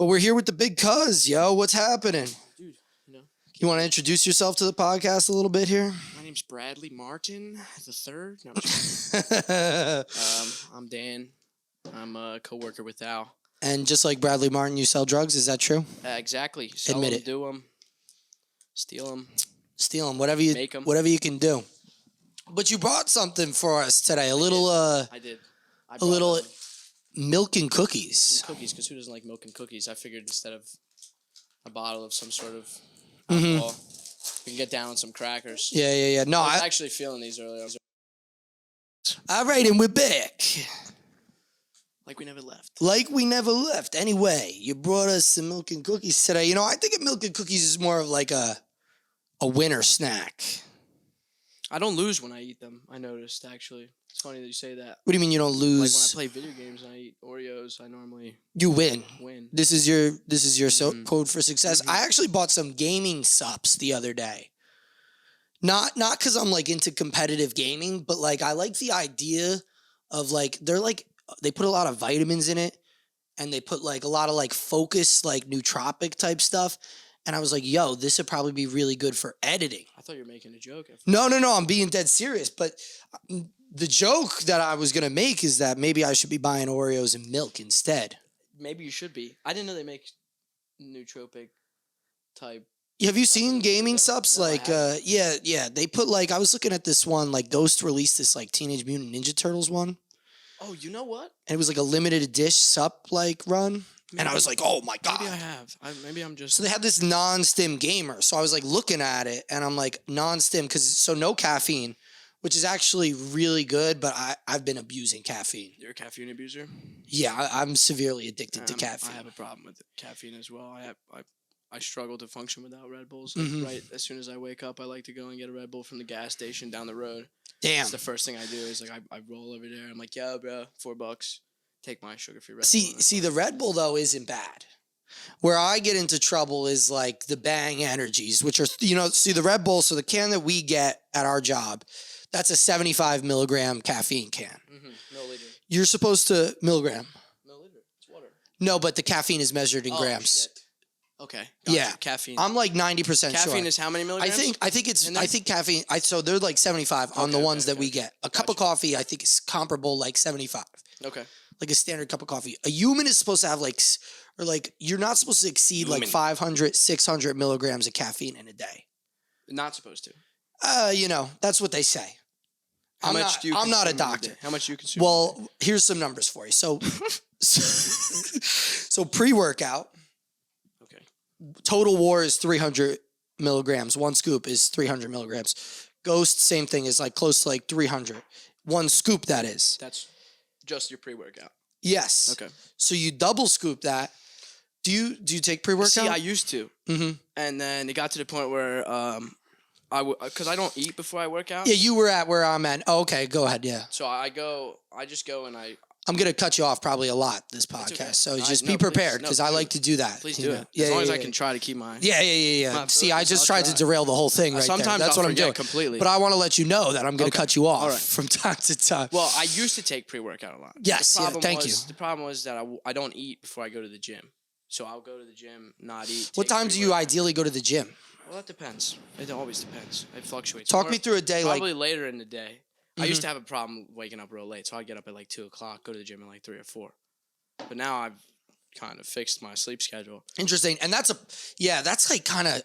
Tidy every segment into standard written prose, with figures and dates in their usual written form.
Well, we're here with the big cuz, yo. What's happening? Dude, You want to introduce yourself to the podcast a little bit here? My name's Bradley Martin the third. No, I'm just I'm Dan. I'm a coworker with Al. And just like Bradley Martin, you sell drugs. Is that true? Exactly. Sell Admit them, it. do them, steal them. Steal them, whatever you Make 'em. whatever you can do. But you brought something for us today. A little I did. I a little brought, milk and cookies. cookies, because who doesn't like milk and cookies? I figured instead of a bottle of some sort of Mhm. alcohol, we can get down on some crackers. Yeah. No, I was actually feeling these earlier. all right, and we're back. Like we never left. Like we never left. Anyway, you brought us some milk and cookies today. You know, I think milk and cookies is more of like a winter snack. I don't lose when I eat them. I noticed, actually. It's funny that you say that. What do you mean you don't lose? Like when I play video games and I eat Oreos, I normally You win. win. This is your Mhm. code for success. Mhm. I actually bought some gaming sups the other day. Not because I'm like into competitive gaming, but like I like the idea of like they put a lot of vitamins in it, and they put like a lot of like focus like nootropic type stuff. And I was like, yo, this would probably be really good for editing. I thought you were making a joke. No, I'm being dead serious. But the joke that I was gonna make is that maybe I should be buying Oreos and milk instead. Maybe you should be. I didn't know they make nootropic type. Have you seen gaming No, subs? no, I Like, haven't. yeah. They put like I was looking at this one, like Ghost released this like Teenage Mutant Ninja Turtles one, Oh, you know what? and it was like a limited edition sup like run, and I was like, oh my Maybe I god. have. Maybe I'm just. So they had this non-stim gamer. So I was like looking at it, and I'm like non-stim because no caffeine, which is actually really good. But I've been abusing caffeine. You're a caffeine abuser. Yeah, I'm severely addicted to I caffeine. have a problem with caffeine as well. I struggle to function without Red Bulls. Mhm. Right as soon as I wake up, I like to go and get a Red Bull from the gas station down the road. Damn. It's the first thing I do. Is like I roll over there. I'm like, yeah, bro, $4. Take my sugar-free Red Bull. See, the Red Bull though isn't bad. Where I get into trouble is like the Bang Energies, which are the Red Bull. So the can that we get at our job, that's a 75 milligram caffeine can. Milliliter. You're supposed to milligram. Milliliter. It's water. No, but the caffeine is measured in grams. Shit. Okay. Yeah. Caffeine. I'm like 90% sure. Caffeine is how many milligrams? I think caffeine. So they're like 75 on the Okay, ones that we okay. get. A cup of coffee, I think is comparable, like 75. Okay. Like a standard cup of coffee. A human is supposed to have you're not supposed to exceed like Human. 500, 600 milligrams of caffeine in a day. Not supposed to. That's what they say. How much do you I'm not a consume in doctor. day? How much do you consume? Well, here's some numbers for you. So pre-workout, Okay. total war is 300 milligrams. One scoop is 300 milligrams. Ghost, same thing, is like close to like 300. One scoop, that is. That's just your pre-workout. Yes. Okay. So you double scoop that. Do you take pre-workout? See, I used to, Mm-hmm. and then it got to the point where because I don't eat before I work out. Yeah, you were at where I'm at. Oh, okay, go ahead. Yeah. So I just go and I'm going to cut you off probably a lot this podcast. okay. So I- just no, be prepared please, no, because I do like it. to do that. Please you do know? it. Yeah, As long as yeah, I can try to keep my. Yeah. My See, I focus, just I'll tried to try. derail the whole thing right there. Sometimes That's I'll what I'm forget doing. completely. But I want to let you know that I'm going to cut you off All right. from time to time. Well, I used to take pre-workout a lot. Yes, yeah, thank you. The problem was that I don't eat before I go to the gym. So I'll go to the gym, not eat. What take time do you pre-workout. ideally go to the gym? Well, that depends. It always depends. It fluctuates. Talk me through a day Probably later in the day. I Mhm. used to have a problem waking up real late, so I'd get up at like 2 o'clock, go to the gym at like 3 or 4. But now I've kind of fixed my sleep schedule. Interesting. And that's like kind of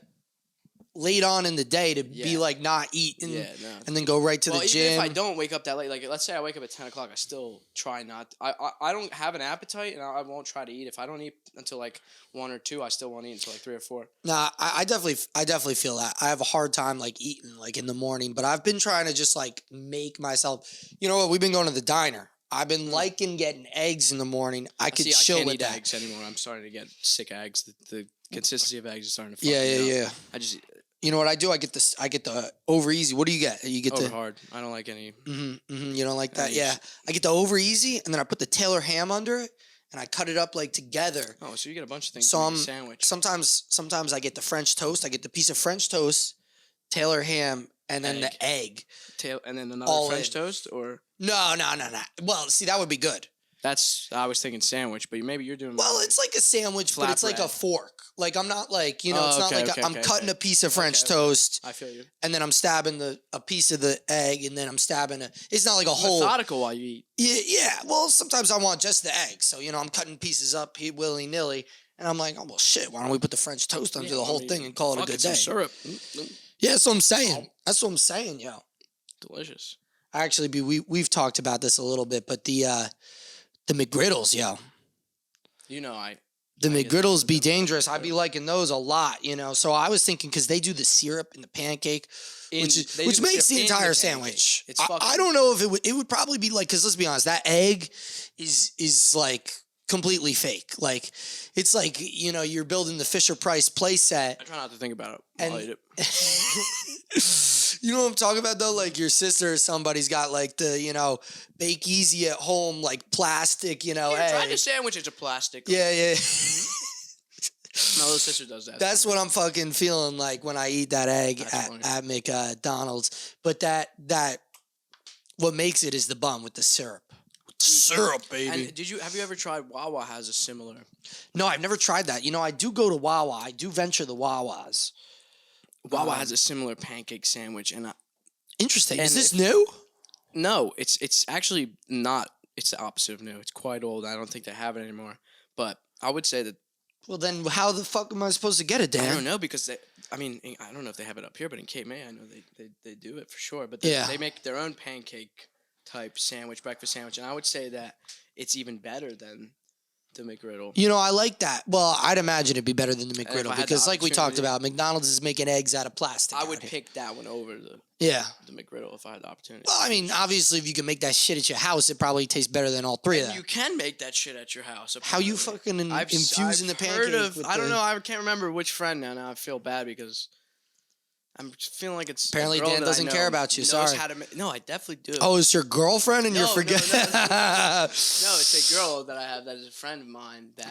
late on in the day to be Yeah. like not eat and, Yeah, no. and then go right to Well, the even gym. if I don't wake up that late, like let's say I wake up at 10 o'clock, I still try not. I don't have an appetite, and I won't try to eat. If I don't eat until like 1 or 2, I still won't eat until like 3 or 4. Nah, I definitely feel that. I have a hard time like eating like in the morning, but I've been trying to just like make myself. You know what? We've been going to the diner. I've been liking getting eggs in the morning. I could See, chill I can't with eat that. eggs anymore. I'm starting to get sick eggs. The consistency of eggs is starting to. Fuck Yeah. me up. I just You know what I do? I get the over easy. What do you get? You get over the hard. I don't like any. You don't like that? Eggs. Yeah. I get the over easy, and then I put the Taylor ham under it, and I cut it up like together. Oh, so you get a bunch of things. So to I'm make a sandwich. sometimes I get the French toast. I get the piece of French toast, Taylor ham, and then the egg. And then another all French in. toast, or No. Well, see, that would be good. I was thinking sandwich, but maybe you're doing. Well, it's like a sandwich, but it's like a fork. Like I'm not like it's not like I'm cutting a piece of French toast. I feel you. And then I'm stabbing a piece of the egg, and then I'm stabbing it's not like a whole. Methodical while you eat. Yeah. Well, sometimes I want just the egg, so I'm cutting pieces up willy nilly, and I'm like, oh well, shit. Why don't we put the French toast onto the whole thing and call it a good day? Syrup. Yeah, that's what I'm saying. That's what I'm saying, yo. Delicious. Actually, we've talked about this a little bit, but the McGriddles, yo. The McGriddles be dangerous. I be liking those a lot, So I was thinking because they do the syrup in the pancake, which makes the entire sandwich. I don't know if it would probably be like, because let's be honest, that egg is like completely fake. Like it's like you're building the Fisher Price play set. I try not to think about it while I eat it. You know what I'm talking about though? Like your sister or somebody's got like the bake easy at home like plastic egg. Try the sandwich. It's a plastic. Yeah. My little sister does that. That's what I'm fucking feeling like when I eat that egg at McDonald's. But that what makes it is the bun with the syrup. Syrup, baby. And have you ever tried Wawa has a similar? No, I've never tried that. I do go to Wawa. I do venture the Wawas. Wawa has a similar pancake sandwich, interesting. Is this new? No, it's actually not. It's the opposite of new. It's quite old. I don't think they have it anymore. But I would say that. Well, then how the fuck am I supposed to get it, Dan? I don't know because I don't know if they have it up here, but in Cape May, I know they do it for sure. But they make their own pancake type sandwich, breakfast sandwich, and I would say that it's even better than the McGriddle. I like that. Well, I'd imagine it'd be better than the McGriddle because, like we talked about, McDonald's is making eggs out of plastic. I would pick that one over the McGriddle if I had the opportunity. Well, I mean, obviously, if you can make that shit at your house, it probably tastes better than all three of them. You can make that shit at your house. Apparently. How you fucking infusing the pancake? I don't know. I can't remember which friend now. Now I feel bad because I'm feeling like it's apparently Dan doesn't care about you. Sorry. No, I definitely do. Oh, it's your girlfriend, and you're forgetting. No, it's a girl that I have that is a friend of mine that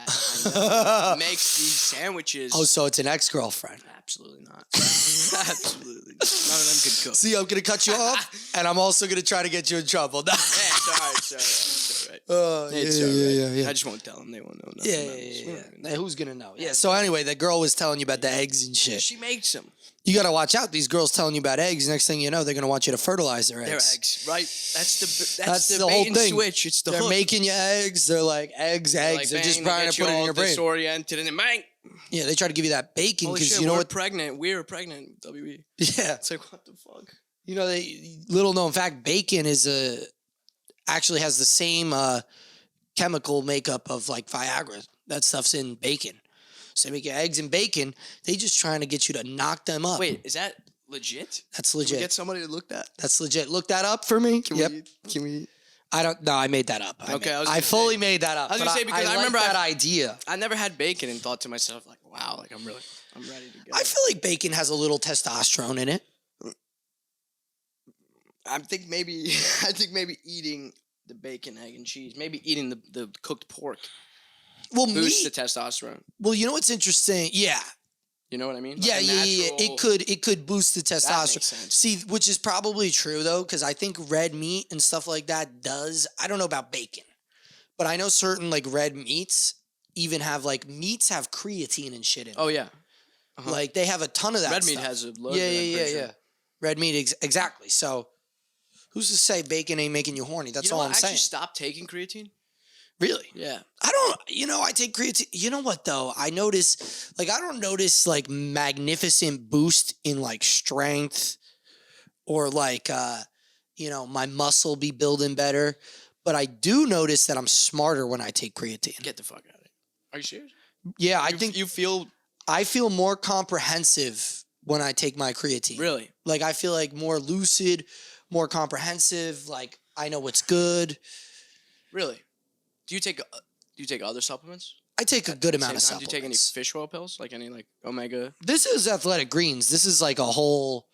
I know makes these sandwiches. Oh, so it's an ex-girlfriend? Absolutely not. Absolutely not. None of them could cook. See, I'm gonna cut you off, and I'm also gonna try to get you in trouble. It's all right. Yeah. I just won't tell them. They won't know nothing. Yeah. Who's gonna know? Yeah. So anyway, that girl was telling you about the eggs and shit. She makes them. You gotta watch out. These girls telling you about eggs. Next thing you know, they're gonna want you to fertilize their eggs. Their eggs, right? That's the whole bait thing. And switch. It's the They're hook. making you eggs. They're like eggs. They're just trying to put it in your brain. Disoriented and then bang. Yeah, they try to give you that bacon because we're pregnant. We're pregnant. WE. Yeah, it's like what the fuck. Little known fact, bacon actually has the same chemical makeup of like Viagra. That stuff's in bacon. So they make your eggs and bacon. They just trying to get you to knock them up. Wait, is that legit? That's legit. Can we get somebody to look that? That's legit. Look that up for me. Can we? I don't know. I made that up. I fully made that up. I was gonna say because I remember that idea. I never had bacon and thought to myself like, wow, like I'm ready to go. I feel like bacon has a little testosterone in it. I think maybe eating the bacon, egg, and cheese, maybe eating the cooked pork. Well, boosts the testosterone. Well, you know what's interesting? Yeah. You know what I mean? Yeah, yeah. It could boost the testosterone. That makes sense. See, which is probably true though, because I think red meat and stuff like that does. I don't know about bacon, but I know certain like red meats even have meats have creatine and shit in it. Oh yeah. Like they have a ton of that. Red stuff. meat has a load. Yeah. Red meat, exactly. So, who's to say bacon ain't making you horny? That's all I'm saying. I actually stopped taking creatine. Really? Yeah. I don't, I take creatine. You know what though? I notice, I don't notice magnificent boost in strength or my muscle be building better. But I do notice that I'm smarter when I take creatine. Get the fuck out of here. Are you serious? Yeah, I think I feel more comprehensive when I take my creatine. Really? I feel more lucid, more comprehensive. I know what's good. Really? Do you take other supplements? I take a good amount of supplements. Do you take any fish oil pills? Any omega? This is Athletic Greens. This is a whole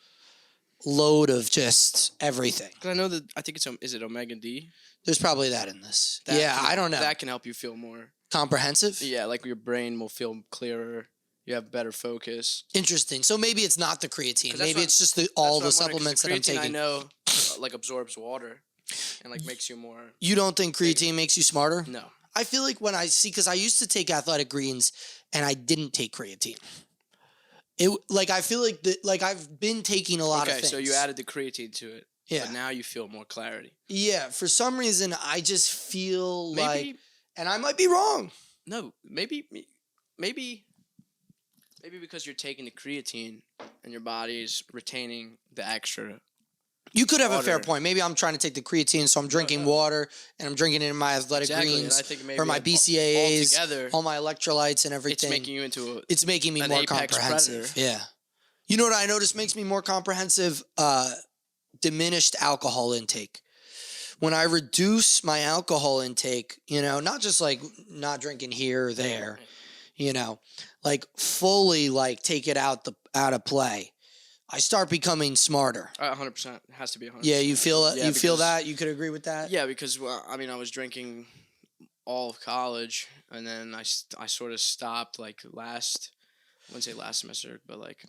load of just everything. Because I know that I think is it omega D? There's probably that in this. I don't know. That can help you feel more comprehensive. Yeah, your brain will feel clearer. You have better focus. Interesting. So maybe it's not the creatine. Maybe it's just all the supplements that I'm taking. I know absorbs water. and like makes you more. You don't think creatine makes you smarter? No. I feel like when I see, because I used to take athletic greens and I didn't take creatine. I feel like I've been taking a lot of things. Okay, so you added the creatine to it. Yeah. But now you feel more clarity. Yeah, for some reason I just feel like, and I might be wrong. No, maybe because you're taking the creatine and your body's retaining the extra. You could have water. a fair point. Maybe I'm trying to take the creatine, so I'm drinking water and I'm drinking it in my athletic greens, I think maybe or my BCAAs, altogether, all my electrolytes and everything. It's making me more comprehensive. Predator. Yeah. You know what I noticed makes me more comprehensive? Diminished alcohol intake. When I reduce my alcohol intake, not just like not drinking here or there, like fully like take it out of play, I start becoming smarter. 100%. It has to be 100%. Yeah, you feel it? Yeah, you feel that? You could agree with that? Yeah, because, I was drinking all of college, and then I sort of stopped, like, I wouldn't say last semester, but, like,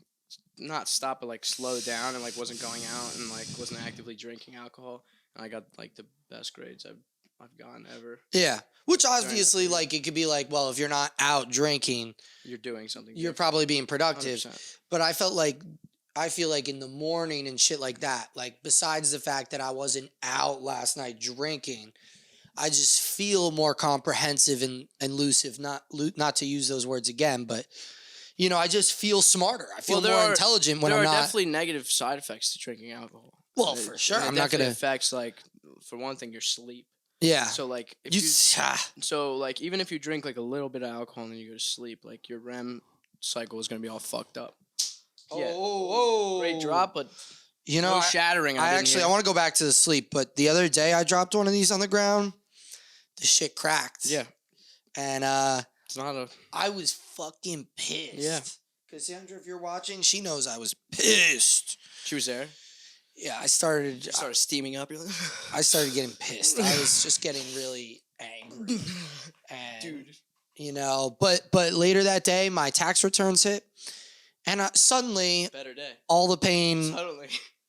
not stop, but, like, slow down and, like, wasn't going out and, like, wasn't actively drinking alcohol. And I got, like, the best grades I've gotten ever. Yeah, which obviously, like, it could be like, well, if you're not out drinking, you're doing something. You're probably being productive. 100%. But I feel like in the morning and shit like that, like besides the fact that I wasn't out last night drinking, I just feel more comprehensive and lucid. Not to use those words again, but I just feel smarter. I feel more intelligent when I'm not. There are definitely negative side effects to drinking alcohol. Well, for sure. I'm not going to affects, like, for one thing, your sleep. Yeah. So like even if you drink like a little bit of alcohol and then you go to sleep, like your REM cycle is gonna be all fucked up. Oh. Great drop, but no shattering. I want to go back to the sleep, but the other day I dropped one of these on the ground. The shit cracked. Yeah. And it's not a. I was fucking pissed. Yeah. Cassandra, if you're watching, she knows I was pissed. She was there. Yeah, I started steaming up. You're like, I started getting pissed. I was just getting really angry. And, dude. But later that day, my tax returns hit, and suddenly, better day. All the pain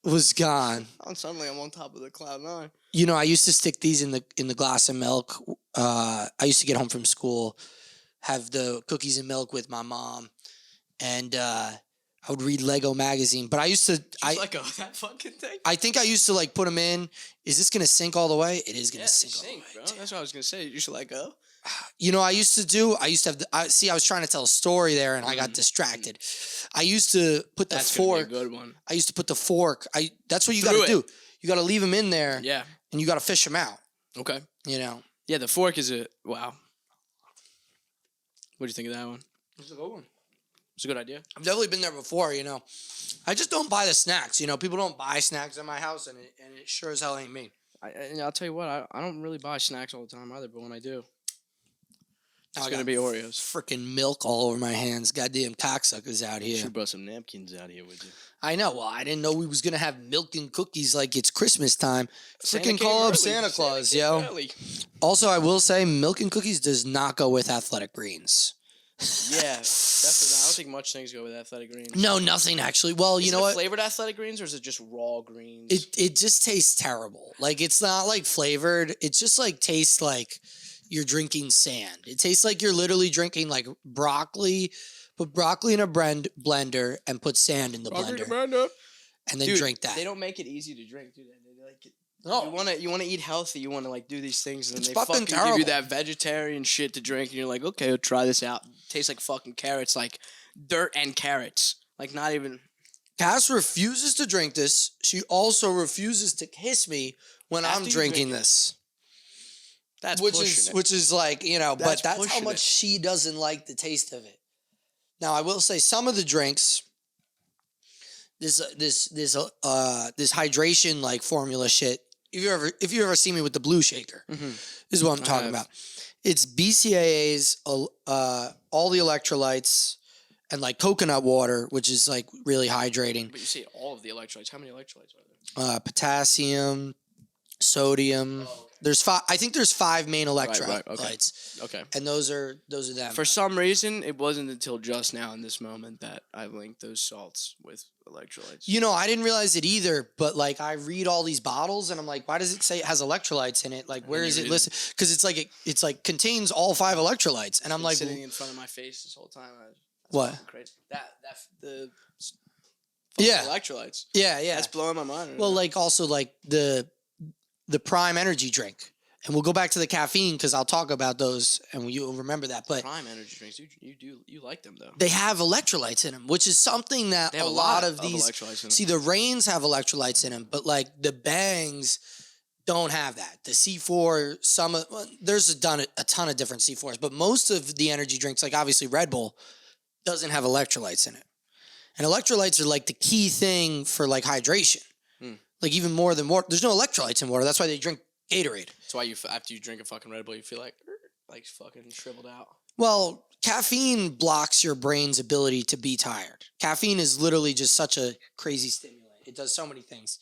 was gone. Suddenly, I'm on top of the cloud nine. I used to stick these in the glass of milk. I used to get home from school, have the cookies and milk with my mom, and I would read Lego magazine, but I used to. That fucking thing. I think I used to like put them in. Is this gonna sink all the way? It is gonna sink all the way, bro. That's what I was gonna say. You should let go. I used to have. I was trying to tell a story there, and I got distracted. I used to put the fork. Be a good one. I used to put the fork. That's what you got to do. You got to leave them in there. Yeah. And you got to fish them out. Okay. Yeah, the fork is wow. What do you think of that one? It's a good one. It's a good idea. I've definitely been there before, I just don't buy the snacks. People don't buy snacks at my house, and it sure as hell ain't me. I'll tell you what, I don't really buy snacks all the time either, but when I do, it's going to be Oreos. Freaking milk all over my hands. Goddamn cocksuckers out here. You should brought some napkins out here with you. I know. Well, I didn't know we was going to have milk and cookies like it's Christmas time. Freaking call up Santa Claus, yo. Early. Also, I will say milk and cookies does not go with athletic greens. Yeah, definitely. I don't think much things go with athletic greens. No, nothing actually. Well, you know what? Flavored athletic greens, or is it just raw greens? It just tastes terrible. Like it's not like flavored. It just like tastes like you're drinking sand. It tastes like you're literally drinking like broccoli. Put broccoli in a blender and put sand in the blender. And then drink that. They don't make it easy to drink, do they? They like it. No. You wanna eat healthy, you wanna like do these things, and it's then they fucking terrible. give you that vegetarian shit to drink, and you're like, okay, I'll try this out. Tastes like fucking carrots, like dirt and carrots. Like not even. Cass refuses to drink this. She also refuses to kiss me when I'm drinking this. That's which is like, but that's how much she doesn't like the taste of it. Now I will say some of the drinks, this hydration like formula shit. If you ever see me with the blue shaker, this is what I'm talking about. It's BCAAs, all the electrolytes, and like coconut water, which is like really hydrating. But you say all of the electrolytes. How many electrolytes are there? Potassium, sodium. There's 5. I think there's 5 main electrolytes. Right. Okay. And those are them. For some reason, it wasn't until just now in this moment that I linked those salts with electrolytes. You know, I didn't realize it either, but like I read all these bottles and I'm like, why does it say it has electrolytes in it? Like, where is it listed? Because it's like contains all 5 electrolytes, and I'm like sitting in front of my face this whole time. What? Crazy. The electrolytes. Yeah. That's blowing my mind. Well, like also like the Prime energy drink. And we'll go back to the caffeine because I'll talk about those and you'll remember that. But Prime energy drinks, you like them though. They have electrolytes in them, which is something that a lot of these. See, the Reigns have electrolytes in them, but like the Bangs don't have that. The C4, there's a ton of different C4s, but most of the energy drinks, like obviously Red Bull, doesn't have electrolytes in it. And electrolytes are like the key thing for like hydration. Like even more than water. There's no electrolytes in water. That's why they drink Gatorade. That's why after you drink a fucking Red Bull, you feel like fucking shriveled out. Well, caffeine blocks your brain's ability to be tired. Caffeine is literally just such a crazy stimulant. It does so many things.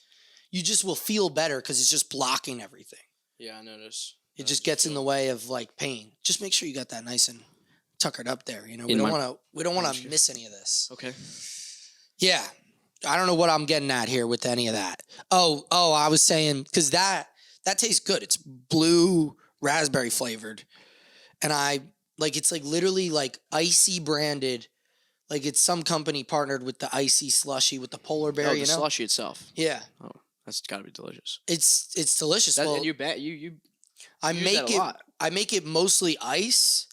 You just will feel better because it's just blocking everything. Yeah, I notice. It just gets in the way of like pain. Just make sure you got that nice and tuckered up there. You know, we don't want to miss any of this. Okay. Yeah. I don't know what I'm getting at here with any of that. Oh, I was saying, because that tastes good. It's blue raspberry flavored. And it's like literally like icy branded. Like it's some company partnered with the icy slushy with the polar bear, the slushy itself. Yeah. Oh, that's gotta be delicious. It's delicious. And you bet you I make it mostly ice.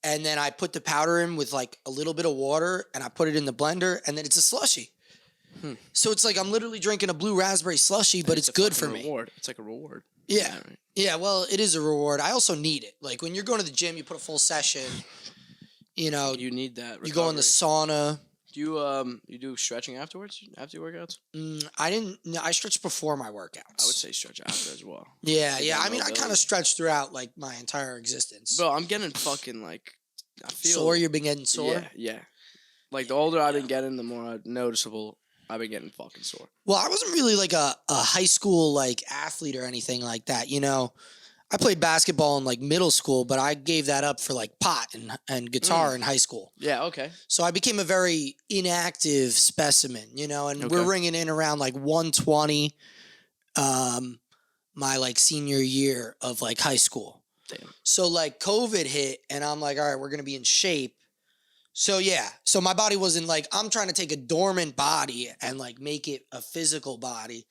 And then I put the powder in with like a little bit of water and I put it in the blender and then it's a slushy. So it's like I'm literally drinking a blue raspberry slushy, but it's good for me. It's like a reward. Yeah. Right. Yeah, well, it is a reward. I also need it. Like when you're going to the gym, you put a full session, you know. You need that recovery. You go in the sauna. Do you do stretching afterwards, after your workouts? I stretch before my workouts. I would say stretch after as well. Yeah. I mean, I kind of stretch throughout like my entire existence. Bro, I'm getting fucking like, I feel. Sore? You've been getting sore? Yeah. Like the older I've been getting, the more noticeable I've been getting fucking sore. Well, I wasn't really like a high school like athlete or anything like that. You know, I played basketball in like middle school, but I gave that up for like pot and guitar in high school. Yeah, okay. So I became a very inactive specimen, you know, and we're ringing in around like 120 my like senior year of like high school. Damn. So like COVID hit and I'm like, all right, we're going to be in shape. So yeah, so my body wasn't like, I'm trying to take a dormant body and like make it a physical body.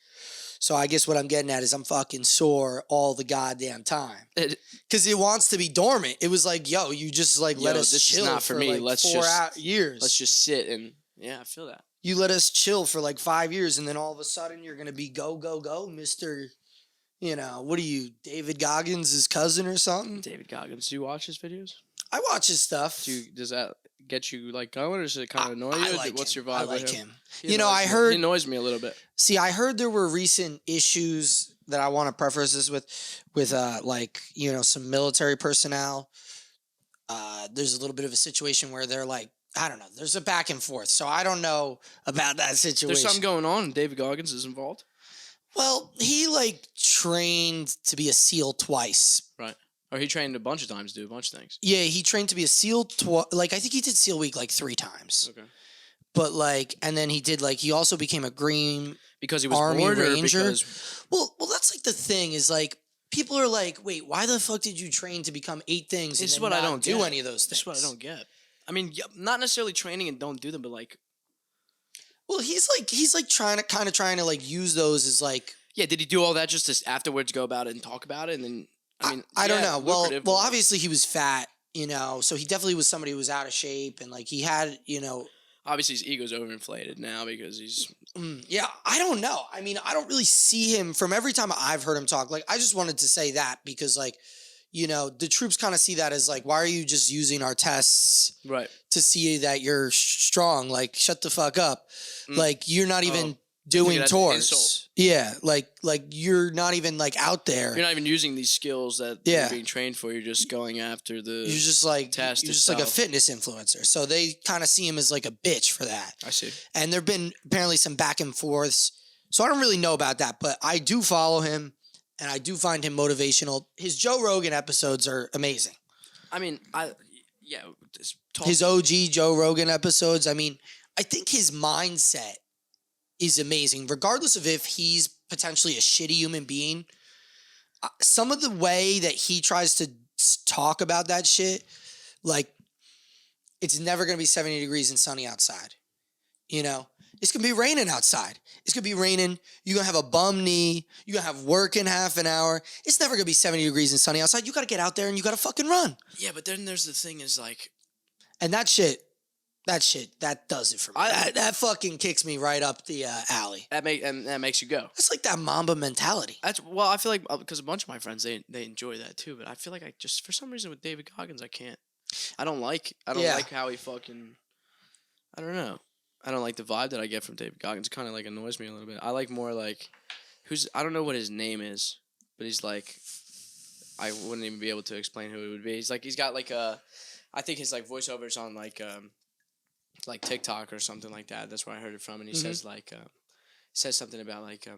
So I guess what I'm getting at is I'm fucking sore all the goddamn time. Because it wants to be dormant. It was like, yo, you just like let us chill not for me. Like let's 4 years. Let's just sit and, yeah, I feel that. You let us chill for like 5 years and then all of a sudden you're going to be go, Mr. You know, what are you, David Goggins' cousin or something? David Goggins. Do you watch his videos? I watch his stuff. Does that get you like going, or does it kind of annoy you? What's your vibe? I like him. You know, I heard he annoys me a little bit. See, I heard there were recent issues that I want to preface this with like, you know, some military personnel. There's a little bit of a situation where they're like, I don't know. There's a back and forth, so I don't know about that situation. There's something going on, and David Goggins is involved. Well, he like trained to be a SEAL twice. Right. Or he trained a bunch of times to do a bunch of things. Yeah, he trained to be a SEAL like I think he did SEAL Week like 3 times. Okay. But like, and then he also became a Green because he was Army bored Ranger. Because... Well, that's like the thing is like people are like, wait, why the fuck did you train to become 8 things? This is and what not I don't do any of those things. This is what I don't get. I mean, not necessarily training and don't do them, but like, well, he's like trying to like use those as like. Yeah, did he do all that just to afterwards go about it and talk about it and then? I mean, I don't know. Well, obviously he was fat, you know, so he definitely was somebody who was out of shape and like he had, you know. Obviously his ego's overinflated now because he's. Yeah, I don't know. I mean, I don't really see him from every time I've heard him talk. Like, I just wanted to say that because like, you know, the troops kind of see that as like, why are you just using our tests to see that you're strong? Like, shut the fuck up. Like, you're not even doing tours. Yeah, like you're not even like out there. You're not even using these skills that you're being trained for. You're just going after the. You're just like test. You're just like a fitness influencer. So they kind of see him as like a bitch for that. I see. And there've been apparently some back and forths. So I don't really know about that, but I do follow him, and I do find him motivational. His Joe Rogan episodes are amazing. I mean, his OG Joe Rogan episodes. I mean, I think his mindset is amazing, regardless of if he's potentially a shitty human being. Some of the way that he tries to talk about that shit, like, it's never going to be 70 degrees and sunny outside. You know, it's going to be raining outside. It's going to be raining. You're going to have a bum knee. You're going to have work in half an hour. It's never going to be 70 degrees and sunny outside. You got to get out there and you got to fucking run. Yeah, but then there's the thing is like. And that shit, that does it for me. That fucking kicks me right up the alley. That makes you go. That's like that Mamba mentality. I feel like because a bunch of my friends they enjoy that too, but I feel like I just for some reason with David Goggins I can't. I don't like how he fucking. I don't know. I don't like the vibe that I get from David Goggins. It kind of like annoys me a little bit. I like more like I don't know what his name is, but he's like I wouldn't even be able to explain who it would be. He's got like I think his like voiceovers on like TikTok or something like that. That's where I heard it from, and he says like says something about like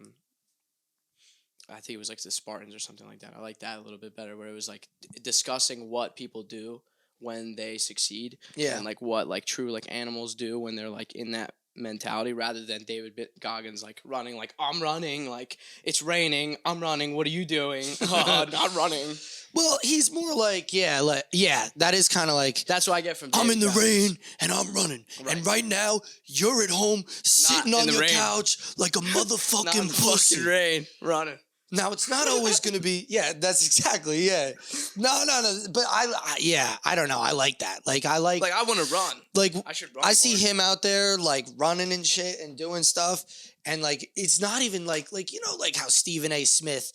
I think it was like the Spartans or something like that. I like that a little bit better, where it was like discussing what people do when they succeed, and like what like true like animals do when they're like in that mentality, rather than David Goggins like running like I'm running, like it's raining, I'm running, what are you doing? Not running. Well, he's more like that is kind of like that's what I get from David I'm in the Goggins. Rain and I'm running, and right now you're at home sitting on your couch like a motherfucking pussy. Fucking rain, running. Now, it's not always going to be, that's exactly, No, but I don't know. I like that. Like, I want to run. Like, I should run I see him out there, like, running and shit and doing stuff. And, like, it's not even like, you know, like how Stephen A. Smith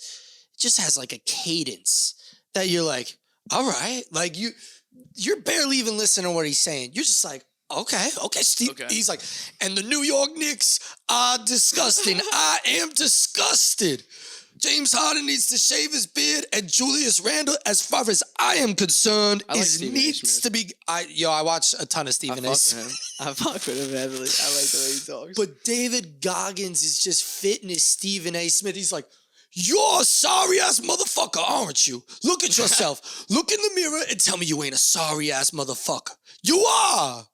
just has, like, a cadence that you're like, all right. Like, you're barely even listening to what he's saying. You're just like, okay, Steve. Okay. He's like, and the New York Knicks are disgusting. I am disgusted. James Harden needs to shave his beard, and Julius Randle, as far as I am concerned, needs to be. I watch a ton of Stephen A. Smith. I fuck with him heavily. I like the way he talks. But David Goggins is just fitting as Stephen A. Smith. He's like, you're a sorry ass motherfucker, aren't you? Look at yourself. Look in the mirror and tell me you ain't a sorry ass motherfucker. You are.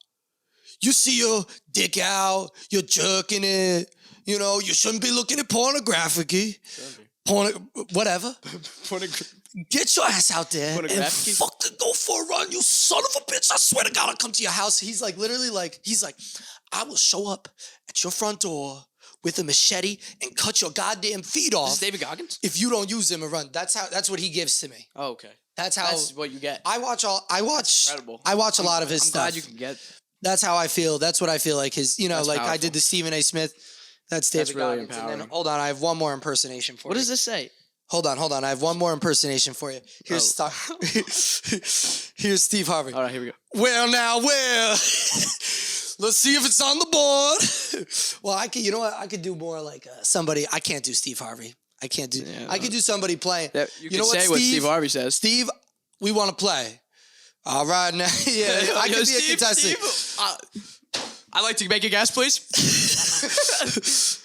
You see your dick out. You're jerking it. You know, you shouldn't be looking at pornography. Whatever. Get your ass out there and fucking go for a run, you son of a bitch. I swear to God, I'll come to your house. He's like, literally like, I will show up at your front door with a machete and cut your goddamn feet off. This is David Goggins? If you don't use him and run. That's what he gives to me. Oh, okay. That's what you get. Incredible. I watch a lot of his stuff. I'm glad you can get. That's how I feel. That's what I feel like his, you know, that's like powerful. I did the Stephen A. Smith. That's David really Goggins. empowering. And then, hold on, I have one more impersonation for you. What does this say? Hold on. I have one more impersonation for you. Here's Steve Harvey. All right, here we go. Well, let's see if it's on the board. Well, I could, you know what? I could do more like somebody. I can't do Steve Harvey. I can't do. Yeah, I could do somebody playing. You can say what Steve Harvey says. Steve, we want to play. All right, now, I could be a contestant. I'd like to make a guess, please.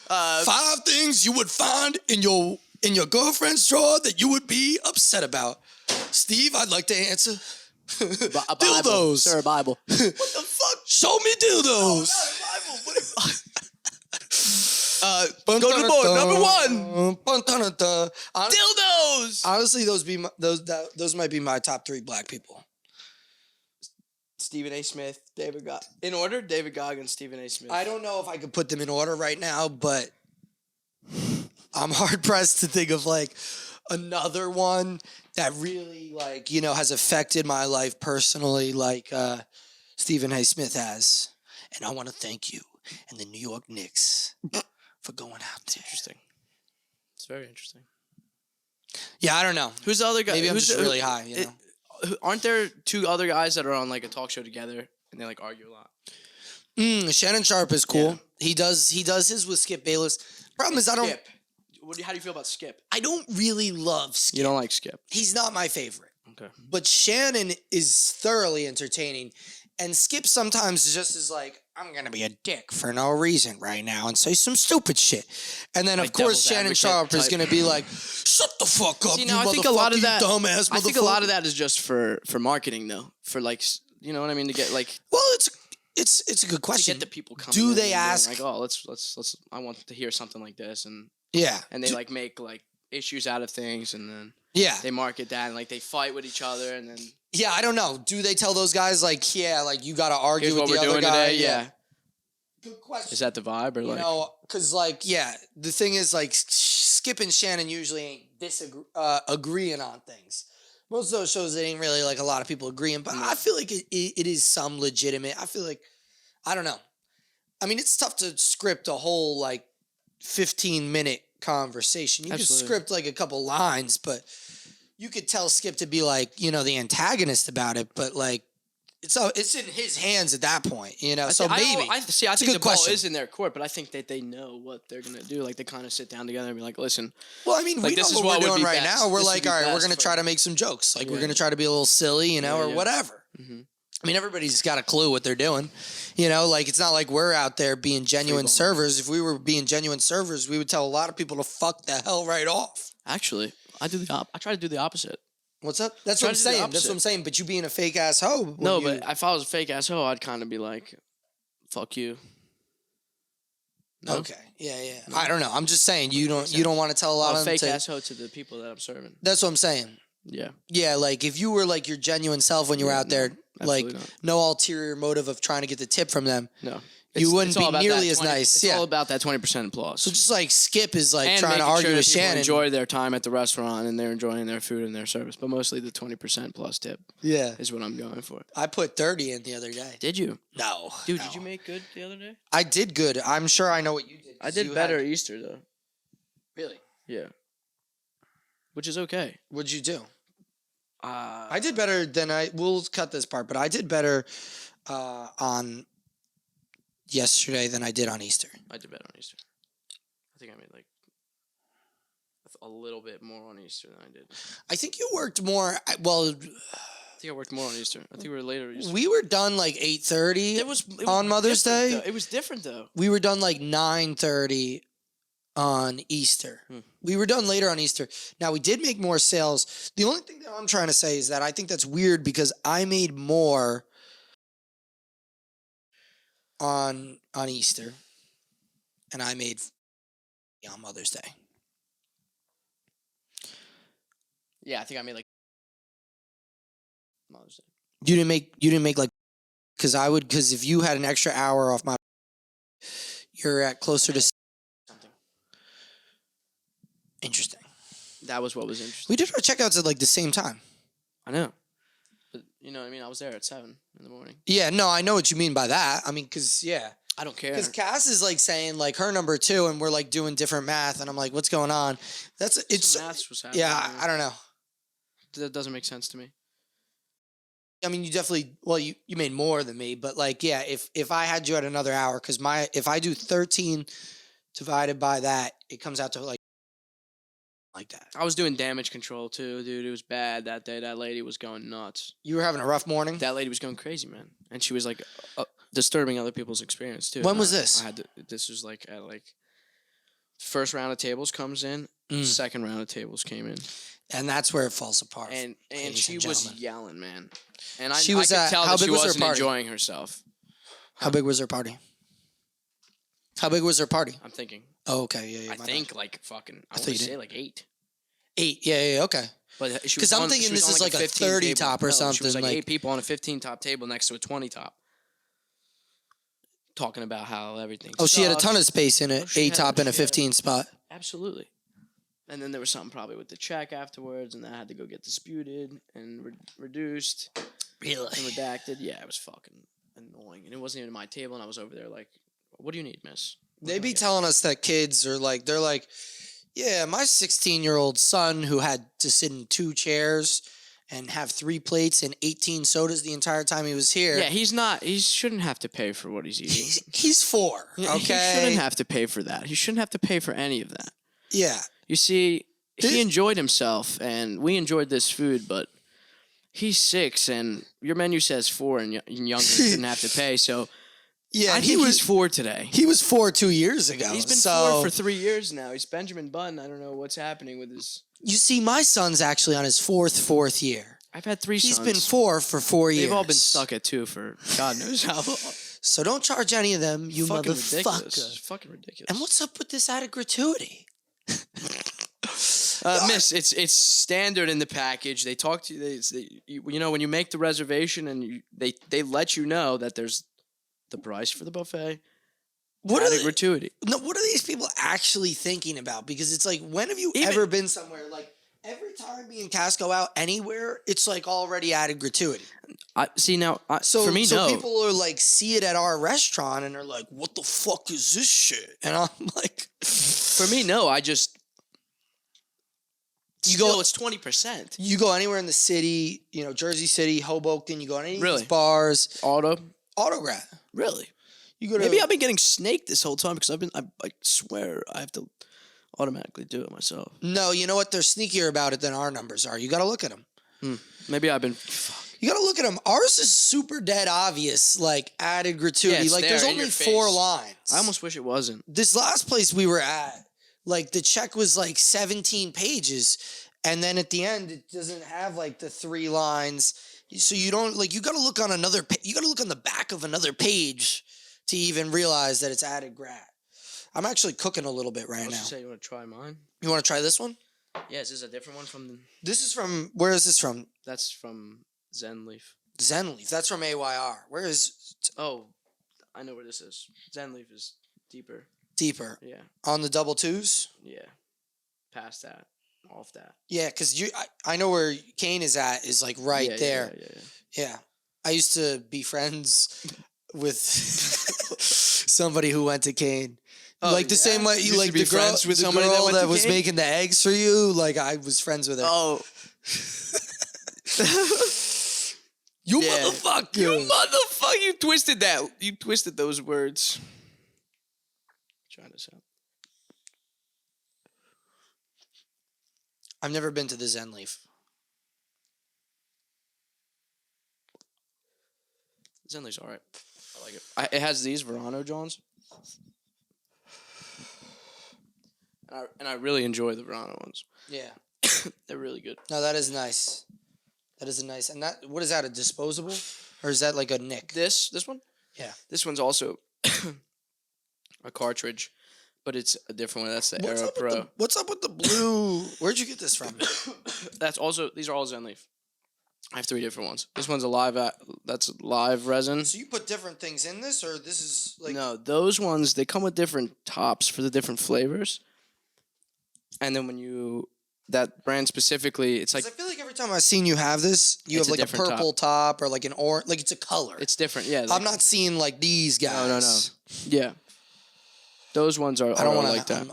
5 things you would find in your girlfriend's drawer that you would be upset about. Steve, I'd like to answer. Dildos. Sir, a Bible. What the fuck? Show me dildos. Go to the board. Number 1. Dildos. Honestly, those might be my top 3 black people. Stephen A. Smith, David Goggins. In order, David Goggins, Stephen A. Smith. I don't know if I could put them in order right now, but I'm hard-pressed to think of, like, another one that really, like, you know, has affected my life personally like Stephen A. Smith has. And I want to thank you and the New York Knicks for going out there. Interesting. It's very interesting. Yeah, I don't know. Who's the other guy? Maybe I'm just really high, you know? Aren't there 2 other guys that are on like a talk show together and they like argue a lot? Shannon Sharp is cool. Yeah. He does his with Skip Bayless. Problem is, I don't. Skip. How do you feel about Skip? I don't really love Skip. You don't like Skip? He's not my favorite. Okay. But Shannon is thoroughly entertaining, and Skip sometimes just is like, I'm going to be a dick for no reason right now and say some stupid shit. And then, Like of course, devil's Shannon advocate Sharp is type. going to be like, shut the fuck up, See, you now I think a lot of you that, dumbass motherfucker. I think a lot of that is just for marketing, though. For like, you know what I mean? To get like, well, it's a good to question. get the people coming. Do in they and being ask? like, oh, let's. I want to hear something like this, and Yeah. they like make like issues out of things, and then Yeah. they market that, and like they fight with each other, and then Yeah, I don't know. Do they tell those guys like, yeah, like you got to argue here's with what the we're other doing guy? today? Yeah. Good question. Is that the vibe or You like? know, because like, yeah, the thing is like Skip and Shannon usually ain't agreeing on things. Most of those shows, it ain't really like a lot of people agreeing, but I feel like it is some legitimate. I feel like, I don't know. I mean, it's tough to script a whole like 15-minute conversation. You Absolutely. could script like a couple lines, but you could tell Skip to be like, you know, the antagonist about it, but like it's in his hands at that point, you know. So maybe I it's think a good the ball question. is in their court, but I think that they know what they're gonna do. Like they kind of sit down together and be like, listen. Well, I mean, like, we know this is what we're what would doing be right best. now. We're This like, would be all right, we're best gonna for- try to make some jokes. Like we're Yeah. gonna try to be a little silly, you know, Yeah, or yeah. whatever. Mm-hmm. I mean, everybody's got a clue what they're doing. You know, like it's not like we're out there being genuine Freeballing. servers. If we were being genuine servers, we would tell a lot of people to fuck the hell right off. Actually, I try to do the opposite. What's up? That's Try what I'm to do the saying. That's opposite. what I'm saying. But you being a fake ass hoe. No, but if I was a fake ass hoe, I'd kind of be like, fuck you. No? Okay. Yeah, yeah. I don't know. I'm just saying you don't want to tell a lot of them fake to, ass hoe to the people that I'm serving. That's what I'm saying. Yeah. Yeah, like if you were like your genuine self when you were out there, like absolutely not. no ulterior motive of trying to get the tip from them, No. you wouldn't all be about nearly that as 20 nice. It's Yeah. all about that 20% applause. So just like Skip is like and trying to making argue sure with that people Shannon. enjoy their time at the restaurant and they're enjoying their food and their service, but mostly the 20% plus tip Yeah. is what I'm going for. I put 30 in the other day. Did you? No. Dude, no. did you make good the other day? I did good. I'm sure I know what you did. I did better at Easter, though. Really? Yeah. Which is okay. What'd you do? I I did better than we'll cut this part, but I did better on yesterday than I did on Easter. I did better on Easter. I think I made like a little bit more on Easter than I did. I think you worked more. Well, I think I worked more on Easter. I think we were later Easter. we were done like 8:30 It was on Mother's different, Day. though. It was different though. We were done like 9:30 on Easter. We were done later on Easter. Now we did make more sales. The only thing that I'm trying to say is that I think that's weird because I made more on Easter and I made on Mother's Day. Yeah, I think I made like Mother's Day. You didn't make like because if you had an extra hour off my, you're at closer to Something. Interesting. That was what was interesting. We did our checkouts at like the same time. I know. But you know what I mean? I was there at 7 in the morning. Yeah, no, I know what you mean by that. I mean, because I don't care. because Cass is like saying like her number 2, and we're like doing different math, and I'm like, what's going on? It's maths was happening. yeah, I don't know. That doesn't make sense to me. I mean, you definitely you made more than me, but like yeah, if I had you at another hour, because if I do 13 divided by that, it comes out to like that. I was doing damage control too, dude. It was bad that day. That lady was going nuts. You were having a rough morning. That lady was going crazy, man. And she was like disturbing other people's experience too. When was this? This was like at like first round of tables comes in, second round of tables came in. And that's where it falls apart. And she was yelling, man. And she I was could tell how that big she was her wasn't party? enjoying herself. How big was her party? How big was her party? I'm thinking. Oh, okay, yeah. I think like fucking. I thought want you to did. say like 8. 8, yeah, okay. But she 'Cause was I'm on- thinking she was this on is like like a 15 30 table. top or No, She was something, like like- 8 people on a 15 top table next to a 20 top. Talking about how everything. Oh, she had a sucks. ton of space in it. Oh, she 8 had- top and a she had- 15 spot. Absolutely. And then there was something probably with the check afterwards, and that had to go get disputed and reduced Really? and redacted. Yeah, it was fucking annoying. And it wasn't even my table, and I was over there like, what do you need, miss? What They can I be get?" telling us that kids are like, they're like, yeah, my 16-year-old son who had to sit in 2 chairs and have 3 plates and 18 sodas the entire time he was here. Yeah, he shouldn't have to pay for what he's eating. He's 4, Yeah, okay? He shouldn't have to pay for that. He shouldn't have to pay for any of that. Yeah. You see, This- he enjoyed himself, and we enjoyed this food, but he's 6, and your menu says 4 and younger shouldn't have to pay, so Yeah, I think he's 4 today. He was 4 2 years ago. He's been 4 for 3 years now. He's Benjamin Button. I don't know what's happening with his. You see, my son's actually on his fourth year. I've had 3 sons. He's been 4 for 4 years. They've all been stuck at 2 for God knows how long. So don't charge any of them, you fucking motherfucker. Ridiculous. It's fucking ridiculous. And what's up with this added gratuity? Miss, it's standard in the package. They talk to you. When you make the reservation and they let you know that there's the price for the buffet. What added gratuity? No, what are these people actually thinking about? Because it's like, when have you ever been somewhere like? Every time me and Cass go out anywhere, it's like already added gratuity. For me, no. People are like, see it at our restaurant and they're like, "What the fuck is this shit?" And I'm like, for me, no. It's 20%. You go anywhere in the city, Jersey City, Hoboken. You go to any of these bars. Autograph. Really? You go to. Maybe I've been getting snaked this whole time because I swear I have to automatically do it myself. No, you know what? They're sneakier about it than our numbers are. You got to look at them. Maybe I've been. You got to look at them. Ours is super dead obvious, like added gratuity. Yeah, like there's only 4 lines. I almost wish it wasn't. This last place we were at, like the check was like 17 pages, and then at the end it doesn't have like the 3 lines. So you don't you got to look on another. You got to look on the back of another page to even realize that it's added grat. I'm actually cooking a little bit right now. Say you want to try mine? You want to try this one? Yeah, is this a different one from the... This is from... Where is this from? That's from Zenleaf. Zenleaf. That's from AYR. Where is... Oh, I know where this is. Zenleaf is deeper. Deeper? Yeah. On the double 2s? Yeah. Past that. Off that. Yeah, because I know where Kane is at, is like right there. Yeah. I used to be friends with somebody who went to Kane. Like the same way you like the girl with somebody that was making the eggs for you. Like I was friends with her. Oh, motherfucker! You motherfucker! You twisted that. You twisted those words. Try this out. I've never been to the Zenleaf. Zenleaf's all right. I like it. It has these Verano Johns. And I really enjoy the Verano ones. Yeah. They're really good. No, that is nice. That is a nice. And what is that, a disposable? Or is that like a nick? This one? Yeah. This one's also a cartridge, but it's a different one. That's the Aero Pro. What's up with the blue? Where'd you get this from? These are all Zenleaf. I have 3 different ones. This one's that's live resin. So you put different things in this, or this is like... No, those ones, they come with different tops for the different flavors. And then that brand specifically, it's like... I feel like every time I've seen you have this, you have like a purple top or like an orange, like it's a color. It's different, yeah. I'm not seeing like these guys. No. Yeah. Those ones are... I don't want to like that.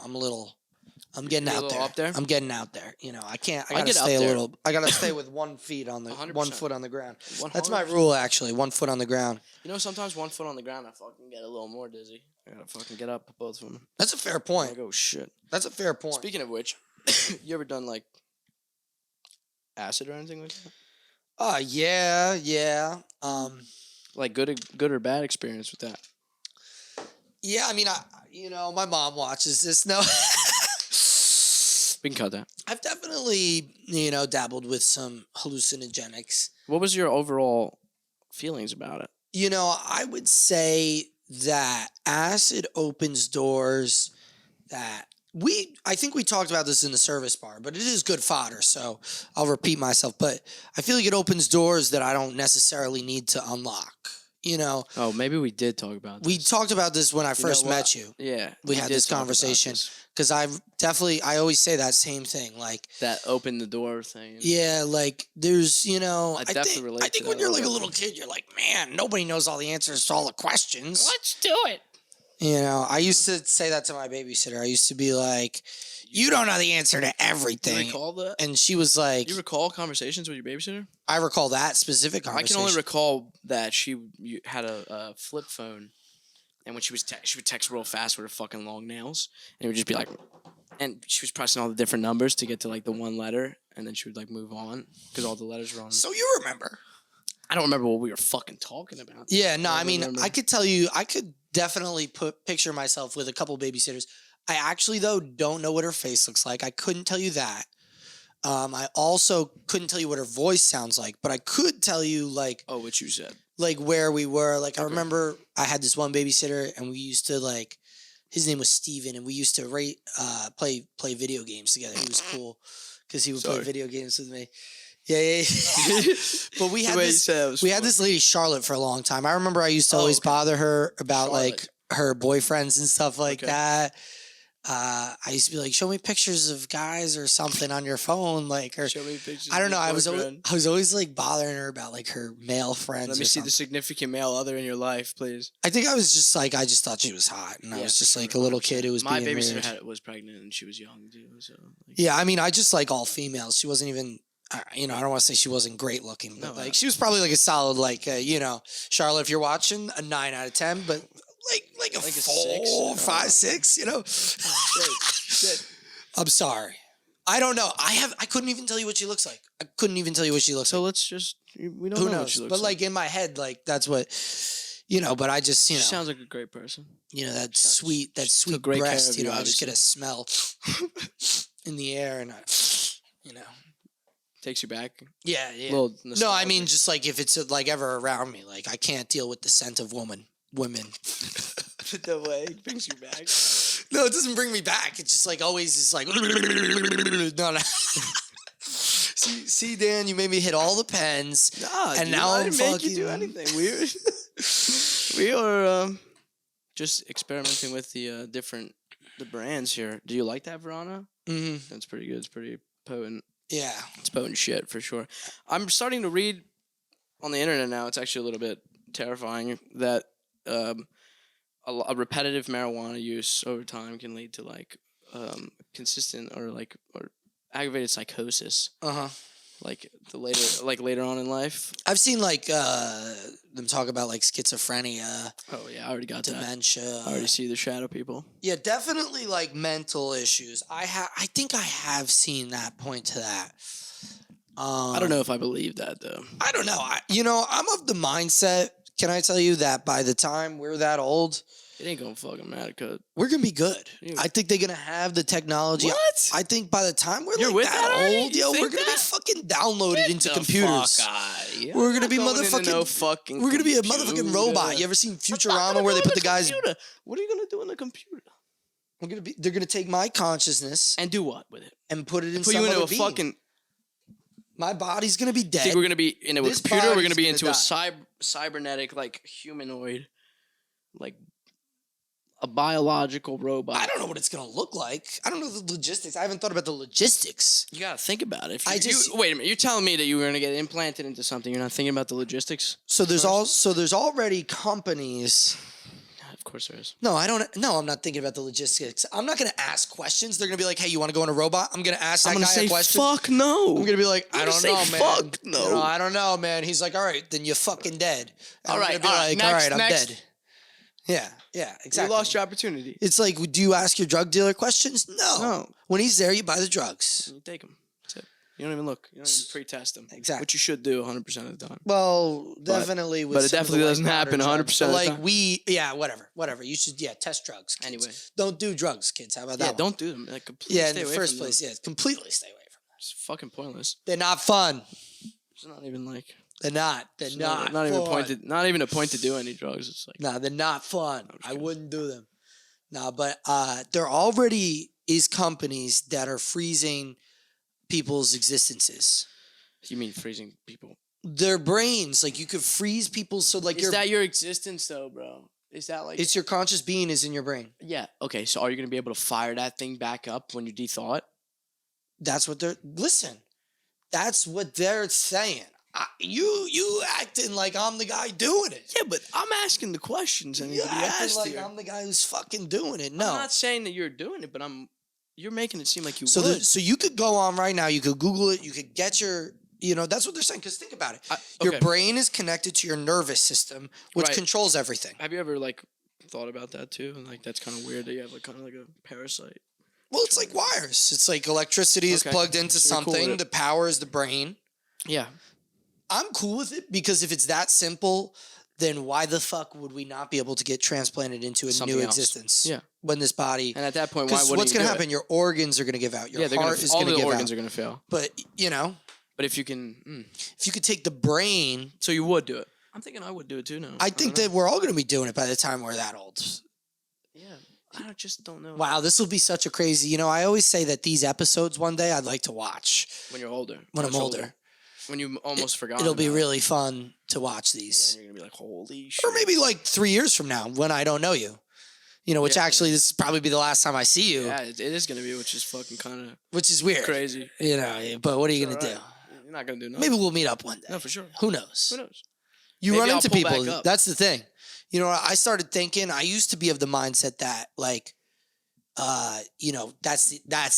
I'm getting out there. Up there. I'm getting out there. I can't. I gotta stay a little. I gotta stay with 1 foot on the 100%. foot on the ground. 100%. That's my rule, actually. 1 foot on the ground. Sometimes 1 foot on the ground, I fucking get a little more dizzy. I gotta fucking get up both of them. That's a fair point. I go shit. That's a fair point. Speaking of which, you ever done like acid or anything like that? Yeah. Like good or bad experience with that? Yeah, I mean, my mom watches this. No. We can cut that. I've definitely, dabbled with some hallucinogenics. What was your overall feelings about it? I would say that acid opens doors that I think we talked about this in the service bar, but it is good fodder, so I'll repeat myself. But I feel like it opens doors that I don't necessarily need to unlock. Oh, maybe we did talk about this. We talked about this when I first met you. Yeah. We had this conversation. Because I always say that same thing. Like that open the door thing. Yeah, like there's, I definitely relate I think when you're like a little kid, you're like, man, nobody knows all the answers to all the questions. Let's do it. I used to say that to my babysitter. I used to be like, you don't know the answer to everything. You recall that? And she was like... You recall conversations with your babysitter? I recall that specific conversation. I can only recall that you had a flip phone, and when she would text real fast with her fucking long nails, and it would just be like... And she was pressing all the different numbers to get to like the one letter, and then she would like move on, because all the letters were on... So you remember? I don't remember what we were fucking talking about. Yeah, no, I mean, I could tell you, I could definitely picture myself with a couple babysitters. I actually, though, don't know what her face looks like. I couldn't tell you that. I also couldn't tell you what her voice sounds like, but I could tell you, like... Oh, what you said. Like, where we were. Like, I remember I had this one babysitter, and we used to, like... His name was Steven, and we used to play video games together. He was cool, because he would play video games with me. Yeah. But we had this lady, Charlotte, for a long time. I remember I used to always bother her about, like, her boyfriends and stuff like that. I used to be like, show me pictures of guys or something on your phone, like, or show me pictures. I don't know. I was always like bothering her about like her male friends. Let me see the significant male other in your life, please. I think I was just like, I just thought she was hot, and I was just like a little kid who was. My being babysitter was pregnant and she was young too. So yeah, I mean, I just like all females. She wasn't even. I don't want to say she wasn't great looking, but like she was probably like a solid, like Charlotte, if you're watching, a 9 out of 10, but. Like a 4, 5, 6, Shit. I'm sorry. I don't know. I couldn't even tell you what she looks like. So let's just, we don't know what knows? she looks but like in my head, like that's what, but I just, She sounds like a great person. That sweet great breast, care of you, I just get a smell in the air and, Takes you back. Yeah. No, I mean, just like if it's like ever around me, like I can't deal with the scent of women. The way it brings you back. No, it doesn't bring me back. It's just like always is like no. See, Dan, you made me hit all the pens. Nah, and dude, now I I'm didn't make you do anything. We are just experimenting with the brands here. Do you like that, Verona? Mm-hmm. That's pretty good. It's pretty potent. Yeah, it's potent shit for sure. I'm starting to read on the internet now. It's actually a little bit terrifying that a repetitive marijuana use over time can lead to like consistent or aggravated psychosis. Like later on in life. I've seen like them talk about like schizophrenia. Oh yeah, I already got dementia. I already see the shadow people. Yeah, definitely like mental issues. I think I have seen that point to that. I don't know if I believe that though. I don't know. I'm of the mindset. Can I tell you that by the time we're that old, it ain't gonna fucking matter, cuz we're gonna be good. I think they're gonna have the technology. What? I think by the time we're that old, we're gonna be fucking downloaded into computers. We're gonna be motherfucking. We're gonna be a motherfucking robot. You ever seen Futurama where they put the guys? What are you gonna do in the computer? They're gonna take my consciousness and do what with it? And put it in put some you into other a being. fucking. My body's gonna be dead. I think we're gonna be in a computer. We're gonna be into a cybernetic, like humanoid, like a biological robot. I don't know what it's gonna look like. I don't know the logistics. I haven't thought about the logistics. You gotta think about it. Wait a minute. You're telling me that you were gonna get implanted into something. You're not thinking about the logistics. So there's already companies. Of course there is. No, I'm not thinking about the logistics. I'm not going to ask questions. They're going to be like, hey, you want to go in a robot? I'm going to ask that guy a question. Fuck no. I'm going to be like, I don't know, man. Fuck no. I don't know, man. He's like, all right, then you're fucking dead. All right, I'm dead. Yeah, exactly. You lost your opportunity. It's like, do you ask your drug dealer questions? No. When he's there, you buy the drugs. You take them. That's it. You don't even look. You don't even pre-test them. Exactly. Which you should do 100% of the time. Well, definitely. But it definitely doesn't happen 100% of the time. Whatever. You should, test drugs. Kids. Anyway. Don't do drugs, kids. How about that? Yeah, don't do them. Like, completely in the first place, completely stay away from them. It's fucking pointless. They're not fun. It's not even like... They're not fun. Not even a point to do any drugs. It's like... Nah, they're not fun. I wouldn't do them. Nah, but there already is companies that are freezing people's existences. You mean freezing people? Their brains, like you could freeze people. So like, is that your existence though, bro? Is that like? It's your conscious being is in your brain. Yeah. Okay. So are you gonna be able to fire that thing back up when you de-thought? That's what they're. Listen, that's what they're saying. You acting like I'm the guy doing it. Yeah, but I'm asking the questions. And you acting like I'm the guy who's fucking doing it. No, I'm not saying that you're doing it, but you're making it seem like you would. So you could go on right now. You could Google it. You could get your, that's what they're saying. Because think about it. Your brain is connected to your nervous system, which controls everything. Have you ever thought about that too? And that's kind of weird that you have kind of like a parasite. Well, it's like wires. It's like electricity is plugged into something. The power is the brain. Yeah. I'm cool with it because if it's that simple, then why the fuck would we not be able to get transplanted into a Something new else. existence? Yeah. When this body, and at that point, why because wouldn't what's you going to do happen? it? Your organs are going to give out. Your Yeah, heart is going to all give the out. organs are going to fail. But you know, But if you can, if you could take the brain, so you would do it. I'm thinking I would do it too now. I think that we're all going to be doing it by the time we're that old. Yeah, I just don't know. Wow, this will be such a crazy. You know, I always say that these episodes one day I'd like to watch When you're older. when I'm older. When you almost forgot. It'll be about really fun to watch it. these. Yeah, and you're gonna be like, holy shit. Or maybe like 3 years from now when I don't know you. You know, which actually this is probably be the last time I see you. Yeah, it is gonna be, which is fucking kind of. Which is weird. Crazy. You know, but what are you gonna do? You're not gonna do nothing. Maybe we'll meet up one day. No, for sure. Who knows? Who knows? You Maybe run I'll into pull people. back up. That's the thing. You know, I started thinking. I used to be of the mindset that like, you know, that's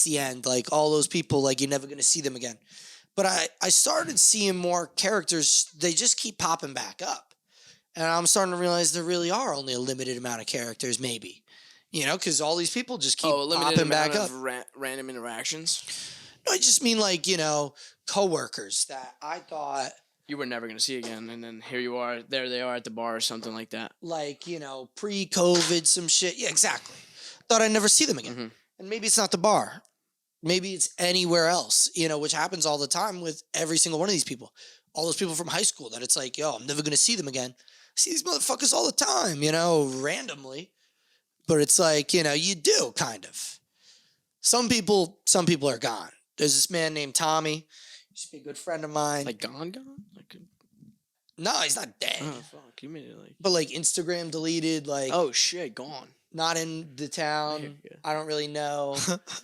the end. Like all those people, like you're never gonna see them again. But I started seeing more characters. They just keep popping back up, and I'm starting to realize there really are only a limited amount of characters, maybe. You know, because all these people just keep popping back up. Random interactions. No, I just mean like, you know, coworkers that I thought you were never gonna see again, and then here you are. There they are at the bar or something like that. Like, you know, pre-COVID, some shit. Yeah, exactly. Thought I'd never see them again. Mm-hmm. And maybe it's not the bar. Maybe it's anywhere else, you know, which happens all the time with every single one of these people. All those people from high school that it's like, yo, I'm never going to see them again. I see these motherfuckers all the time, you know, randomly. But it's like, you know, you do kind of. Some people are gone. There's this man named Tommy. He used to be a good friend of mine. Like gone? Like, no, he's not dead. oh, fuck. You made it like. But like Instagram deleted, like. Oh, shit, gone. Not in the town. Yeah. I don't really know.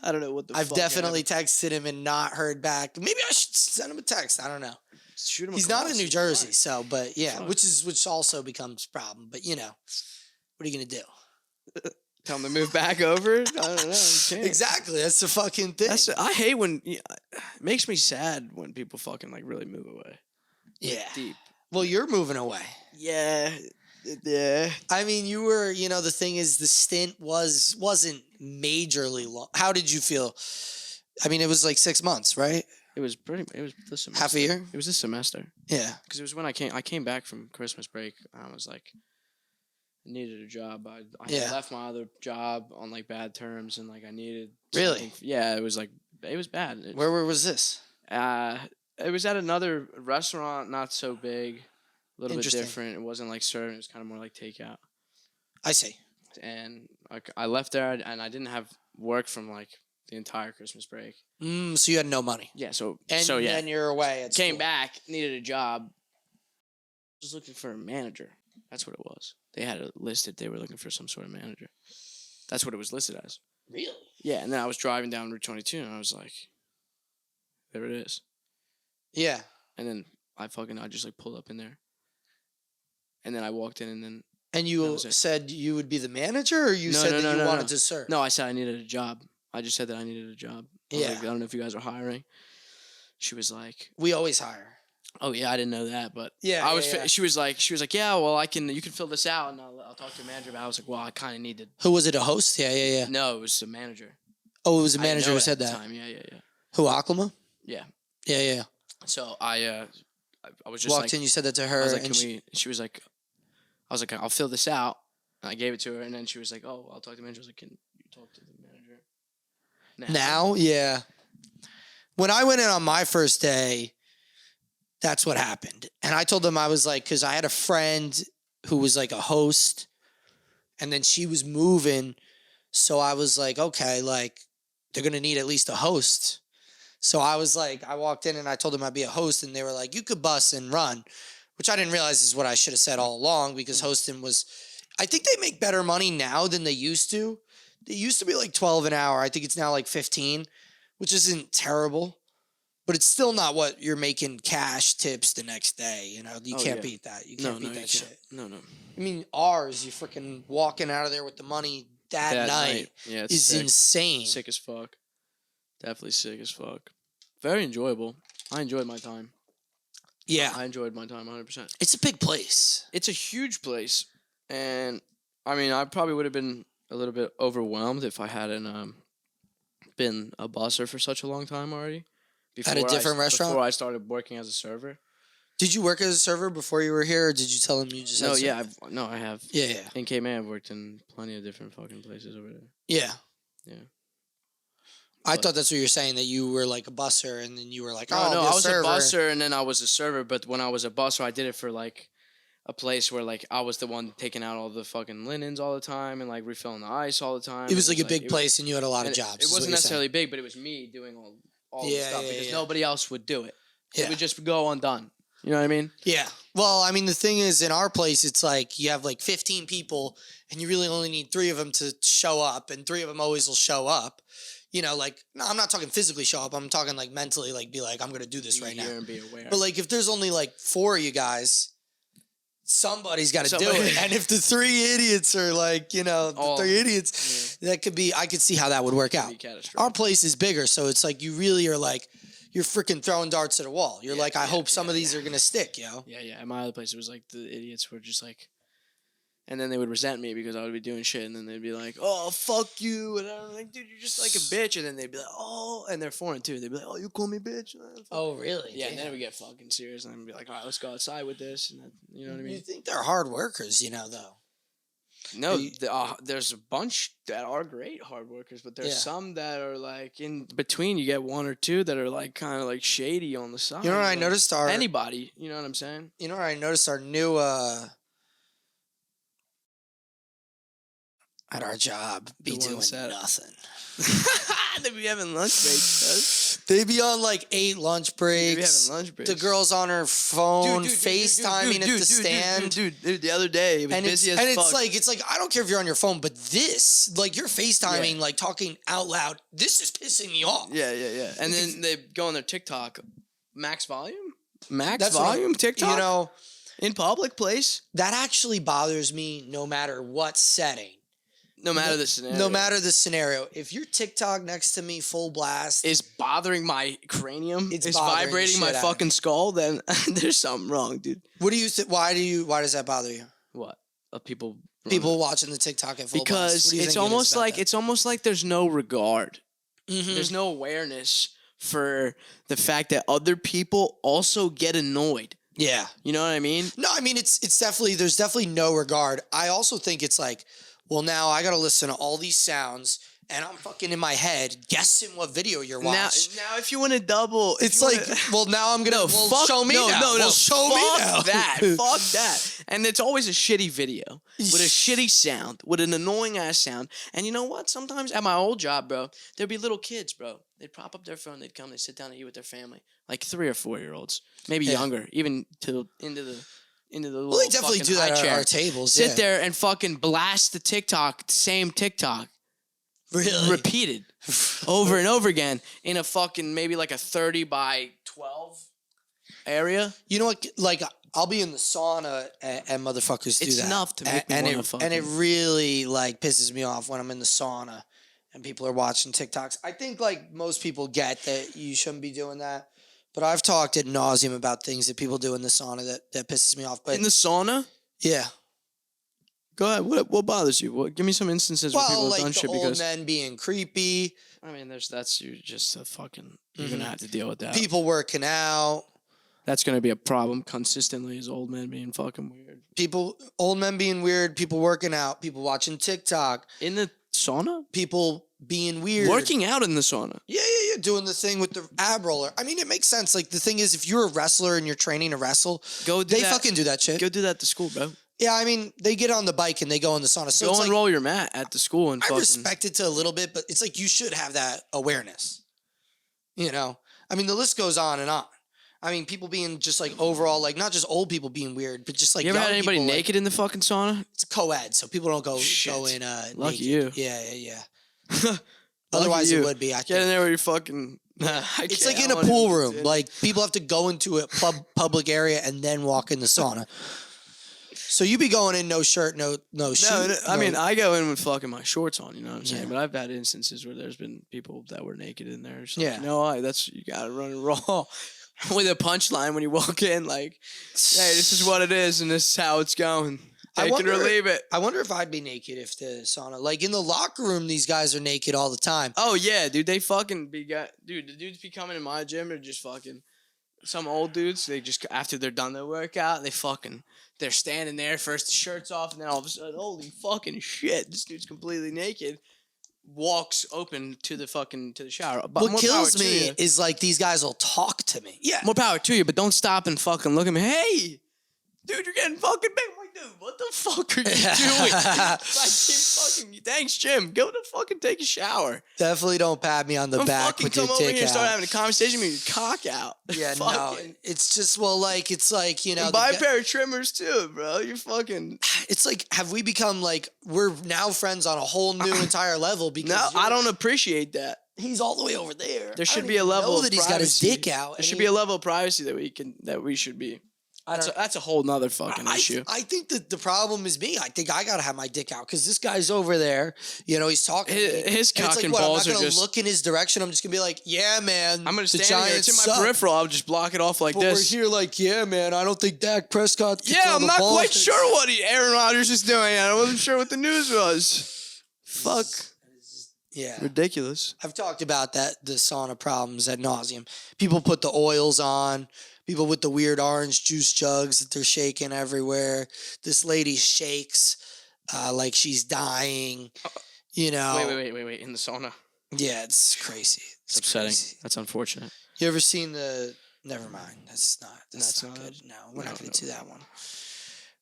I don't know what the I've fuck definitely texted him and not heard back. Maybe I should send him a text. I don't know. Shoot him. He's not in New Jersey, so but yeah, Fuck. which also becomes a problem. But you know, what are you gonna do? Tell him to move back over? I don't know. You can't. Exactly. That's the fucking thing. I hate when it makes me sad when people fucking like really move away. Yeah. Deep. Well, you're moving away. Yeah. Yeah. I mean, you were, you know, the thing is the stint wasn't majorly long. How did you feel? I mean, it was like 6 months, right? It was this semester. Half a year? It was this semester. Yeah. Because it was when I came back from Christmas break. I was like, I needed a job. I left my other job on like bad terms, and like I needed. Really? Yeah, it was bad. Where was this? It was at another restaurant, not so big, a little bit different. It wasn't like serving; it was kind of more like takeout. I see. And I left there, and I didn't have work from like the entire Christmas break. So you had no money. Yeah. So yeah. And you're away. At came school. back, needed a job. Was looking for a manager. That's what it was. They had it listed. They were looking for some sort of manager. That's what it was listed as. Really? Yeah. And then I was driving down Route 22, and I was like, there it is. Yeah. And then I just like pulled up in there. And then I walked in, and then. And you said you would be the manager, or you said that you wanted to serve? No, I said I needed a job. I just said that I needed a job. Yeah. Like, I don't know if you guys are hiring. She was like, we always hire. Oh yeah, I didn't know that, but yeah, She was like, yeah, well, you can fill this out, and I'll talk to the manager. But I was like, well, I kind of needed. Who was it? A host? Yeah. No, it was a manager. Oh, it was a manager who said that. Time. Yeah. Who, Aklama? Yeah. Yeah. So I was just walked in. You said that to her. I was like, She was like, I was like, I'll fill this out. And I gave it to her, and then she was like, oh, I'll talk to the manager. I was like, can you talk to the manager now? Yeah. When I went in on my first day, that's what happened. And I told them, I was like, because I had a friend who was like a host, and then she was moving. So I was like, okay, like they're going to need at least a host. So I was like, I walked in and I told them I'd be a host, and they were like, you could bus and run, which I didn't realize is what I should have said all along, because hosting was, I think they make better money now than they used to. They used to be like 12 an hour. I think it's now like 15, which isn't terrible. But it's still not what you're making cash tips the next day. You know, you can't beat that. You can't beat that shit. No. I mean, ours, you freaking walking out of there with the money that night is insane. Sick as fuck. Definitely sick as fuck. Very enjoyable. I enjoyed my time. Yeah. I enjoyed my time 100%. It's a big place. It's a huge place. And, I mean, I probably would have been a little bit overwhelmed if I hadn't been a busser for such a long time already. At a different restaurant? Before I started working as a server. Did you work as a server before you were here, or did you tell them you just had I have. Yeah. In K-Man, I've worked in plenty of different fucking places over there. Yeah. Yeah. I thought that's what you're saying, that you were like a busser, and then you were like, no, I was server. a busser, and then I was a server. But when I was a busser, I did it for like a place where like I was the one taking out all the fucking linens all the time and like refilling the ice all the time. It was like a big place, and you had a lot of jobs. It wasn't necessarily big, but it was me doing all the stuff because nobody else would do it. It would just go undone. You know what I mean? Yeah. Well, I mean, the thing is, in our place, it's like you have like 15 people, and you really only need 3 of them to show up, and 3 of them always will show up. You know, like, no, I'm not talking physically show up. I'm talking like mentally, like be like, I'm going to do this right now. And be aware. But like, if there's only like 4 of you guys, somebody's got to do it. And if the 3 idiots are like, the 3 idiots, that could be, I could see how that would work out. Our place is bigger, so it's like you really are like, you're freaking throwing darts at a wall. You're like, I hope some of these are going to stick, yo. Yeah. At my other place, it was like the idiots were just like, and then they would resent me because I would be doing shit, and then they'd be like, "Oh, fuck you," and I'm like, "Dude, you're just like a bitch." And then they'd be like, "Oh," and they're foreign too. They'd be like, "Oh, you call me bitch?" Oh, really? Yeah. And then we get fucking serious, and I'd be like, "All right, let's go outside with this." And you know what I mean? You think they're hard workers, though? No, there's a bunch that are great hard workers, but there's some that are like in between. You get 1 or 2 that are like kind of like shady on the side. You know what I noticed? Anybody, you know what I'm saying? You know what I noticed? Our new at our job be doing nothing. They be having lunch breaks. They be on like 8 lunch breaks. They be having lunch breaks. The girl's on her phone, FaceTiming at the stand. Dude, the other day it was busy as fuck. And it's like I don't care if you're on your phone, but this, like you're FaceTiming, like talking out loud. This is pissing me off. Yeah. And then they go on their TikTok, max volume TikTok. In public place. That actually bothers me no matter what setting. No matter the scenario. If your TikTok next to me full blast is bothering my cranium, it's vibrating my fucking skull, then there's something wrong, dude. What do you think? Why does that bother you? What? People watching the TikTok at full blast. Because it's almost like there's no regard. Mm-hmm. There's no awareness for the fact that other people also get annoyed. Yeah. You know what I mean? No, I mean it's definitely, there's definitely no regard. I also think it's like, well, now I got to listen to all these sounds, and I'm fucking in my head guessing what video you're watching. Now if you want to double... It's like, well, now I'm going to... show me now. No, show me now. Fuck that. And it's always a shitty video with a shitty sound, with an annoying-ass sound. And you know what? Sometimes at my old job, bro, there'd be little kids, bro. They'd prop up their phone. They'd come. They'd sit down and eat with their family. Like 3 or 4-year-olds. Maybe younger. Even into the little they definitely do that at our tables. Sit there and fucking blast the same TikTok. Really? Repeated over and over again in a fucking maybe like a 30 by 12 area. You know what? Like, I'll be in the sauna and motherfuckers do that. It's enough to make me want to fucking... And it really, like, pisses me off when I'm in the sauna and people are watching TikToks. I think, like, most people get that you shouldn't be doing that. But I've talked ad nauseum about things that people do in the sauna that pisses me off. But in the sauna? Yeah. Go ahead. What bothers you? Give me some instances where people have done shit because... old men being creepy. I mean, you're just a fucking... You're going to have to deal with that. People working out. That's going to be a problem consistently, is old men being fucking weird. Old men being weird, people working out, people watching TikTok. In the sauna? People being weird. Working out in the sauna. Yeah. Doing the thing with the ab roller. I mean, it makes sense. Like, the thing is, if you're a wrestler and you're training to wrestle, they fucking do that shit. Go do that at the school, bro. Yeah, I mean, they get on the bike and they go in the sauna. So go and roll your mat at the school and fucking... I respect it to a little bit, but it's like you should have that awareness. You know? I mean, the list goes on and on. I mean, people being just like overall, like not just old people being weird, but just like you ever had anybody people, naked in the fucking sauna? It's co-ed, so people don't go in Lucky naked. you. Yeah. Otherwise, it would be. Get in there with your fucking... It's like in a pool room. Like, people have to go into a public area and then walk in the sauna. So you be going in no shirt, no shoes. No, I mean, I go in with fucking my shorts on, you know what I'm saying? Yeah. But I've had instances where there's been people that were naked in there. So yeah. You gotta run and roll. With a punchline when you walk in, like, hey, this is what it is and this is how it's going. Take it or leave it. I wonder if I'd be naked if the sauna... Like, in the locker room, these guys are naked all the time. Oh, yeah, dude. They fucking dude, the dudes be coming in my gym and just fucking... some old dudes, they just after they're done their workout, they're standing there first, the shirt's off, and then all of a sudden, holy fucking shit, this dude's completely naked. Walks open to the shower. But what kills me is like these guys will talk to me. Yeah, more power to you, but don't stop and fucking look at me. Hey, dude, you're getting fucking big. I'm like, dude, what the fuck are you doing? Like, thanks, Jim. Go to fucking take a shower. Definitely don't pat me on the back with your dick out. Come over here and start having a conversation with your cock out. Yeah, no, it's just it's like, you know. And buy a pair of trimmers too, bro. You're fucking. It's like, have we become like, we're now friends on a whole new entire level? Because no, I don't appreciate that. He's all the way over there. There should be a level of that he's got his dick out. There should be a level of privacy that we should be. That's a whole nother fucking issue. I think that the problem is me. I think I gotta have my dick out because this guy's over there. You know, he's talking. His cock and balls I'm not are just. look in his direction. I'm just gonna be like, yeah, man. I'm gonna stand here. It's in my peripheral. I'll just block it off like this. We're here, like, yeah, man. I don't think Dak Prescott. I'm not quite sure what Aaron Rodgers is doing. I wasn't sure what the news was. Fuck. Yeah. Ridiculous. I've talked about the sauna problems ad nauseum. People put the oils on. People with the weird orange juice jugs that they're shaking everywhere. This lady shakes like she's dying. You know. Wait. In the sauna. Yeah, it's crazy. It's upsetting. Crazy. That's unfortunate. You ever seen the... Never mind. That's not good. No, we're not going to do that one.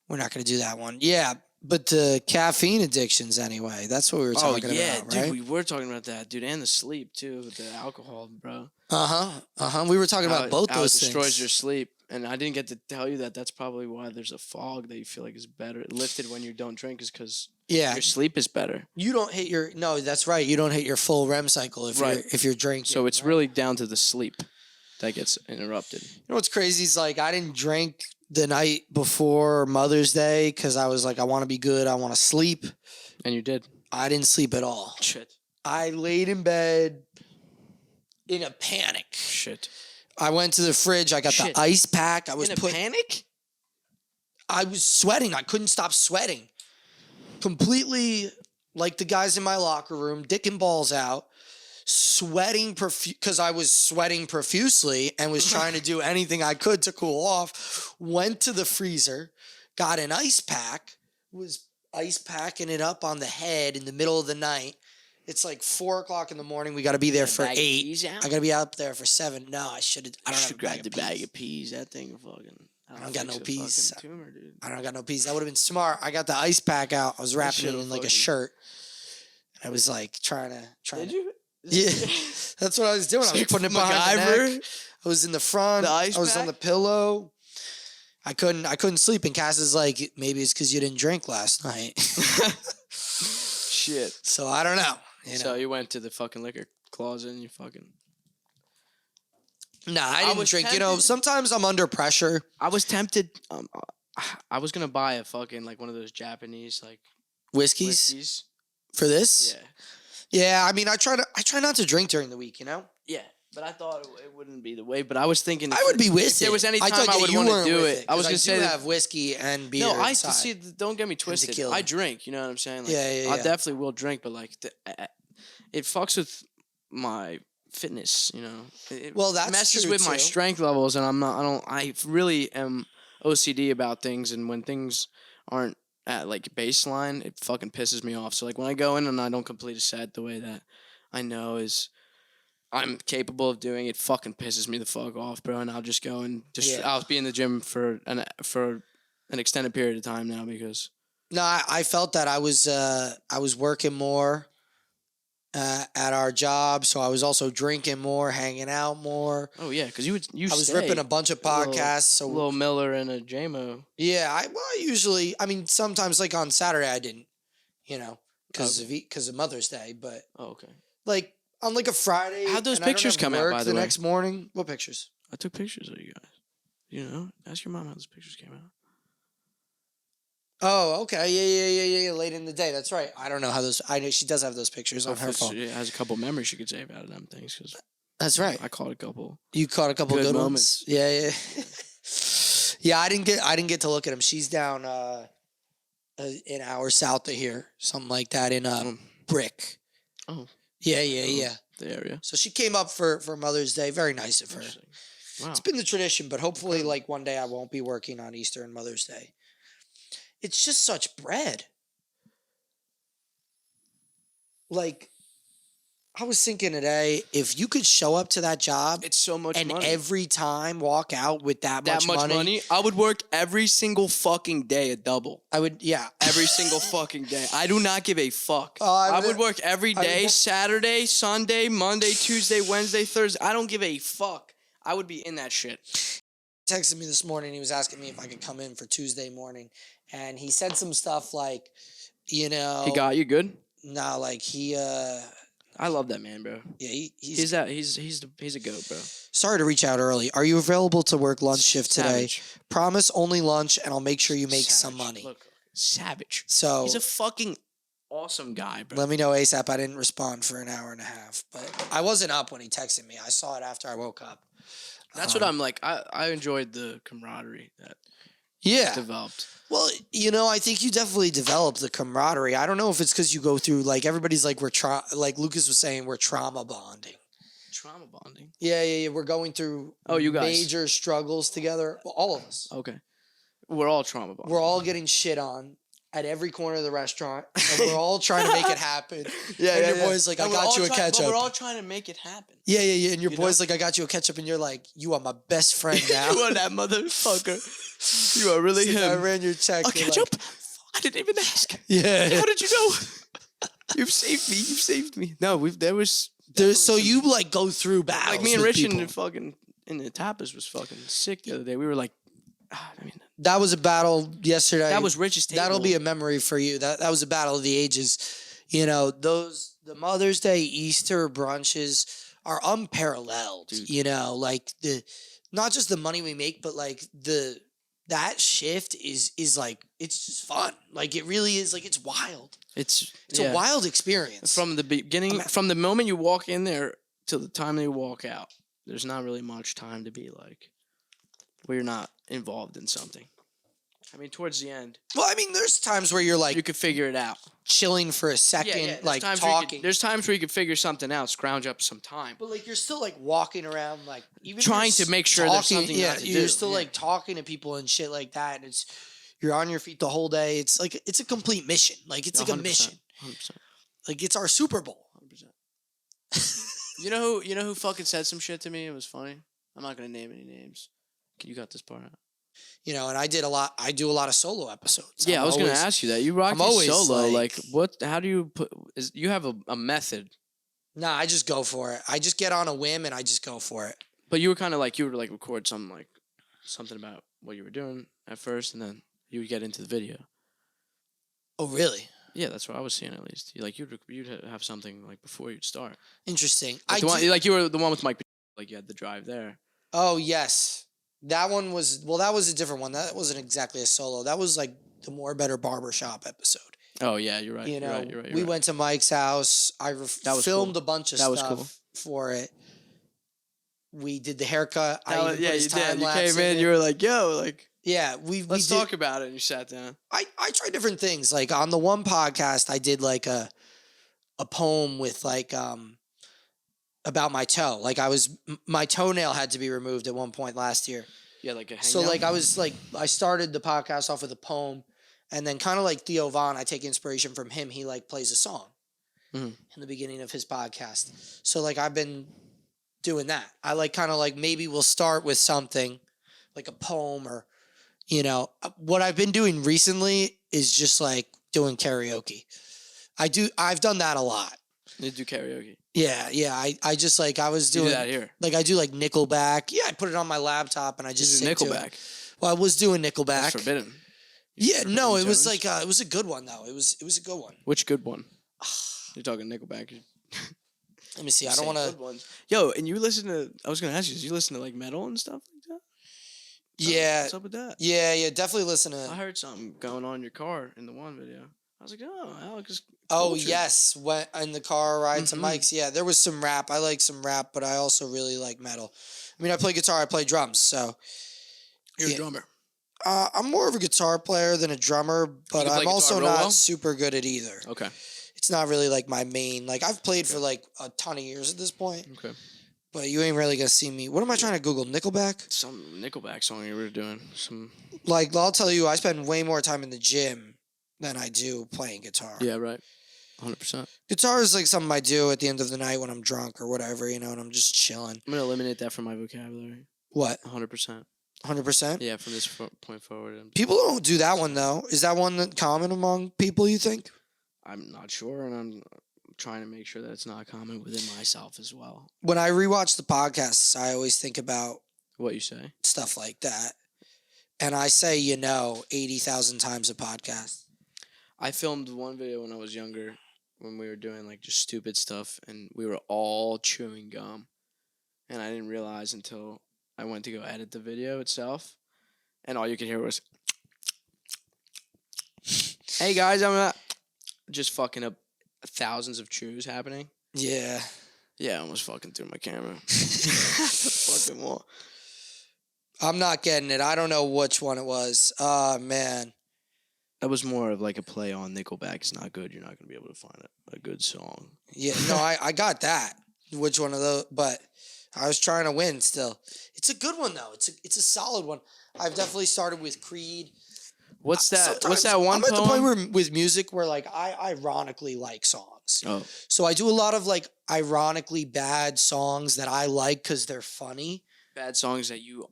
We're not going to do that one. Yeah, but the caffeine addictions anyway. That's what we were talking about, right? Dude, we were talking about that, dude. And the sleep, too, with the alcohol, bro. We were talking about both those things. It destroys your sleep. And I didn't get to tell you that. That's probably why there's a fog that you feel like is better. Lifted when you don't drink is because your sleep is better. You don't hit your... No, that's right. You don't hit your full REM cycle if you're drinking. So it's really down to the sleep that gets interrupted. You know what's crazy is like I didn't drink the night before Mother's Day because I was like, I want to be good. I want to sleep. And you did. I didn't sleep at all. Shit. I laid in bed in a panic. Shit. I went to the fridge. I got the ice pack. I was in a panic? I was sweating. I couldn't stop sweating. Completely like the guys in my locker room, dick and balls out. Sweating because I was sweating profusely and was trying to do anything I could to cool off. Went to the freezer, got an ice pack, was ice packing it up on the head in the middle of the night. It's like 4:00 in the morning. We got to be there for 8. I got to be out there for 7. No, I should have. I don't have grabbed the bag of peas. That thing fucking. I don't got no peas. Tumor, dude. I don't got no peas. That would have been smart. I got the ice pack out. I was wrapping it in like a shirt. I was like trying to. Did you? Yeah, that's what I was doing. I was putting it behind the neck. I was in the front. I was on the pillow. I couldn't sleep. And Cass is like, maybe it's because you didn't drink last night. Shit. So I don't know. So you went to the fucking liquor closet and you fucking. Nah, I didn't drink. Tempted. You know, sometimes I'm under pressure. I was tempted. I was gonna buy a fucking like one of those Japanese like whiskeys for this. Yeah. Yeah, I mean, I try not to drink during the week, you know? Yeah, but I thought it wouldn't be the way. But I was thinking... I would be with if there was any time I would want to do it. I was going to say... I have whiskey and beer inside. Don't get me twisted. I drink, you know what I'm saying? Like, yeah. I definitely will drink, but like... it fucks with my fitness, you know? It messes with my strength levels, and I really am OCD about things, and when things aren't at like baseline, it fucking pisses me off. So like when I go in and I don't complete a set the way that I know is I'm capable of doing, it fucking pisses me the fuck off, bro. And I'll just go and I'll be in the gym for an extended period of time now because. No, I felt that I was working more at our job, so I was also drinking more, hanging out more. Oh yeah, because I was ripping a bunch of podcasts. A little Miller and a JMO. Yeah, I mean, sometimes like on Saturday I didn't, you know, because of Mother's Day, but like on like a Friday. How'd those pictures come out? By the way, next morning, what pictures? I took pictures of you guys. You know, ask your mom how those pictures came out. Oh, okay. Yeah. Late in the day. That's right. I don't know how those... I know she does have those pictures on her phone. She has a couple memories she could save out of them things. Cause that's right. I caught a couple. You caught a couple good moments. Yeah. Yeah, I didn't get to look at them. She's down an hour south of here. Something like that in Brick. Oh. Yeah. The area. So she came up for Mother's Day. Very nice of her. Wow. It's been the tradition, but hopefully, like, one day I won't be working on Easter and Mother's Day. It's just such bread. Like, I was thinking today, if you could show up to that job, it's so much and money. every time walk out with that much money, I would work every single fucking day a double. I would, yeah. Every single fucking day. I do not give a fuck. I would work every day, Saturday, Sunday, Monday, Tuesday, Wednesday, Thursday. I don't give a fuck. I would be in that shit. He texted me this morning. He was asking me if I could come in for Tuesday morning. And he said some stuff like, you know. He got you good? No, like he, I love that man, bro. Yeah, he's a goat, bro. Sorry to reach out early. Are you available to work lunch shift today? Promise only lunch, and I'll make sure you make some money. Look, savage. So he's a fucking awesome guy, bro. Let me know ASAP. I didn't respond for an hour and a half, but I wasn't up when he texted me. I saw it after I woke up. That's what I'm like. I enjoyed the camaraderie that developed. Well, you know, I think you definitely developed the camaraderie. I don't know if it's because you go through, like, everybody's like, like Lucas was saying, we're trauma bonding. Trauma bonding? Yeah. We're going through you guys. Major struggles together. Well, all of us. Okay. We're all trauma bonding. We're all getting shit on at every corner of the restaurant, and we're all trying to make it happen. And your boy's like, I got you a ketchup. But we're all trying to make it happen. Yeah. And your boy's like, I got you a ketchup, and you're like, you are my best friend now. You are that motherfucker. You are really him. I ran your check. A ketchup? Like, I didn't even ask. Yeah. How did you know? You've saved me. No, so you like go through battles. Like me and Rich in the tapas was fucking sick the other day. We were like, that was a battle yesterday. That was Rich's table. That'll be a memory for you. That was a battle of the ages. You know, the Mother's Day, Easter brunches are unparalleled. Dude. You know, like not just the money we make, but like that shift is like, it's just fun. Like it really is, like, it's wild. It's a wild experience. From the beginning, from the moment you walk in there till the time they walk out, there's not really much time to be like, where you're not involved in something. I mean, towards the end. Well, I mean, there's times where you're like, you could figure it out. Chilling for a second, like talking. There's times where you could figure something out, scrounge up some time. But like, you're still like walking around, like even trying to make sure there's something. Yeah, you're still like talking to people and shit like that, and you're on your feet the whole day. It's like it's a complete mission. Like it's like a mission. 100%. Like it's our Super Bowl. 100%. You know who fucking said some shit to me? It was funny. I'm not gonna name any names. You got this part out. You know, and I do a lot of solo episodes. Yeah, I was going to ask you that. You rock solo. Like, what? How do you put? You have a method? Nah, I just go for it. I just get on a whim and I just go for it. But you were kind of like record something about what you were doing at first, and then you would get into the video. Oh, really? Yeah, that's what I was seeing at least. You'd have something like before you'd start. Interesting. Like you were the one with Mike. Like you had the drive there. Oh yes. That one was, that was a different one. That wasn't exactly a solo. That was like the More Better Barbershop episode. Oh, yeah, you're right. You know, you're right. We went to Mike's house. I filmed a bunch of stuff for it. We did the haircut. You did. You came in, you were like, yo, like. Yeah, let's talk about it, and you sat down. I tried different things. Like on the one podcast, I did like a poem with like, about my toe. Like my toenail had to be removed at one point last year. Yeah, like a hangnail? So like I started the podcast off with a poem, and then kind of like Theo Von, I take inspiration from him. He like plays a song in the beginning of his podcast. So like I've been doing that. I like kind of like maybe we'll start with something like a poem, or, you know, what I've been doing recently is just like doing karaoke. I've done that a lot. You do karaoke? Yeah. I just like, I was doing. You do that here? Like I do like Nickelback. Yeah, I put it on my laptop and I just sing Nickelback. To it. Well, I was doing Nickelback. That's forbidden. No, it was like it was a good one though. It was a good one. Which good one? You're talking Nickelback. Let me see. I don't want to. Yo, and you listen to? I was gonna ask you. Do you listen to like metal and stuff like that? Yeah. What's up with that? Yeah. Definitely listen to. I heard something going on in your car in the one video. I was like, oh, Alex is. Oh yes, went in the car ride to Mike's. Yeah, there was some rap. I like some rap, but I also really like metal. I mean, I play guitar. I play drums. So. You're a drummer. I'm more of a guitar player than a drummer, but I'm also not super good at either. Okay. It's not really like my main. Like I've played for like a ton of years at this point. Okay. But you ain't really gonna see me. What am I trying to Google? Nickelback? Some Nickelback song you were doing. Like, I'll tell you, I spend way more time in the gym than I do playing guitar. Yeah, right. 100%. Guitar is like something I do at the end of the night when I'm drunk or whatever, and I'm just chilling. I'm gonna eliminate that from my vocabulary. What? 100%. 100%? Yeah, from this point forward. People don't do that one, though. Is that one that common among people, you think? I'm not sure, and I'm trying to make sure that it's not common within myself as well. When I rewatch the podcasts, I always think about what you say, stuff like that. And I say, 80,000 times a podcast. I filmed one video when I was younger when we were doing like just stupid stuff, and we were all chewing gum. And I didn't realize until I went to go edit the video itself, and all you could hear was, "Hey guys, I'm just fucking up thousands of chews happening." Yeah. Yeah, I almost fucking threw my camera. Fucking wall. I'm not getting it. I don't know which one it was. Oh, man. That was more of like a play on Nickelback is not good. You're not going to be able to find a good song. Yeah, no, I got that. Which one of those? But I was trying to win still. It's a good one, though. It's a solid one. I've definitely started with Creed. What's that? Sometimes What's that one I'm at the poem? point with music where, like, I ironically like songs. Oh. So I do a lot of, like, ironically bad songs that I like because they're funny. Bad songs that you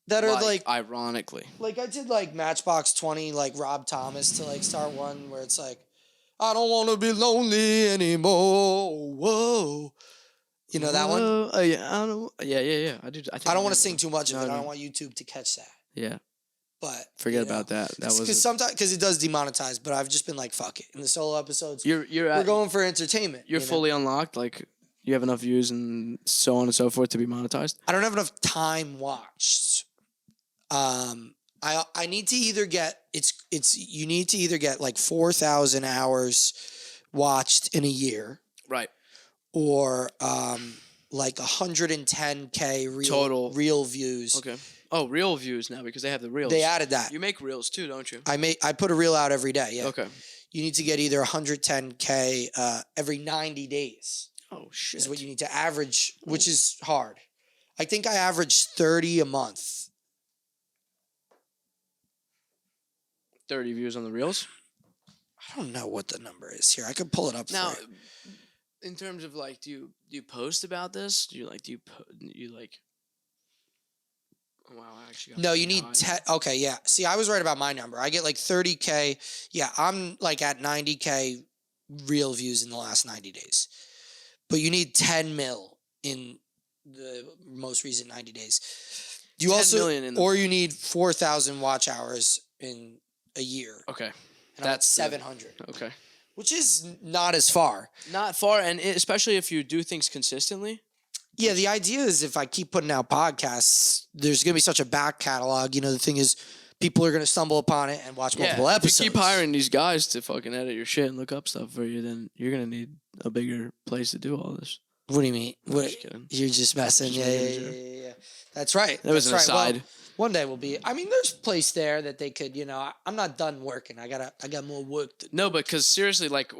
that are like ironically. Like I did like Matchbox 20, like Rob Thomas to like start one where it's like, I don't want to be lonely anymore. Whoa. You know that one? Yeah. I do. I don't want to sing too much of it. I don't want YouTube to catch that. Yeah. But forget about that. That was because sometimes it does demonetize. But I've just been like, fuck it. In the solo episodes, we're going for entertainment. You're fully unlocked. Like you have enough views and so on and so forth to be monetized. I don't have enough time watched. I need to either get you need to either get like 4,000 hours watched in a year, right? Or like 110K total real views. Okay. Oh, real views now because they have the reels. They added that. You make reels too, don't you? I put a reel out every day. Yeah. Okay. You need to get either 110K every 90 days. Oh shit. Is what you need to average, which is hard. I think I average 30 a month. 30 views on the reels? I don't know what the number is here. I could pull it up now, for you. In terms of like, do you post about this? Do you Oh, wow, I actually got no, you need 10. Okay, yeah. See, I was right about my number. I get like 30K. Yeah, I'm like at 90K real views in the last 90 days. But you need 10 mil in the most recent 90 days. You also, or you need 4,000 watch hours in a year. Okay. And that's 700. Okay. Which is not as far. Not far, and especially if you do things consistently. Yeah, the idea is if I keep putting out podcasts, there's going to be such a back catalog. The thing is, people are going to stumble upon it and watch multiple episodes. If you keep hiring these guys to fucking edit your shit and look up stuff for you, then you're going to need a bigger place to do all this. What do you mean? Just kidding. You're just messing. Yeah. That's right. That was an aside. Well, one day will be. I mean, there's a place there that they could. I'm not done working. I got more work to do. No, but because seriously, like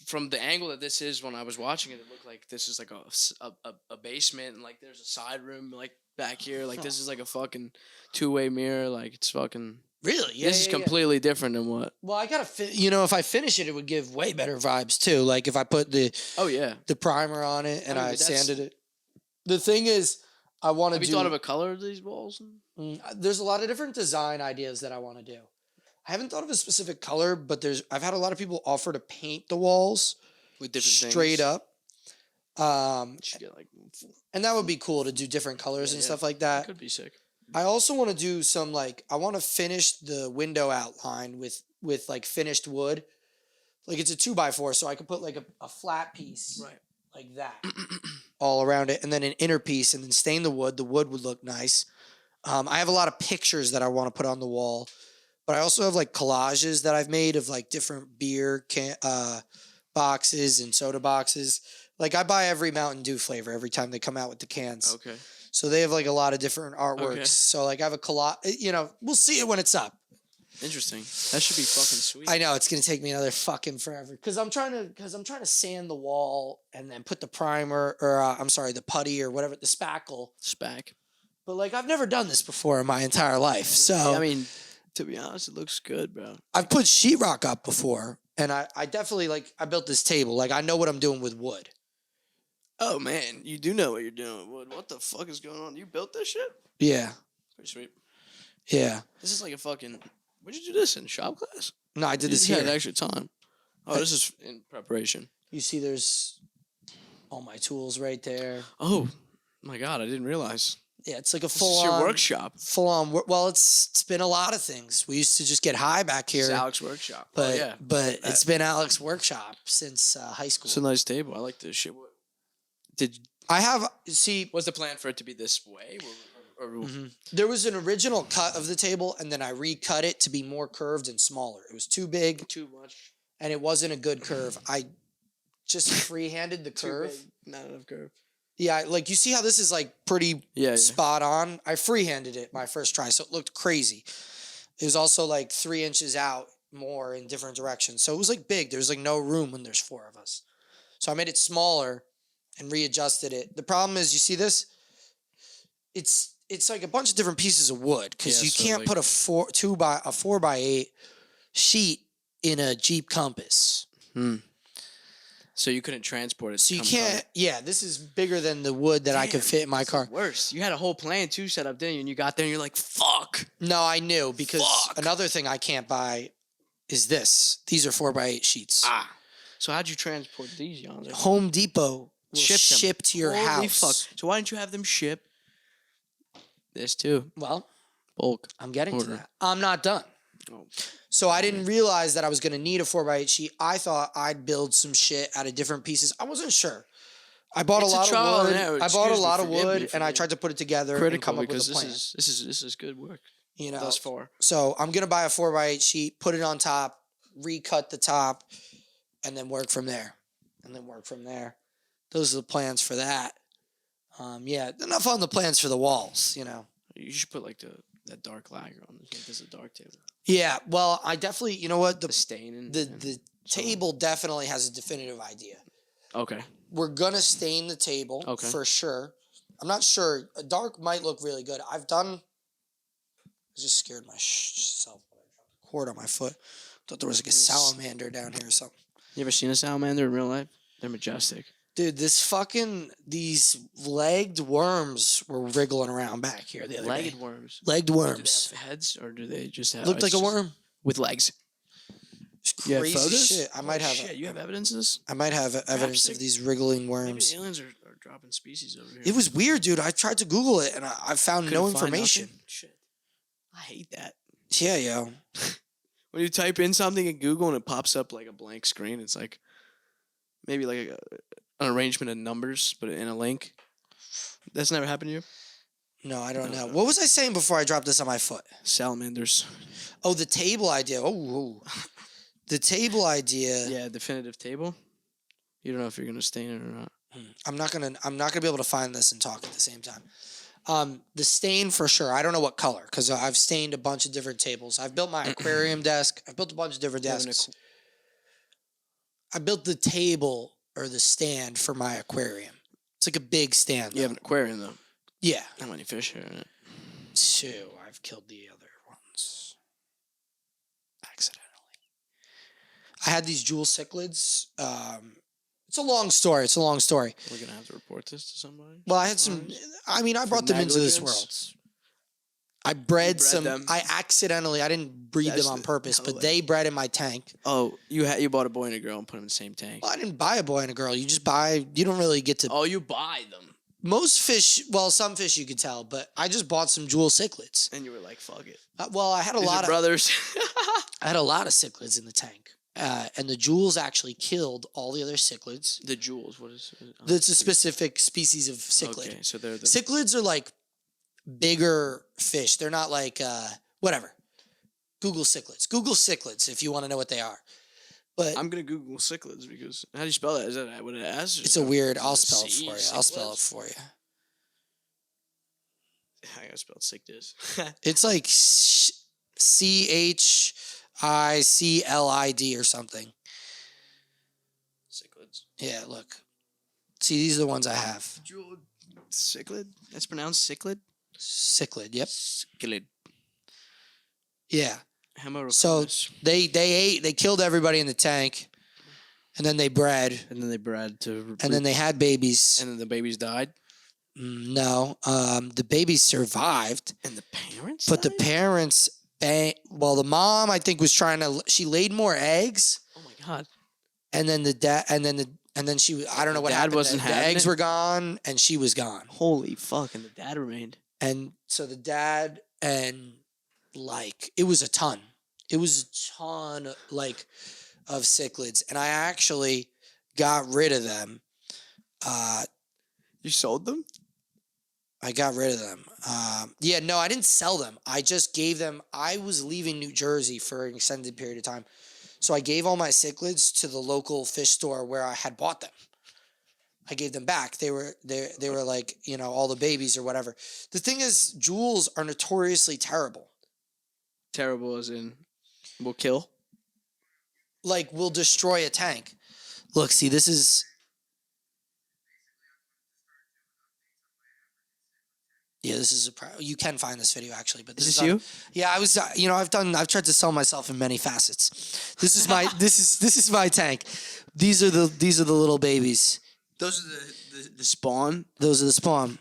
from the angle that this is, when I was watching it, it looked like this is like a basement, and like there's a side room like back here. Like this is like a fucking two-way mirror. Like it's fucking. Really? Yeah. This is completely different than what. Well, I gotta if I finish it, it would give way better vibes too. Like if I put the primer on it and I sanded it. The thing is, I want to do. Have you thought of a color of these walls? There's a lot of different design ideas that I want to do. I haven't thought of a specific color, but I've had a lot of people offer to paint the walls with different straight things. Up. Get like, and that would be cool to do different colors and stuff like that. Could be sick. I also want to do some I want to finish the window outline with like finished wood. Like it's a 2x4, so I could put like a flat piece, right, like that, all around it, and then an inner piece, and then stain the wood. The wood would look nice. I have a lot of pictures that I want to put on the wall, but I also have like collages that I've made of like different beer boxes and soda boxes. Like I buy every Mountain Dew flavor every time they come out with the cans. Okay. So they have like a lot of different artworks. Okay. So like I have a collage. We'll see it when it's up. Interesting. That should be fucking sweet. I know it's gonna take me another fucking forever because I'm trying to sand the wall and then put the primer or the putty or whatever, the spackle. Spack. But like I've never done this before in my entire life, so I mean, to be honest, it looks good, bro. I've put sheetrock up before, and I definitely I built this table. Like I know what I'm doing with wood. Oh man, you do know what you're doing with wood. What the fuck is going on? You built this shit? Yeah. Pretty sweet. Yeah. This is like a fucking. Where'd you do this in shop class? No, I did this here. here. Had extra time. Oh, this is in preparation. You see, there's all my tools right there. Oh my god, I didn't realize. Yeah, it's like a This full is your on workshop. Full on. Well, it's been a lot of things. We used to just get high back here. It's Alex's workshop. But but it's been Alex's workshop since high school. It's a nice table. I like this shit. Was the plan for it to be this way? There was an original cut of the table, and then I recut it to be more curved and smaller. It was too big, Too much. and it wasn't a good curve. I just freehanded the curve. Too big, not enough curve. Yeah, like you see how this is like pretty spot on. I freehanded it my first try, so it looked crazy. It was also like 3 inches out more in different directions, so it was like big. There's like no room when there's 4 of us, so I made it smaller and readjusted it. The problem is, you see this? It's like a bunch of different pieces of wood because you can't put a 4x8 sheet in a Jeep Compass. So you couldn't transport it. So you can't. Yeah, this is bigger than the wood that I could fit in my car. Worse, you had a whole plan too set up, didn't you? And you got there and you're like, "Fuck." No, I knew because another thing I can't buy is this. These are 4x8 sheets. So how'd you transport these, Jans? Home Depot will ship to your house. Fuck. So why didn't you have them ship this too? Well, bulk. I'm getting to that. I'm not done. Oh. So I didn't realize that I was going to need a 4x8 sheet. I thought I'd build some shit out of different pieces. I wasn't sure. I bought a lot of wood. I bought a lot of wood, and I tried to put it together and come up with a plan. This is good work. You know, thus far. So I'm gonna buy a 4x8 sheet, put it on top, recut the top, and then work from there. Those are the plans for that. Yeah, enough on the plans for the walls. You know, you should put like that dark lacquer on this. This is a dark table. Yeah, well, I definitely, you know what, the stain and the table definitely has a definitive idea. Okay. We're gonna stain the table for sure. I'm not sure. A dark might look really good. I just scared myself when I dropped the cord on my foot. Thought there was like a salamander down here or something. You ever seen a salamander in real life? They're majestic. Dude, these legged worms were wriggling around back here the other day. Legged worms? Legged worms. Do they have heads, or do they just have... Looked like a worm. With legs. It's crazy shit. I might have... Shit, you have evidence of this? I might have evidence of these wriggling worms. Maybe aliens are dropping species over here. It was weird, dude. I tried to Google it, and I found no information. Shit. I hate that. Yeah, yo. When you type in something in Google and it pops up like a blank screen, it's like... Maybe like an arrangement of numbers, but in a link. That's never happened to you? No, I don't know. What was I saying before I dropped this on my foot? Salamanders. Oh, the table idea. Oh. The table idea. Yeah, definitive table. You don't know if you're gonna stain it or not. I'm not gonna be able to find this and talk at the same time. The stain for sure. I don't know what color because I've stained a bunch of different tables. I've built my aquarium desk. I've built a bunch of different desks. I built the table or the stand for my aquarium. It's like a big stand. You have an aquarium though. Yeah. How many fish are in it? 2. I've killed the other ones accidentally. I had these jewel cichlids. It's a long story. We're gonna have to report this to somebody. Well, I had some. I mean, I brought them into this world. I bred some. Them. I didn't breed them on purpose, but they bred in my tank. Oh, you bought a boy and a girl and put them in the same tank. Well, I didn't buy a boy and a girl. You just buy. You don't really get to. Oh, you buy them. Most fish, well, some fish you could tell, but I just bought some jewel cichlids. And you were like, "Fuck it." Well, I had a lot of brothers. I had a lot of cichlids in the tank, and the jewels actually killed all the other cichlids. The jewels, what is? It's a specific species of cichlid. Okay, so they're the cichlids are like bigger fish. They're not like whatever. Google cichlids if you want to know what they are. But I'm gonna Google cichlids because how do you spell that? Is that what it has? It's a weird. I'll spell it for you. I'll spell it for you. I gotta spell cichlids. It's like CHICLID or something. Cichlids. Yeah, look. See, these are the ones I have. Cichlid? That's pronounced cichlid? Cichlid, yep. Cichlid. Yeah. Hemorrhoids. So they killed everybody in the tank, and then they bred. And then they bred to... And then they had babies. And then the babies died? No. The babies survived. And the parents But died? the parents... Well, the mom, I think, was trying to... She laid more eggs. Oh, my God. And then the dad... And then she... I don't know what happened. Wasn't the eggs were gone, and she was gone. Holy fuck. And the dad remained. And so the dad and... Like, it was a ton. It was a ton, like, of cichlids. And I actually got rid of them. You sold them? I got rid of them. Yeah, no, I didn't sell them. I just gave them... I was leaving New Jersey for an extended period of time. So I gave all my cichlids to the local fish store where I had bought them. I gave them back. They were like, you know, all the babies or whatever. The thing is, jewels are notoriously terrible. Terrible as in will kill? Like, will destroy a tank. Look, see, this is... Yeah, this is you can find this video actually, but this is you? Yeah, I was. I've tried to sell myself in many facets. This is my this is my tank. These are the little babies. Those are the spawn. Those are the spawn.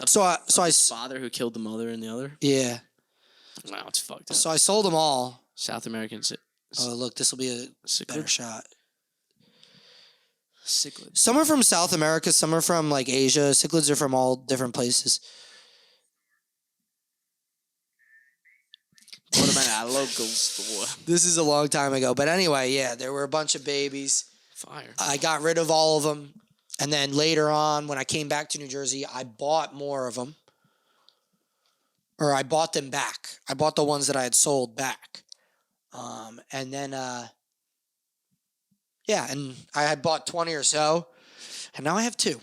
So I father who killed the mother and the other. Yeah. Wow, it's fucked up. So I sold them all. South American. Oh, look, this will be a better shot. Cichlids. Some are from South America. Some are from like Asia. Cichlids are from all different places. What about a local store? This is a long time ago. But anyway, yeah, there were a bunch of babies. Fire. I got rid of all of them. And then later on, when I came back to New Jersey, I bought more of them. Or I bought them back. I bought the ones that I had sold back. And then, yeah, and I had bought 20 or so. And now I have 2.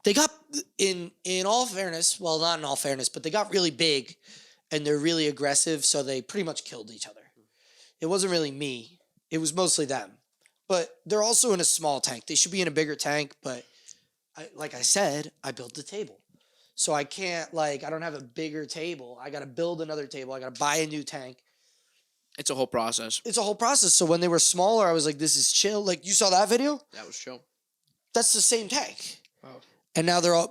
They got, in all fairness, well, not in all fairness, but they got really big and they're really aggressive, so they pretty much killed each other. It wasn't really me. It was mostly them. But they're also in a small tank. They should be in a bigger tank, but like I said, I built the table. So I can't, I don't have a bigger table. I got to build another table. I got to buy a new tank. It's a whole process. It's a whole process. So when they were smaller, I was like, this is chill. Like, you saw that video? That was chill. That's the same tank. Oh. And now they're all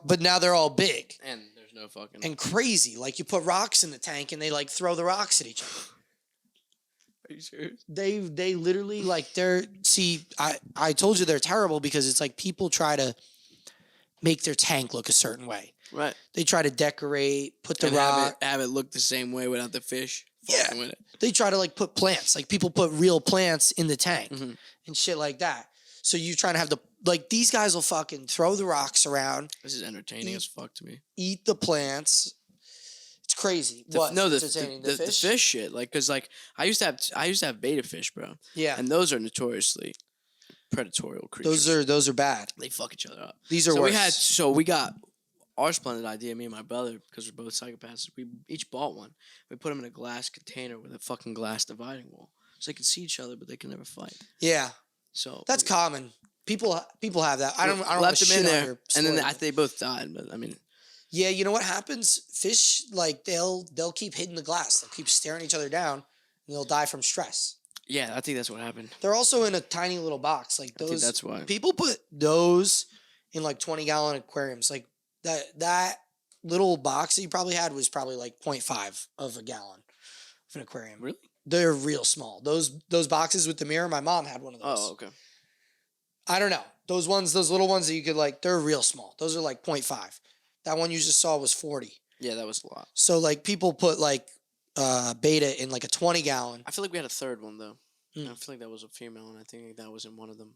big. And there's no fucking... And crazy. Like, you put rocks in the tank and they, throw the rocks at each other. Are you serious? They literally, see, I told you they're terrible because it's like people try to make their tank look a certain way. Right. They try to decorate, put the rock. Have it look the same way without the fish. Yeah. With it. They try to put plants. Like people put real plants in the tank and shit like that. So you trying to have these guys will fucking throw the rocks around. This is entertaining as fuck to me. Eat the plants. It's crazy. The fish shit. Cause I used to have beta fish, bro. Yeah. And those are notoriously predatory creatures. Those are bad. They fuck each other up. These are worse. So we got our splendid idea, me and my brother, because we're both psychopaths. We each bought one. We put them in a glass container with a fucking glass dividing wall, so they can see each other, but they can never fight. Yeah. So that's common. People have that. I don't left them in there, and then they both died. But I mean, yeah, you know what happens? Fish they'll keep hitting the glass. They'll keep staring each other down, and they'll die from stress. Yeah, I think that's what happened. They're also in a tiny little box. Like those. I think that's why people put those in 20-gallon aquariums. Like that little box that you probably had was probably 0.5 of a gallon of an aquarium. Really? They're real small. Those boxes with the mirror. My mom had one of those. Oh, okay. I don't know. Those little ones that you could they're real small. Those are 0.5. That one you just saw was 40. Yeah, that was a lot. So people put beta in a 20-gallon. I feel like we had a third one though. I feel like that was a female, and I think that was in one of them.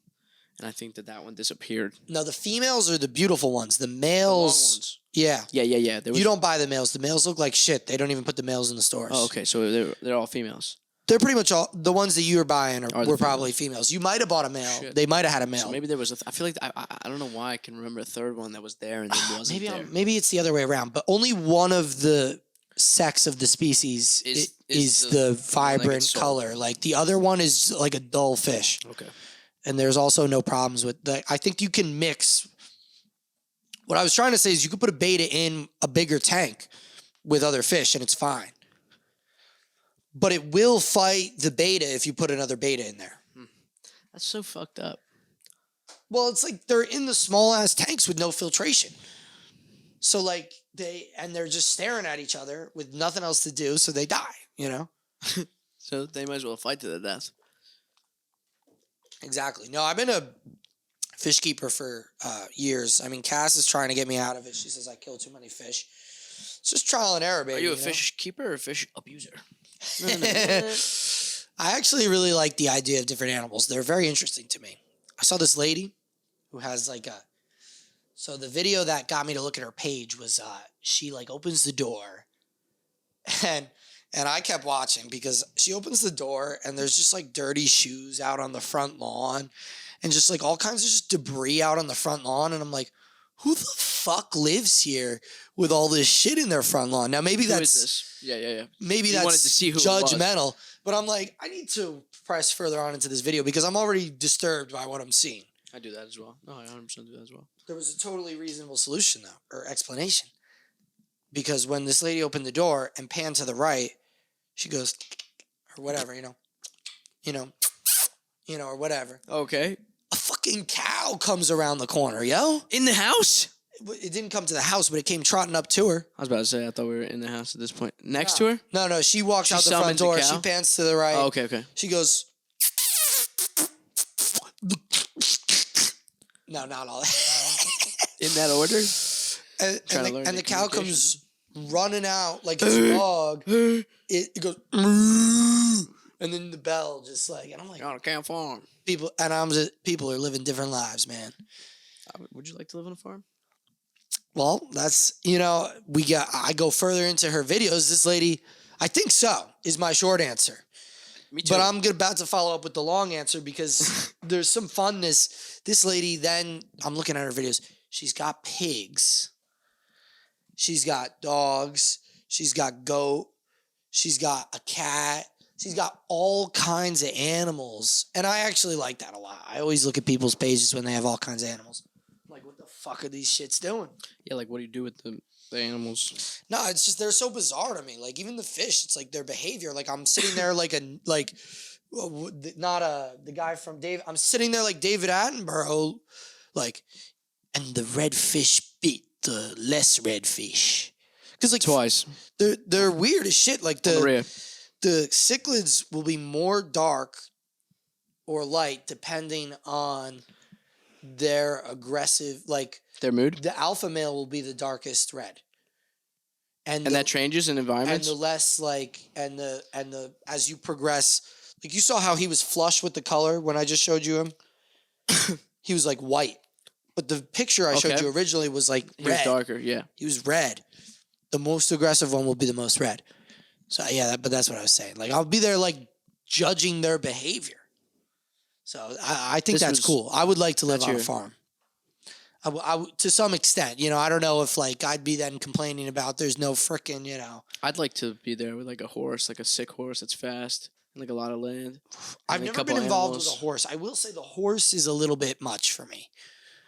And I think that one disappeared. No, the females are the beautiful ones. The males, the long ones. Yeah. Yeah. You don't buy the males. The males look like shit. They don't even put the males in the stores. Oh, okay. So they're all females. They're pretty much all the ones that you were buying were probably females. You might have bought a male. Shit. They might have had a male. So maybe there was I feel like I don't know why I can remember a third one that was there and then wasn't there. Maybe it's the other way around. But only one of the sex of the species is the vibrant color. Like the other one is like a dull fish. Okay. And there's also no problems with that. I think you can mix. What I was trying to say is you could put a beta in a bigger tank with other fish and it's fine. But it will fight the beta if you put another beta in there. That's so fucked up. Well, it's like they're in the small ass tanks with no filtration. So like they're just staring at each other with nothing else to do, so they die, you know? So they might as well fight to the death. Exactly. No, I've been a fish keeper for years. I mean, Cass is trying to get me out of it. She says I kill too many fish. It's just trial and error, baby. Are you a fish keeper or a fish abuser? I actually really like the idea of different animals. They're very interesting to me. I saw this lady who has like a... So the video that got me to look at her page was she like opens the door and I kept watching because she opens the door and there's just like dirty shoes out on the front lawn and just like all kinds of just debris out on the front lawn. And I'm like, who the fuck lives here with all this shit in their front lawn? Now, maybe that's... Who is this? Yeah. Maybe you wanted to see who judgmental. But I'm like, I need to press further on into this video because I'm already disturbed by what I'm seeing. I do that as well. No, I 100% do that as well. There was a totally reasonable solution, though, or explanation. Because when this lady opened the door and panned to the right, she goes, or whatever, or whatever. Okay. A fucking cow comes around the corner, yo. In the house? It didn't come to the house, but it came trotting up to her. I was about to say, I thought we were in the house at this point. Next to her? No, she walks out the front door. She pans to the right. Oh, okay. She goes... No, not all that. In that order? And the cow comes running out like it's a dog. It goes, and then the bell just like, and I'm like, on a camp farm. People are living different lives, man. Would you like to live on a farm? Well, that's, I go further into her videos. This lady, I think so, is my short answer. Me too. But I'm about to follow up with the long answer because there's some funness. This lady, then, I'm looking at her videos. She's got pigs. She's got dogs. She's got goat. She's got a cat. She's got all kinds of animals. And I actually like that a lot. I always look at people's pages when they have all kinds of animals. I'm like, what the fuck are these shits doing? Yeah, like, what do you do with the animals? No, it's just, they're so bizarre to me. Like, even the fish, it's like their behavior. Like, I'm sitting there the guy from I'm sitting there like David Attenborough, like, and the red fish beat the less red fish. Because, like, twice. They're weird as shit. Like, the cichlids will be more dark or light depending on their aggressive, like... Their mood? The alpha male will be the darkest red. And that changes in environments? And the less, like... And the as you progress... Like, you saw how he was flush with the color when I just showed you him? He was, like, white. But the picture I showed you originally was, like, red. He was darker, yeah. He was red. The most aggressive one will be the most red. So, yeah, but that's what I was saying. Like, I'll be there, like, judging their behavior. So, I think that's cool. I would like to live on a farm. I to some extent. I don't know if, like, I'd be then complaining about there's no frickin', I'd like to be there with, like, a horse, like a sick horse that's fast and, like, a lot of land. I've never been involved with a horse. I will say the horse is a little bit much for me.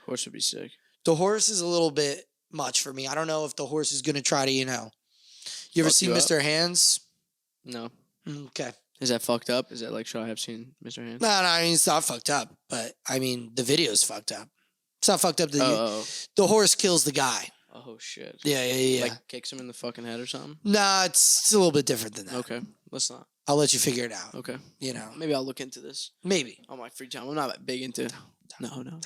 Horse would be sick. The horse is a little bit much for me. I don't know if the horse is going to try to, You ever seen Mr. Hands? No. Okay. Is that fucked up? Is that like, should I have seen Mr. Hands? No, I mean, it's not fucked up. But, I mean, the video's fucked up. It's not fucked up. The horse kills the guy. Oh, shit. Yeah. Like, kicks him in the fucking head or something? Nah, it's a little bit different than that. Okay. Let's not. I'll let you figure it out. Okay. Maybe I'll look into this. Maybe. On my free time. I'm not big into... No.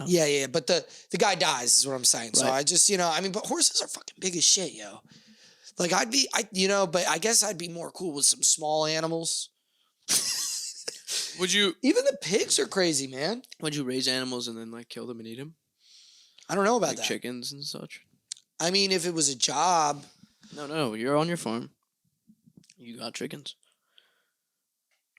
Yeah. But the guy dies is what I'm saying. Right. So I just, but horses are fucking big as shit, yo. Like, but I guess I'd be more cool with some small animals. Would you... Even the pigs are crazy, man. Would you raise animals and then, like, kill them and eat them? I don't know about that. Chickens and such? I mean, if it was a job... No. You're on your farm. You got chickens.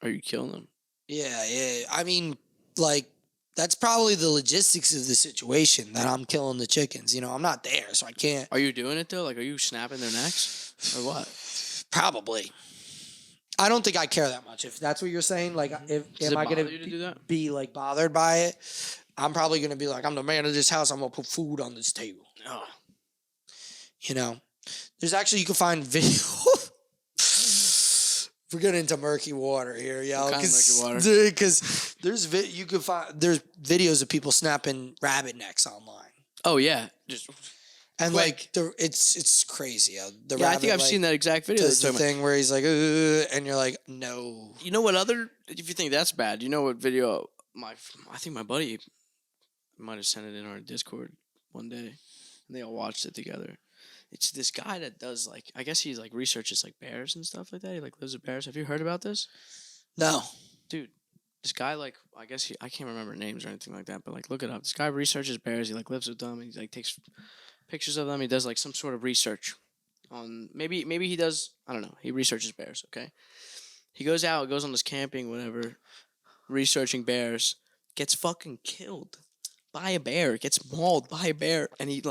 Are you killing them? Yeah. I mean, like, that's probably the logistics of the situation that I'm killing the chickens. You know, I'm not there, so I can't. Are you doing it though? Like, are you snapping their necks or what? Probably. I don't think I care that much. If that's what you're saying, like, am I gonna be like bothered by it? I'm probably gonna be like, I'm the man of this house. I'm gonna put food on this table. Oh. You know, there's actually you can find video. We're getting into murky water here, yo. Because there's you can find there's videos of people snapping rabbit necks online. Oh yeah, just. And quick. Like it's crazy. The yeah, rabbit, I think I've seen that exact video. Does the thing where he's like, and you're like, no. You know what other? If you think that's bad, you know what video? I think my buddy might have sent it in our Discord one day, and they all watched it together. It's this guy that does like, I guess he's like researches like bears and stuff like that. He like lives with bears. Have you heard about this? No, dude. This guy like, I guess I can't remember names or anything like that, but like look it up. This guy researches bears. He like lives with them. And he like takes pictures of them. He does like some sort of research on maybe he does, I don't know. He researches bears, okay? He goes out, goes on this camping, whatever, researching bears, gets fucking killed by a bear, gets mauled by a bear, and he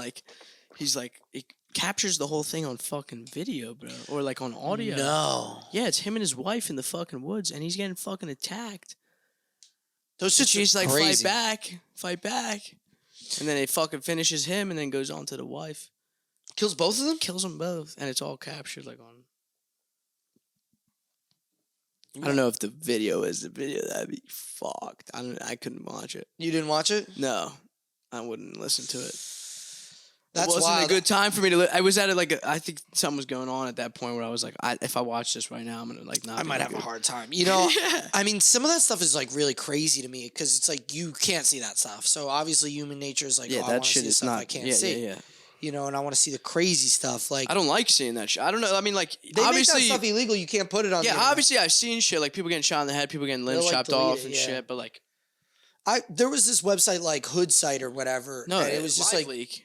captures the whole thing on fucking video, bro, or like on audio. No. Yeah, it's him and his wife in the fucking woods, and he's getting fucking attacked. Those shit's she's like, crazy. Fight back. And then it fucking finishes him and then goes on to the wife. Kills both of them? Kills them both. And it's all captured like on... I don't know if the video is the video. That'd be fucked. I couldn't watch it. You didn't watch it? No. I wouldn't listen to it. That's it wasn't wild. a good time for me to... I was at it like... I think something was going on at that point where I was like, if I watch this right now, I'm going to like not... I might have a hard time. You know, yeah. I mean, some of that stuff is like really crazy to me because it's like you can't see that stuff. So obviously human nature is like, yeah, oh, that shit is not... I can't see. Yeah. You know, and I want to see the crazy stuff. Like I don't like seeing that shit. I don't know. I mean, like they obviously make that stuff illegal. You can't put it on. Yeah, obviously I've seen shit like people getting shot in the head, people getting limbs chopped off and shit. But like, there was this website like Hood Site or whatever. No, it was just like Leak.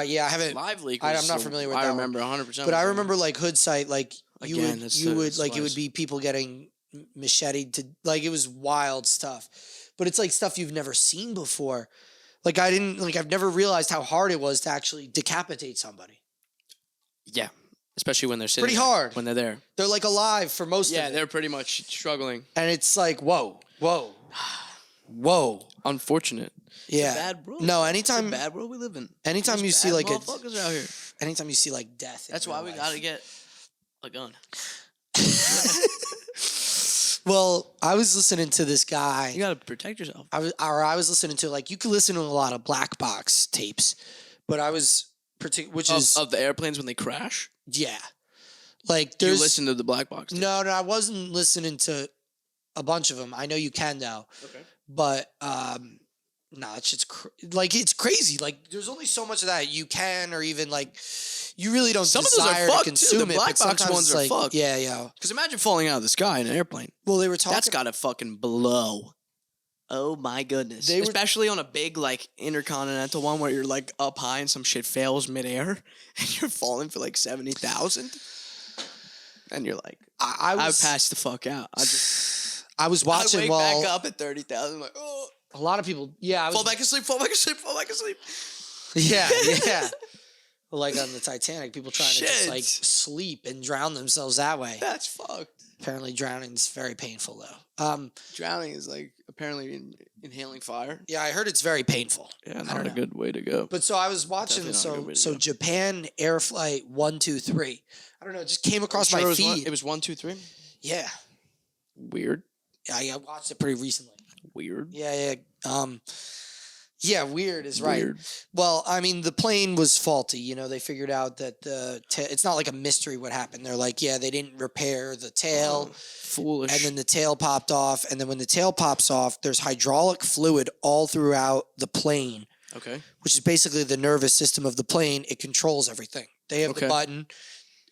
Yeah, I haven't. Live Leak. I'm not familiar with that. I remember 100%. But I remember like Hood Site, like you Again, would like it would be people getting macheted to like it was wild stuff. But it's like stuff you've never seen before. Like I've never realized how hard it was to actually decapitate somebody. Yeah, especially when they're sitting. Pretty hard when they're there. They're like alive for most of it. Yeah, they're pretty much struggling. And it's like whoa. Unfortunate. Yeah. It's a bad world. No, anytime it's a bad world we live in. Anytime you see like motherfuckers out here. Anytime you see like death. That's why we gotta get a gun. Well, I was listening to this guy. You gotta protect yourself. I was listening to like you can listen to a lot of black box tapes, but I was of the airplanes when they crash. Yeah, like there's. You listen to the black box tapes. No, I wasn't listening to a bunch of them. I know you can though. Okay. But nah, that shit's like it's crazy. Like there's only so much of that you can, or even like you really don't desire to consume the it. Black box ones are fucked. Yeah. Because imagine falling out of the sky in an airplane. Well, they were talking. That's gotta fucking blow. Oh my goodness! Especially on a big like intercontinental one where you're like up high and some shit fails midair and you're falling for like 70,000, and you're like, I passed the fuck out. I was watching. I wake back up at 30,000. Like, oh. A lot of people, fall back asleep. Yeah. Like on the Titanic, people trying to just like sleep and drown themselves that way. That's fucked. Apparently, drowning is very painful though. Drowning is like apparently inhaling fire. Yeah, I heard it's very painful. Yeah, not a good way to go. But so I was watching. So Japan Air Flight 123. I don't know. It just came across my feed. It was 123. Yeah. Weird. I watched it pretty recently. Weird. Yeah. Yeah, weird is right. Weird. Well, I mean, the plane was faulty. You know, they figured out that it's not like a mystery what happened. They're like, yeah, they didn't repair the tail. Foolish. And then the tail popped off. And then when the tail pops off, there's hydraulic fluid all throughout the plane. Okay. Which is basically the nervous system of the plane. It controls everything. They have the button,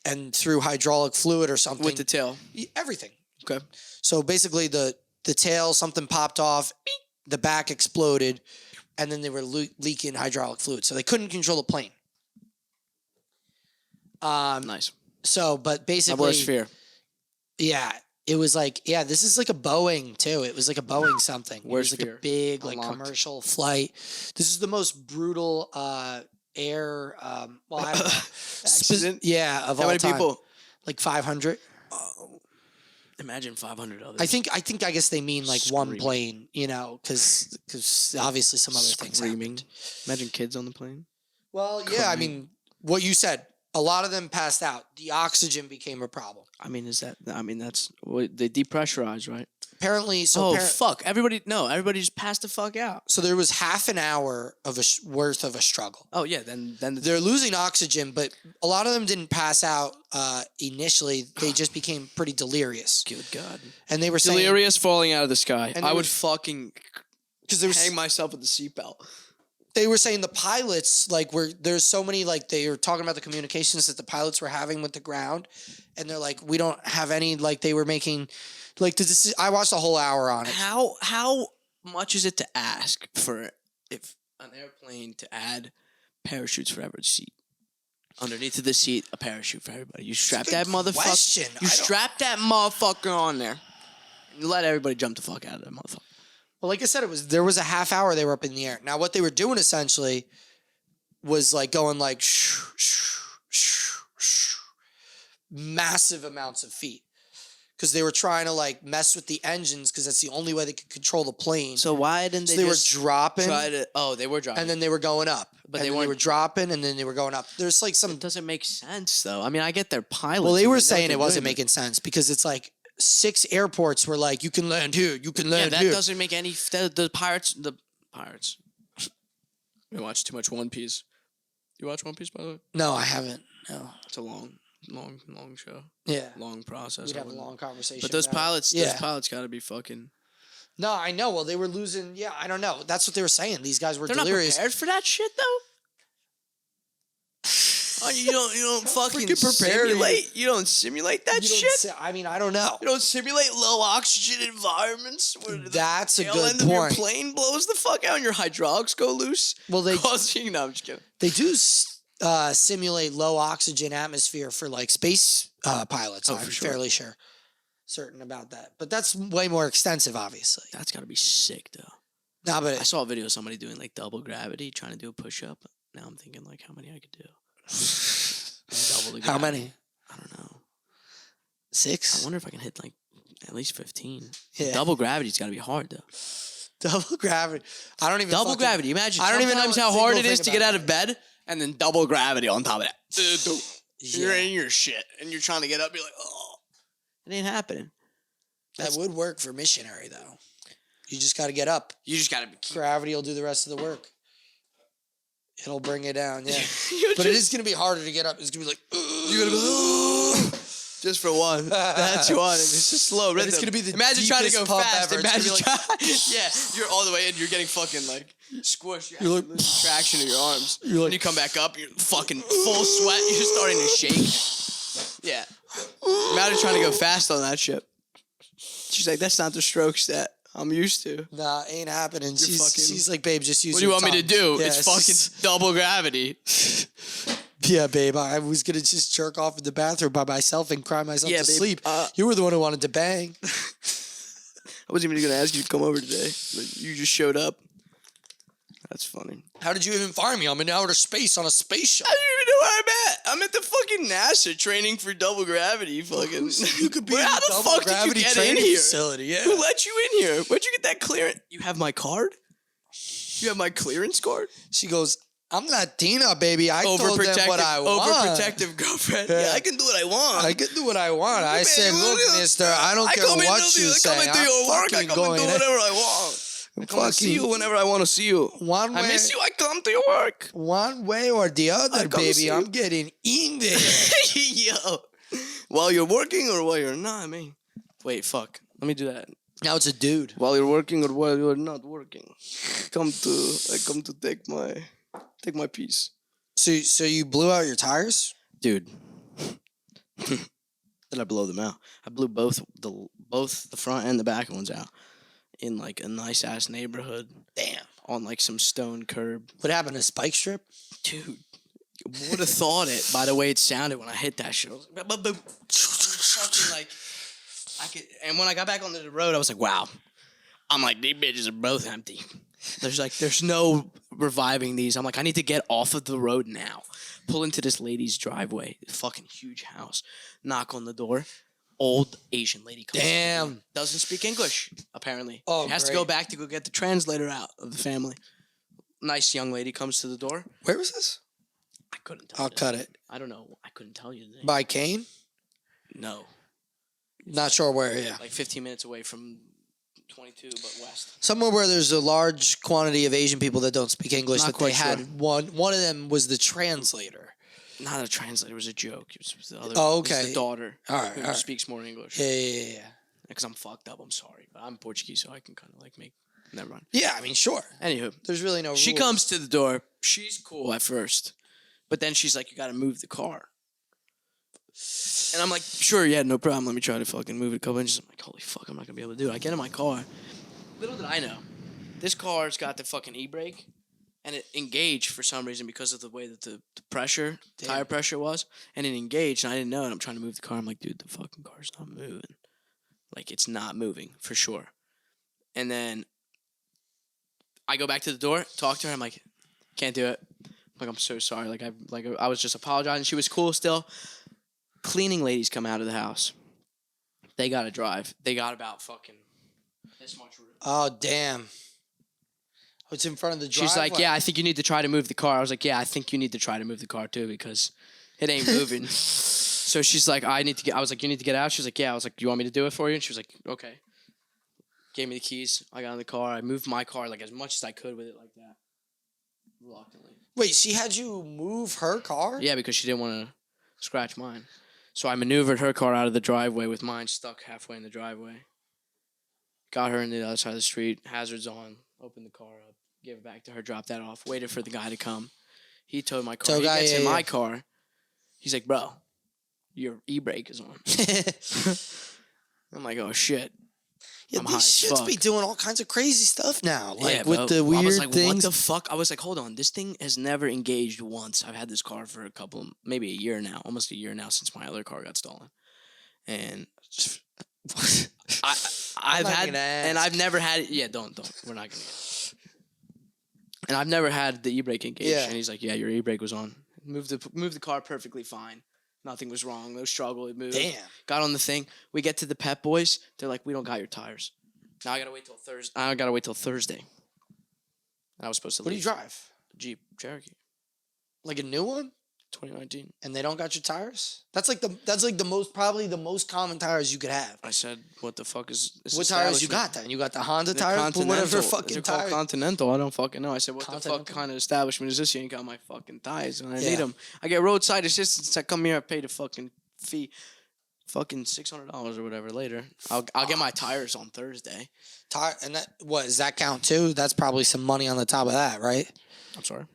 and through hydraulic fluid or something. With the tail. Everything. Okay. So basically the tail, something popped off, the back exploded, and then they were leaking hydraulic fluid. So they couldn't control the plane. Nice. So, but basically... My worst fear. Yeah. it was like, yeah, this is like a Boeing too. It was like a Boeing something. It was like a big like commercial flight. This is the most brutal air. Well, I don't know. Accident. Yeah, of how all many time. People? Like 500. Imagine 500 others. I guess they mean like one plane, you know, because obviously some other things happened. Imagine kids on the plane. Well, yeah, I mean, what you said. A lot of them passed out. The oxygen became a problem. I mean, that's what they depressurize, right? Apparently, fuck! Everybody just passed the fuck out. So there was half an hour of worth of a struggle. Oh yeah, then they're losing oxygen, but a lot of them didn't pass out initially. They just became pretty delirious. Good God! And they were delirious, falling out of the sky. I would fucking hang myself with the seatbelt. They were saying the pilots, like, there's so many, like, they were talking about the communications that the pilots were having with the ground, and they're like, we don't have any, like, they were making, like, I watched a whole hour on it. How much is it to ask for if an airplane to add parachutes for every seat? Underneath of the seat, a parachute for everybody. You strap that motherfucker. You strap that motherfucker on there. And you let everybody jump the fuck out of that motherfucker. Well, like I said, there was a half hour they were up in the air. Now, what they were doing essentially was like going like massive amounts of feet because they were trying to like mess with the engines because that's the only way they could control the plane. So why didn't they were dropping? They were dropping, and then they were going up. But they were dropping, and then they were going up. There's like some. It doesn't make sense though. I mean, I get their pilots. Well, they were saying it wasn't making sense because it's like. 6 airports were like, you can land here, you can land here. Yeah, that doesn't make any... The pirates... We watched too much One Piece. You watch One Piece, by the way? No, I haven't. No. It's a long show. Yeah. Long process. We'd have a long conversation. But those pilots got to be fucking... No, I know. Well, they were losing... Yeah, I don't know. That's what they were saying. These guys were delirious. They're not prepared for that shit, though? Oh, you don't fucking simulate. You don't simulate that shit. I mean, I don't know. You don't simulate low oxygen environments where that's a good point. Your plane blows the fuck out and your hydraulics go loose. Well, no, I'm just kidding. They do simulate low oxygen atmosphere for like space pilots. I'm fairly certain about that. But that's way more extensive, obviously. That's got to be sick, though. Nah, but I saw a video of somebody doing like double gravity, trying to do a push up. Now I'm thinking like how many I could do. How many? I don't know. 6? I wonder if I can hit like at least 15. Yeah. Double gravity's got to be hard though. Double gravity. I don't even. Double gravity. Imagine. I don't even know how hard it is to get out of bed, and then double gravity on top of that. You're in your shit, and you're trying to get up. You're like, oh, it ain't happening. That would work for missionary though. You just got to get up. You just got to. Gravity will do the rest of the work. It'll bring it down, yeah. But it is going to be harder to get up. It's going to be like, you're going to be just for one. That's one. It's just slow rhythm. It's going to be the imagine trying to go fast. Ever. Imagine you're all the way in. You're getting fucking like squished. You're like traction of your arms. When you come back up, you're fucking full sweat. You're starting to shake. Yeah. Imagine trying to go fast on that ship. She's like, that's not the strokes that I'm used to. Nah, ain't happening. She's like, babe, just use what do you want me to do? Yeah, it's fucking double gravity. Yeah, babe, I was going to just jerk off in the bathroom by myself and cry myself to sleep. You were the one who wanted to bang. I wasn't even going to ask you to come over today. But you just showed up. That's funny. How did you even find me? I'm in outer space on a spaceship. I don't even know where I'm at. I'm at the fucking NASA training for double gravity. Fucking. You could be in how the double fuck gravity did you get in training here? Facility. Yeah. Who let you in here? Where'd you get that clearance? You have my card? You have my clearance card? She goes, I'm Latina, baby. I told them what I want. Overprotective girlfriend. Yeah, I can do what I want. I can do what I want. I said, look, mister, I don't care what you say. I come into your work. I come and do whatever I want. I come and see you whenever I want to see you. One way, I miss you. I come to your work. One way or the other, baby. I'm getting in there. Yo. While you're working or while you're not, I mean. Wait, fuck. Let me do that. Now it's a dude. While you're working or while you're not working. I come to take my piece. So you blew out your tires? Dude. Did I blow them out? I blew both the front and the back ones out. In like a nice ass neighborhood. Damn. On like some stone curb. What happened? A spike strip? Dude. Would have thought it by the way it sounded when I hit that shit. I was like, boom. Fucking like And when I got back onto the road, I was like, wow. I'm like, these bitches are both empty. There's no reviving these. I'm like, I need to get off of the road now. Pull into this lady's driveway, fucking huge house. Knock on the door. Old Asian lady comes. Damn. Doesn't speak English, apparently. Oh, she has to go back to go get the translator out of the family. Nice young lady comes to the door. Where was this? I couldn't tell you. I'll cut it. I don't know. I couldn't tell you the name. By Kane? No. Not sure where, yeah. Like 15 minutes away from 22, but west. Somewhere where there's a large quantity of Asian people that don't speak English. Not that quite they had sure. one of them was the translator. Not a translator. It was a joke. It was the other. Oh, It was okay. the daughter. All right, Who all right. speaks more English. Yeah. Because I'm fucked up. I'm sorry, but I'm Portuguese, so I can kind of like make. Never mind. Yeah, I mean, sure. Anywho, There's really no she rules. comes to the door. She's cool at first, but then she's like, "You got to move the car." And I'm like, "Sure, yeah, no problem. Let me try to fucking move it a couple inches." I'm like, "Holy fuck, I'm not gonna be able to do it." I get in my car. Little did I know, this car's got the fucking e-brake, and it engaged for some reason because of the way that the pressure, tire pressure was, and it engaged, and I didn't know it. I'm trying to move the car. I'm like, dude, the fucking car's not moving. Like, it's not moving for sure. And then I go back to the door, talk to her. I'm like, can't do it. Like, I'm so sorry. I was just apologizing. She was cool still. Cleaning ladies come out of the house. They got to drive. They got about fucking this much room. Oh, damn. It's in front of the driveway. She's like, yeah, I think you need to try to move the car. I was like, yeah, I think you need to try to move the car too because it ain't moving. So she's like, I was like, you need to get out? She's like, yeah. I was like, do you want me to do it for you? And she was like, okay. Gave me the keys. I got in the car. I moved my car like as much as I could with it like that. Reluctantly. Wait, she had you move her car? Yeah, because she didn't want to scratch mine. So I maneuvered her car out of the driveway with mine stuck halfway in the driveway. Got her into the other side of the street. Hazards on. Opened the car up. Gave it back to her. Dropped that off. Waited for the guy to come. He towed my car. He gets in my car. He's like, bro, your e-brake is on. I'm like, oh, shit. Yeah, these shits be doing all kinds of crazy stuff now. Like, with the weird I was like, things. what the fuck? I was like, hold on. This thing has never engaged once. I've had this car for maybe a year now. Almost a year now since my other car got stolen. And I've never had it. Yeah, don't. We're not going to. And I've never had the e-brake engaged. Yeah. And he's like, yeah, your e-brake was on. Moved the car perfectly fine. Nothing was wrong. No struggle. It moved. Damn. Got on the thing. We get to the Pep Boys. They're like, we don't got your tires. Now I gotta wait till Thursday. And I was supposed to What do leave. you drive? Jeep Cherokee, Like a new one? 2019. And they don't got your tires? That's like the most common tires you could have. I said, what the fuck is this? What tires you got then? You got the Honda The tires? Put whatever fucking They're called tire. Continental. I don't fucking know. I said, what the fuck Continental? kind of establishment is this? You ain't got my fucking tires, and I Yeah. need them. I get roadside assistance. I come here. I pay the fucking fee. Fucking $600 or whatever later. I'll get my tires on Thursday. And does that count too? That's probably some money on the top of that, right? I'm sorry.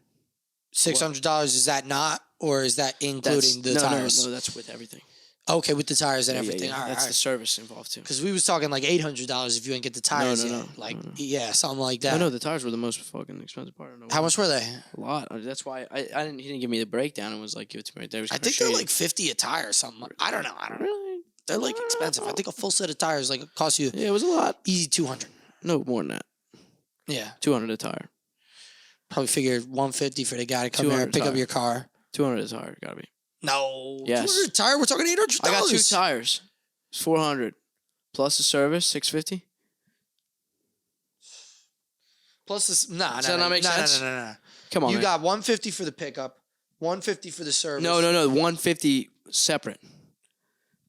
$600, is that not, or is that including the tires? No, that's with everything. Okay, with the tires and Yeah, everything. yeah. All right, That's all the right. service involved too. Because we was talking like $800 if you ain't get the tires No, yet. no. Like, No. yeah, something like that. No, the tires were the most fucking expensive part. How much were they? A lot. That's why he didn't give me the breakdown and was like, give it to me right there. It was I kinda think they're shady. like 50 a tire or something. I don't know. Really? They're like expensive. I think a full set of tires like costs you Yeah, it was a lot. easy 200. No, more than that. Yeah. 200 a tire. Probably figured 150 for the guy to come here and 200 pick up tire. your car. 200 a tire, gotta be. No. Yes. 200 a tire? We're talking $800. I got 2 tires. It's 400 plus the service, 650. Plus this. Nah, Does that not make sense? No. Come on, You man. got 150 for the pickup, 150 for the service. No. 150 separate.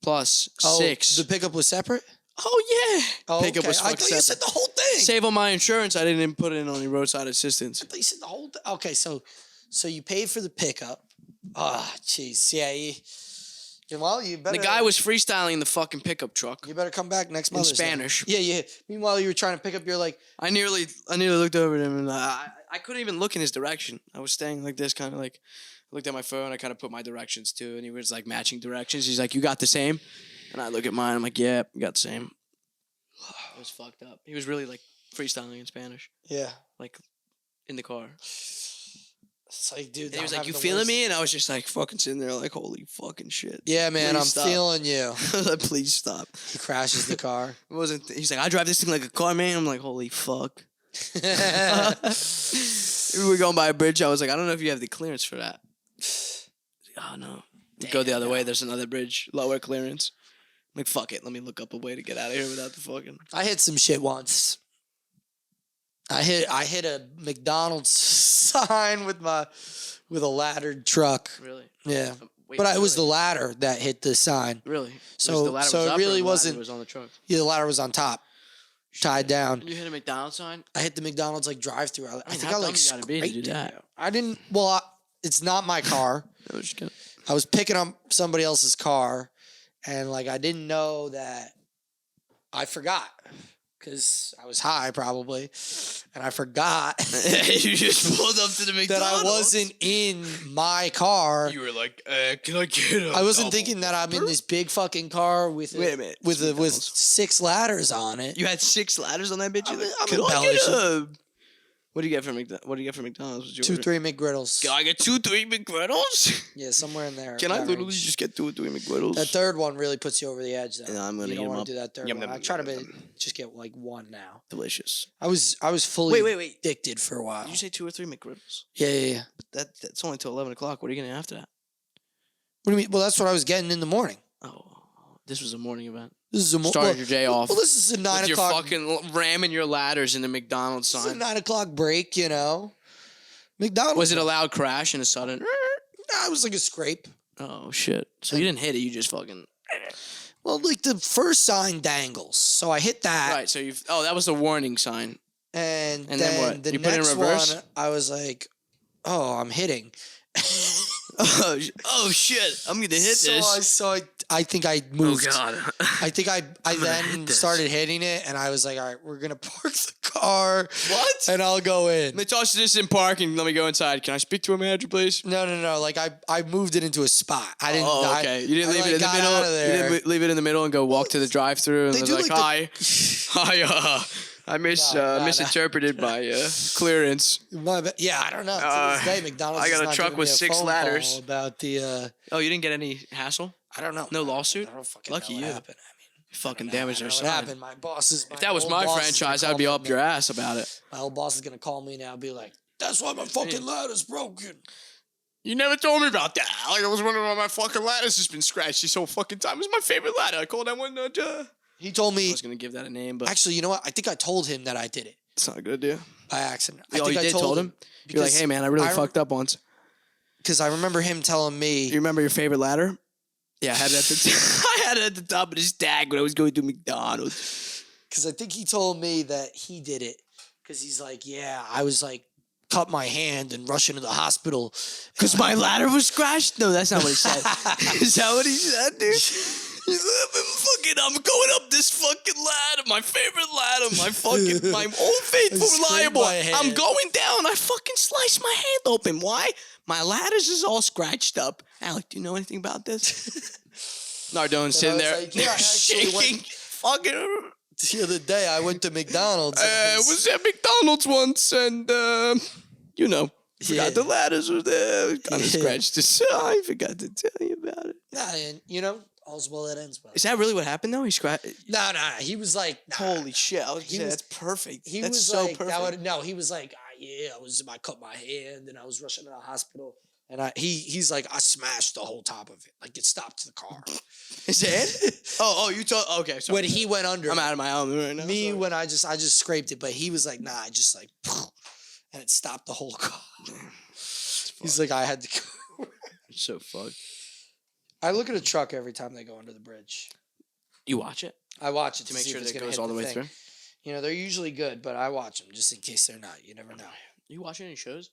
Plus Oh, 6. the pickup was separate? Oh yeah. Oh, Pickup okay. was I fucked thought you said separate. the whole thing. Save on my insurance. I didn't put it in on the roadside assistance. I thought you said the whole thing. Okay, so you paid for the pickup. Ah, jeez. Yeah, well, you better. The guy was freestyling the fucking pickup truck You better come back next in month. Spanish. Yeah. Meanwhile, you were trying to pick up your like. I nearly looked over at him and I couldn't even look in his direction. I was staying like this, kind of like looked at my phone. I kind of put my directions too, and he was like matching directions. He's like, "You got the same?" And I look at mine. I'm like, "Yeah, you got the same." It was fucked up. He was really like freestyling in Spanish, Yeah. like in the car. It's like, dude, And he was like, "You feeling me?" And I was just like, fucking sitting there, like, "Holy fucking shit!" Yeah, man, Please I'm stop. feeling you. Like, please stop. He crashes the car. It wasn't. He's like, "I drive this thing like a car, man." I'm like, "Holy fuck." We were going by a bridge. I was like, "I don't know if you have the clearance for that." Oh no. Go the other way. There's another bridge, lower clearance. I'm like, fuck it. Let me look up a way to get out of here without the fucking. I hit some shit once. I hit a McDonald's sign with a laddered truck. Really? Yeah. Wait, But really? it was the ladder that hit the sign. Really? So the ladder so was it up really or the wasn't. ladder was on the truck. Yeah, the ladder was on top, tied down. You hit a McDonald's sign? I hit the McDonald's like drive-through. I think how I dumb like you gotta be to do scraped it. that? I didn't. Well, it's not my car. I was just kidding. I was picking up somebody else's car, and like I didn't know that. I forgot because I was high probably, and I forgot You just pulled up to the McDonald's. that I wasn't in my car. You were like, "Can I get a?" I wasn't thinking that I'm in this big fucking car with Wait a minute. with It's with McDonald's. 6 ladders on it. You had 6 ladders on that bitch. I'm- You're like, I'm "Can I get embellishing. a?" What do you get for McDonald's? What do you get for McDonald's? What'd you 2, order? 3 McGriddles. Can I get 2, 3 McGriddles? Yeah, somewhere in there. Can I that literally range. just get 2 or 3 McGriddles? That third one really puts you over the edge, though. Yeah, I'm gonna you eat don't 'em want up. to do that third Yum, one. yum, I try to yum, just get like 1 now. Delicious. I was fully Wait. addicted for a while. Did you say 2 or 3 McGriddles? Yeah. That's only till 11 o'clock. What are you getting after that? What do you mean? Well, that's what I was getting in the morning. Oh, this was a morning event. This is a Started your day off. Well, this is a 9 With o'clock. you're fucking ramming your ladders in the McDonald's This is a sign. 9 o'clock break, you know. McDonald's. Was it a loud crash and a sudden? Nah, it was like a scrape. Oh shit! So you didn't hit it. You just fucking. Well, like the first sign dangles, so I hit that. Right. So you've. Oh, that was the warning sign. And then then what? the You put it in next reverse? one, I was like, "Oh, I'm hitting." Oh shit! I'm gonna hit this. So I think I moved. Oh god! I think I gonna then hit this. started hitting it, and I was like, "All right, we're gonna park the car, What? and I'll go in." They tossed this in parking. Let me go inside. Can I speak to a manager, please? No. Like I moved it into a spot. I didn't. Oh, okay. You didn't I, leave like, it in the got middle. out of there. You didn't leave it in the middle and go walk to the drive-through and They was do like, like "Hi, I No. misinterpreted my clearance." Yeah, I don't know. To this day, McDonald's. I got is a not truck giving with me a 6 phone ladders. call about the. Oh, you didn't get any hassle? I don't know. No lawsuit? I don't fucking Lucky know what you. happened. Fucking I don't damaged know their what sign. happened. My boss is. If that was my franchise, I'd be up your ass about it. My old boss is gonna call me now and be like, "That's why my fucking ladder's broken." You never told me about that. Like, I was wondering why my fucking ladder's just been scratched this whole fucking time. It was my favorite ladder. I called that one. He told I me. was gonna give that a name, but Actually, you know what? I think I told him that I did it it's not a good idea. by accident. I Oh, think you I did told him? You're like, hey man, I really fucked up once. Because I remember him telling me. You remember your favorite ladder? Yeah, I had it at the I had it at the top of the stack when I was going to McDonald's. Because I think he told me that he did it. Because he's like, yeah, I was like, cut my hand and rush into the hospital. Because my ladder was scratched? No, that's not what he said. Is that what he said, dude? He's like, I'm going up this fucking ladder, my favorite ladder, my old faithful scraped reliable. my hand. I'm going down. I fucking sliced my hand open. Why? My ladder's is all scratched up. Alec, do you know anything about this? Nardone's sitting was there like, yeah, I actually shaking. Fucking. The other day, I went to McDonald's. I was at McDonald's once, and forgot the ladders were there. Kind of scratched the side. I forgot to tell you about it. Nah, and all's well that ends well. Is that really what happened though? He scratched. No. He was like, nah. Holy shit! I was He gonna say, was- that's perfect. He That's was so like, perfect. he was like, I cut my hand and I was rushing to the hospital. And he's like, I smashed the whole top of it. Like, it stopped the car. Is it? oh, you told. Okay, sorry. When he went under, I'm out of my element right now. me sorry. when I just scraped it, but he was like, nah, I just like, and it stopped the whole car. He's like, I had to go. It's so fucked. I look at a truck every time they go under the bridge. You watch it I watch it to make see sure if it's that it gonna goes hit all the way thing. through. You know, they're usually good, but I watch them just in case they're not. You never know. You watch any shows?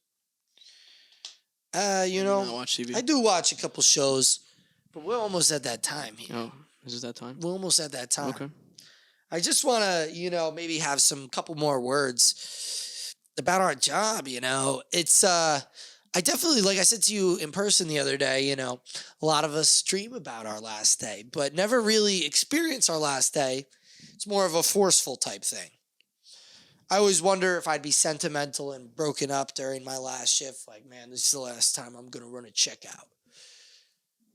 You You know, not watch TV. I do watch a couple shows, but we're almost at that time here. Oh, is it that time? We're almost at that time. Okay. I just want to, maybe have some couple more words about our job. It's I definitely, like I said to you in person the other day, a lot of us dream about our last day, but never really experience our last day. It's more of a forceful type thing. I always wonder if I'd be sentimental and broken up during my last shift. Like, man, this is the last time I'm going to run a checkout.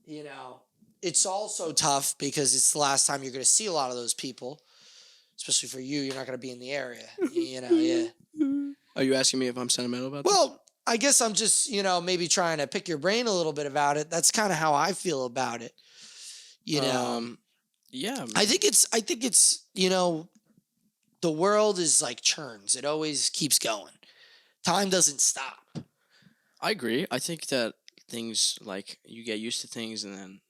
You know, it's also tough because it's the last time you're going to see a lot of those people, especially for you. You're not going to be in the area, yeah. Are you asking me if I'm sentimental about this? Well, I guess I'm just, maybe trying to pick your brain a little bit about it. That's kind of how I feel about it. Yeah. I think it's, the world is like churns. It always keeps going. Time doesn't stop. I agree. I think that things like you get used to things and then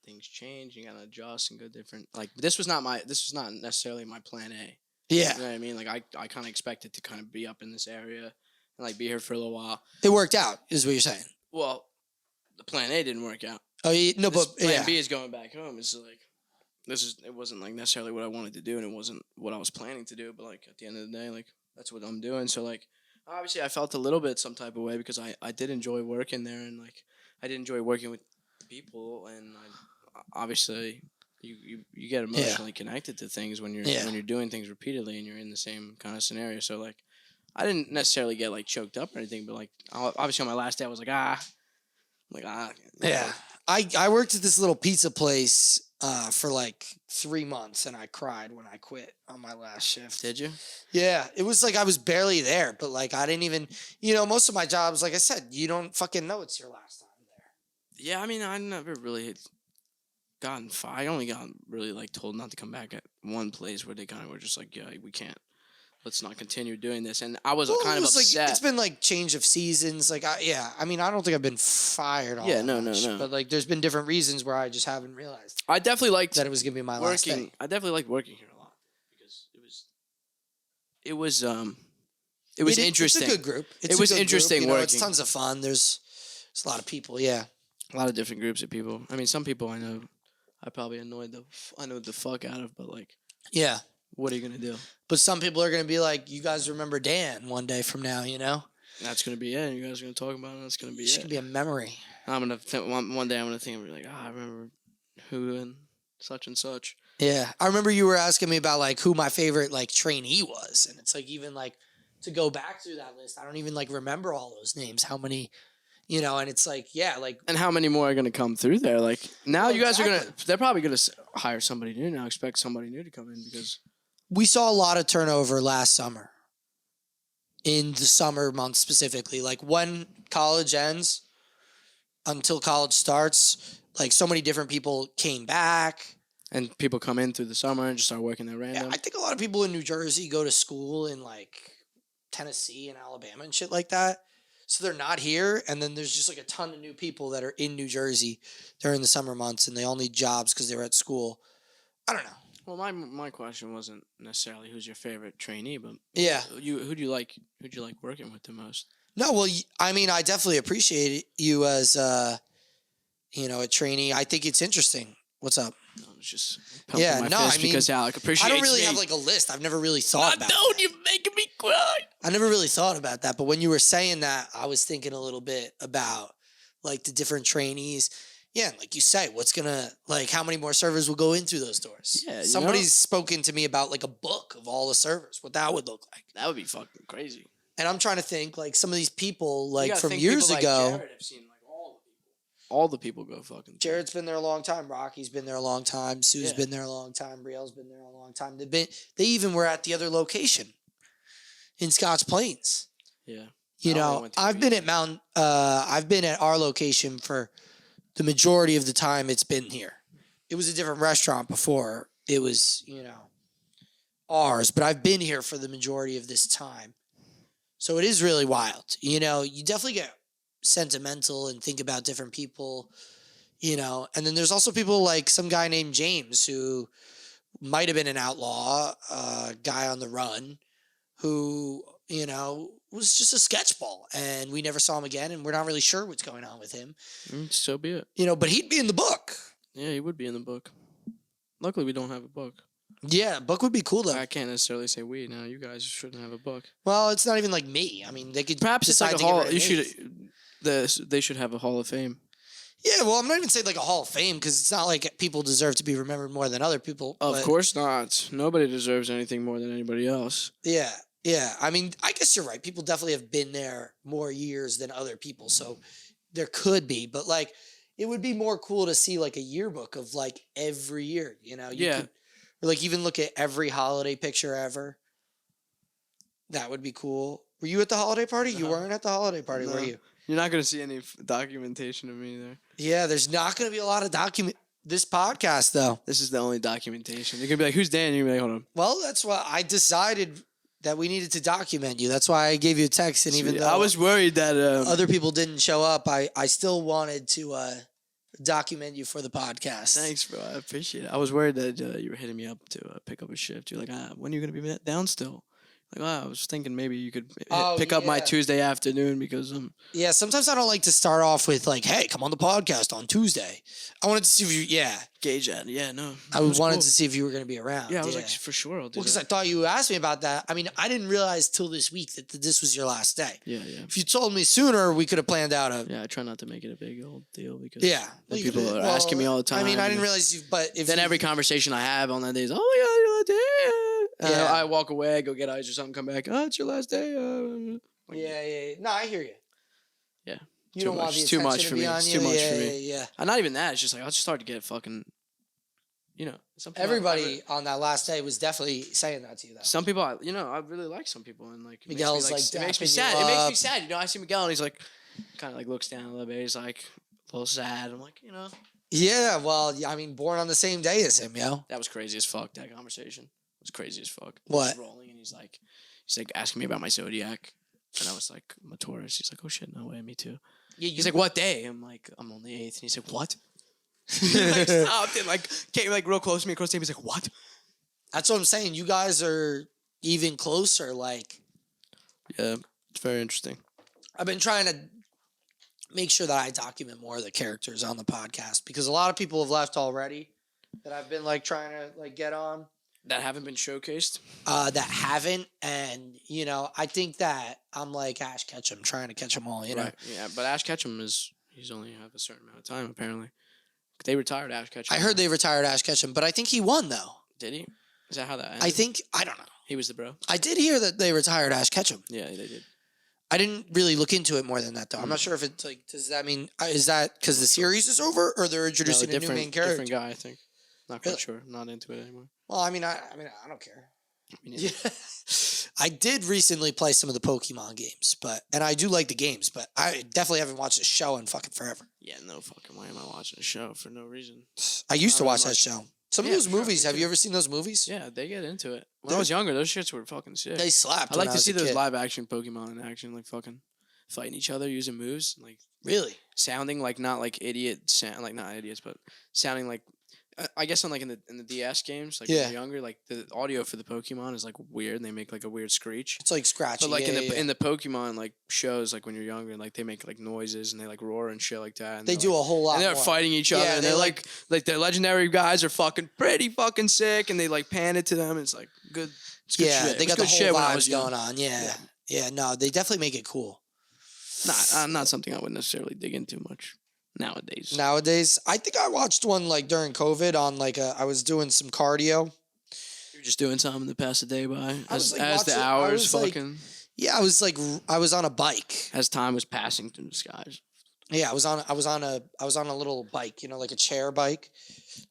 things change. You gotta adjust and go different. Like this was not necessarily my plan A. Yeah. You know what I mean? Like I kind of expected to kind of be up in this area and like be here for a little while. It worked out, is what you're saying. Well, the plan A didn't work out. Oh, no, This but plan B is going back home. It's like it wasn't like necessarily what I wanted to do, and it wasn't what I was planning to do. But like at the end of the day, like that's what I'm doing. So like obviously I felt a little bit some type of way because I did enjoy working there, and like I did enjoy working with people, and obviously you get emotionally connected to things when you're doing things repeatedly and you're in the same kind of scenario. So like I didn't necessarily get like choked up or anything, but like obviously on my last day I was like Yeah. I worked at this little pizza place for like 3 months, and I cried when I quit on my last shift. Did you? Yeah. It was like I was barely there, but like I didn't even, most of my jobs, like I said, you don't fucking know it's your last time there. Yeah, I mean, I never really gotten I only got really like told not to come back at one place where they kind of were just like, yeah, we can't. Let's not continue doing this. And I was kind of upset. Like, it's been like change of seasons. Like, I mean, I don't think I've been fired all that much, no. but like there's been different reasons where I just haven't realized. I definitely liked that it was going to be my last day. I definitely liked working here a lot because it was interesting. It's a good group. It was interesting working. It's tons of fun. There's a lot of people, yeah. A lot of different groups of people. I mean, some people I know I probably annoyed the fuck out of, but like, yeah. What are you going to do? But some people are going to be like, you guys remember Dan one day from now, That's going to be it. You guys are going to talk about it. That's going to be it's going to be a memory. I'm going to one day I'm going to think, I'm like, I remember who and such and such. Yeah. I remember you were asking me about like who my favorite like trainee was. And it's like, even like to go back through that list, I don't even like remember all those names, how many, and it's like, yeah, like. And how many more are going to come through there? Like now you guys are they're probably going to hire somebody new now, expect somebody new to come in because. We saw a lot of turnover last summer. In the summer months specifically. Like when college ends until college starts, like so many different people came back. And people come in through the summer and just start working there random. Yeah, I think a lot of people in New Jersey go to school in like Tennessee and Alabama and shit like that. So they're not here. And then there's just like a ton of new people that are in New Jersey during the summer months and they all need jobs because they were at school. I don't know. Well, my question wasn't necessarily who's your favorite trainee, but who do you like working with the most? No, well, I mean, I definitely appreciate you as a trainee. I think it's interesting. What's up? No, it's just my fist because Alec appreciates I don't really me. have like a list. I've never really thought about. Dude, you're making me cry. I never really thought about that, but when you were saying that, I was thinking a little bit about like the different trainees. Yeah, like you say, how many more servers will go in through those doors? Yeah, somebody's spoken to me about like a book of all the servers, what that would look like. That would be fucking crazy. And I'm trying to think like some of these people like from years ago. Jared have seen like all the people go fucking. Jared's been there a long time. Rocky's been there a long time. Sue's been there a long time. Brielle's been there a long time. They even were at the other location in Scotts Plains. Yeah. I've been at our location for the majority of the time it's been here. It was a different restaurant before. It was, ours, but I've been here for the majority of this time. So it is really wild. You definitely get sentimental and think about different people, and then there's also people like some guy named James who might have been an outlaw, guy on the run who, was just a sketchball and we never saw him again and we're not really sure what's going on with him. So be it. But he'd be in the book. Yeah, he would be in the book. Luckily, we don't have a book. Yeah, book would be cool though. I can't necessarily say we. Now you guys shouldn't have a book. Well, it's not even like me. I mean, they could perhaps decide it's like they should have a Hall of Fame. Yeah, well, I'm not even saying like a Hall of Fame because it's not like people deserve to be remembered more than other people. Of course not. Nobody deserves anything more than anybody else. Yeah. Yeah, I mean, I guess you're right. People definitely have been there more years than other people, so there could be, but like it would be more cool to see like a yearbook of like every year, you know. You Yeah. could or like even look at every holiday picture ever. That would be cool. Were you at the holiday party? You No. weren't at the holiday party, were No. you? You're not gonna see any documentation of me there. Yeah, there's not going to be a lot of document this podcast though. This is the only documentation. You're gonna be like, "Who's Dan?" You're gonna be like, "Hold on." Well, that's why I decided that we needed to document you. That's why I gave you a text, and even though I was worried that other people didn't show up, I still wanted to document you for the podcast. Thanks, bro. I appreciate it. I was worried that you were hitting me up to pick up a shift. You're like, when are you gonna be down still? Like, I was thinking maybe you could pick up my Tuesday afternoon because Yeah, sometimes I don't like to start off with like, "Hey, come on the podcast on Tuesday." I wanted to see if you, gauge that. Yeah, no. I wanted to see if you were going to be around. Yeah, I was like, for sure, I'll do because I that. thought you asked me about that. I mean, I didn't realize till this week that this was your last day. Yeah. If you told me sooner, we could have planned out a. Yeah, I try not to make it a big old deal because people are asking me all the time. I mean, I didn't realize you, but if then every conversation I have on that day is, "Oh my god, your last day." Yeah. I walk away, go get ice or something, come back. "Oh, it's your last day." Yeah. No, I hear you. Yeah. You don't want the It's too much attention for to be me. on It's you. too much for me. Yeah. And not even that. It's just like I'll just start to get fucking. Everybody on that last day was definitely saying that to you. Though. Some people, I really like some people, and like Miguel's it makes me sad. It makes me sad. I see Miguel, and he's like, kind of like looks down a little bit. He's like a little sad. I'm like, Yeah, well, I mean, born on the same day as him, yo. That was crazy as fuck. That conversation was crazy as fuck. What? Rolling, and he's like asking me about my zodiac, and I was like, I'm a Taurus. He's like, oh shit, no way, me too. Yeah, he's like, what day? I'm like, I'm on the 8th, and he's like, what? He like stopped and like came like real close to me across the table. He's like, what? That's what I'm saying. You guys are even closer. Like, yeah, it's very interesting. I've been trying to make sure that I document more of the characters on the podcast because a lot of people have left already that I've been like trying to like get on that haven't been showcased. That haven't, and I think that I'm like Ash Ketchum, trying to catch them all. You know, yeah, but Ash Ketchum he's only have a certain amount of time apparently. They retired Ash Ketchum. I heard they retired Ash Ketchum, but I think he won though. Did he? Is that how that ended? I don't know. He was the bro. I did hear that they retired Ash Ketchum. Yeah, they did. I didn't really look into it more than that though. I'm not sure if it's like. Does that mean is that because the series is over or they're introducing a new main character? Different guy, I think. Not quite sure. I'm not into it anymore. Well, I don't care. Yeah. I did recently play some of the Pokemon games, and I do like the games, but I definitely haven't watched a show in fucking forever. Yeah, no fucking way am I watching a show for no reason. I used to watch that show. Some of those movies, have you ever seen those movies? Yeah, they get into it. When I was younger, those shits were fucking sick. They slapped. I like to see those live action Pokemon in action, like fucking fighting each other using moves, like really sounding like not like not idiots, but sounding like. I guess on like in the DS games, like when you're younger, like the audio for the Pokemon is like weird, and they make like a weird screech. It's like scratchy. But like in the Pokemon like shows, like when you're younger, like they make like noises and they like roar and shit like that. And they do like, a whole lot. And they're more. fighting each other, and they're like the legendary guys are fucking pretty fucking sick, and they like pan it to them. And it's like good. It's good shit. They got the whole shit vibes going on. Yeah. No, they definitely make it cool. Not something I would necessarily dig into much. Nowadays, I think I watched one like during COVID on like I was doing some cardio. You're just doing something to pass the day by as the I hours fucking. I was on a bike as time was passing through the skies. Yeah, I was on a little bike, like a chair bike.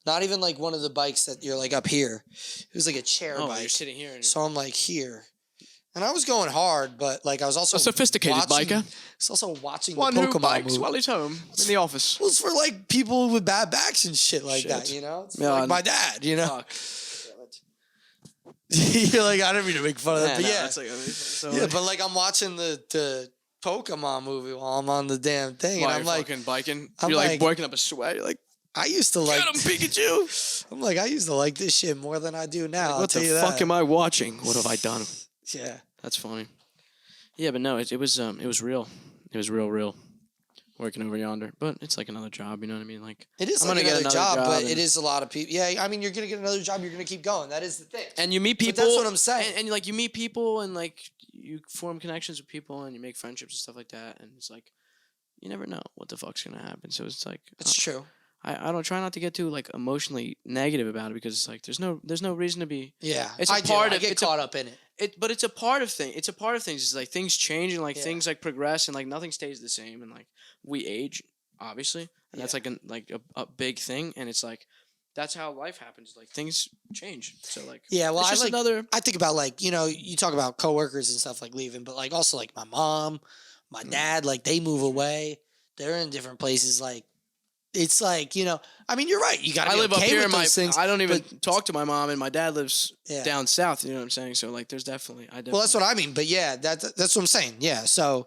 Not even like one of the bikes that you're like up here. It was like a chair bike. You're sitting here. So I'm like here. And I was going hard, but like I was also a sophisticated biker. I was also watching one the Pokemon who bikes movie. while he's home in the office. Well, it's for like people with bad backs and shit like that, It's like my dad, Fuck. You're like, I didn't mean to make fun of that, but but like I'm watching the Pokemon movie while I'm on the damn thing, and I'm like fucking biking. You're like working up a sweat. You're like, I used to like get him, Pikachu. I'm like, I used to like this shit more than I do now. Like, what the fuck am I watching? What have I done? Yeah, that's funny. Yeah, but no, it was real. It was real. Working over yonder, but it's like another job. You know what I mean? Like it is. I'm like another job, but it is a lot of people. Yeah, I mean, you're gonna get another job. You're gonna keep going. That is the thing. And you meet people. But that's what I'm saying. And like you meet people, and like you form connections with people, and you make friendships and stuff like that. And it's like you never know what the fuck's gonna happen. So it's like it's true. I don't try not to get too like emotionally negative about it because it's like there's no reason to be. Yeah, It's a I part do. I of get caught up in it. But it's a part of thing. It's a part of things. It's like things change and like things like progress and like nothing stays the same and like we age obviously and that's like a big thing and it's like that's how life happens. Like things change. So like Well, it's just another. I think about like you talk about coworkers and stuff like leaving, but like also like my mom, my dad, like they move away. They're in different places. Like it's like I mean, you're right. You got to be live okay up here. with those things. I don't even talk to my mom, and my dad lives Yeah. down south. You know what I'm saying? So like, there's definitely. Well, that's what I mean. But yeah, that's what I'm saying. Yeah. So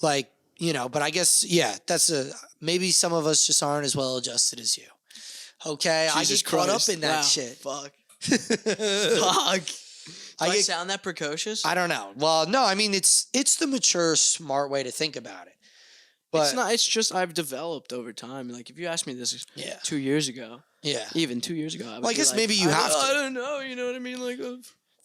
like but I guess that's maybe some of us just aren't as well adjusted as you. Okay, Jesus I get caught Christ. up in that Wow. shit. Fuck. Fuck. Do I sound that precocious? I don't know. Well, no, I mean it's the mature, smart way to think about it. But it's not. It's just I've developed over time. Like if you asked me this 2 years ago, even 2 years ago, I guess maybe you have to. I don't know. You know what I mean? Like,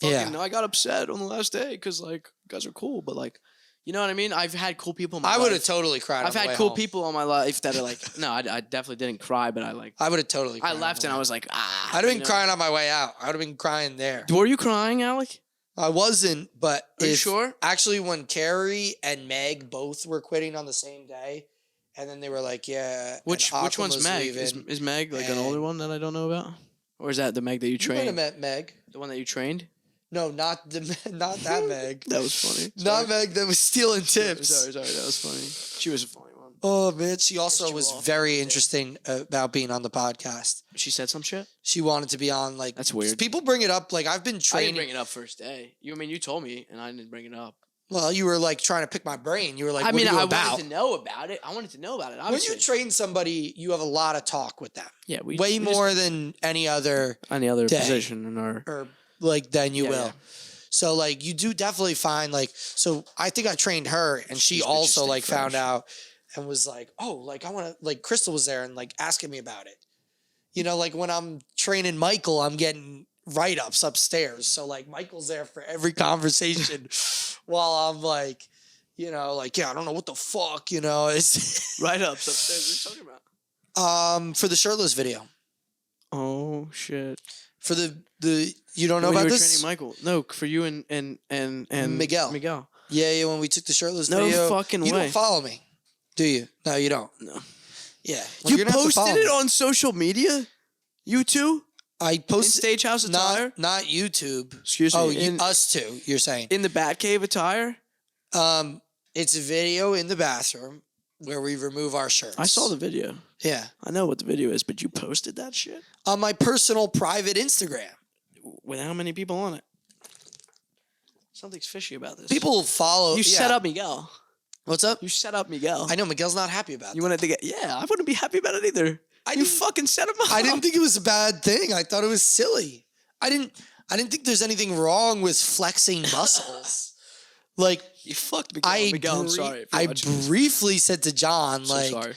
I got upset on the last day because like you guys are cool, but like. You know what I mean? I've had cool people in my life. I would have totally cried. I've had cool people in my life that are like, no, I definitely didn't cry, but I would have totally cried. I left and I was like, I'd have been crying on my way out. I would have been crying there. Were you crying, Alec? I wasn't, but Are you sure? Actually, when Carrie and Meg both were quitting on the same day, and then they were like, yeah. Which one's Meg? Is Meg like an older one that I don't know about? Or is that the Meg that you trained? You might have met Meg. The one that you trained? No, not that Meg. That was funny. Not Meg that was stealing tips. Sorry, that was funny. She was a funny one. Oh man, she also was very interesting about being on the podcast. She said some shit? She wanted to be on, like, that's weird. People bring it up, like I've been training. I didn't bring it up first day. You told me and I didn't bring it up. Well, you were like trying to pick my brain. You were like, I wanted to know about it. Obviously. When you train somebody, you have a lot of talk with them. Yeah, way more than any other position in our or like than you will. Yeah. So like you do definitely find like so I think I trained her and she also like found out and was like, oh, like I want to like Crystal was there and like asking me about it. Like when I'm training Michael, I'm getting write-ups upstairs. So like Michael's there for every conversation while I'm like, like, yeah, I don't know what the fuck, it's write-ups upstairs. What are you talking about? For the shirtless video. Oh shit. For the you don't know about this? Training Michael. No, for you and Miguel. Yeah, when we took the shirtless video. No fucking way. You don't follow me, do you? No, you don't. No. Yeah. Well, you posted it on social media? You too? I posted in Stagehouse attire? Not YouTube. Excuse me. Oh, us two, you're saying. In the Batcave attire? It's a video in the bathroom where we remove our shirts. I saw the video. Yeah. I know what the video is, but you posted that shit? On my personal private Instagram. With how many people on it? Something's fishy about this. People follow. You set up Miguel. What's up? You set up Miguel. I know Miguel's not happy about it. You wanted to get... Yeah, I wouldn't be happy about it either. You fucking set him up. I didn't think it was a bad thing. I thought it was silly. I didn't think there's anything wrong with flexing muscles. Like, you fucked Miguel. I'm sorry. I briefly said to John, like, sorry.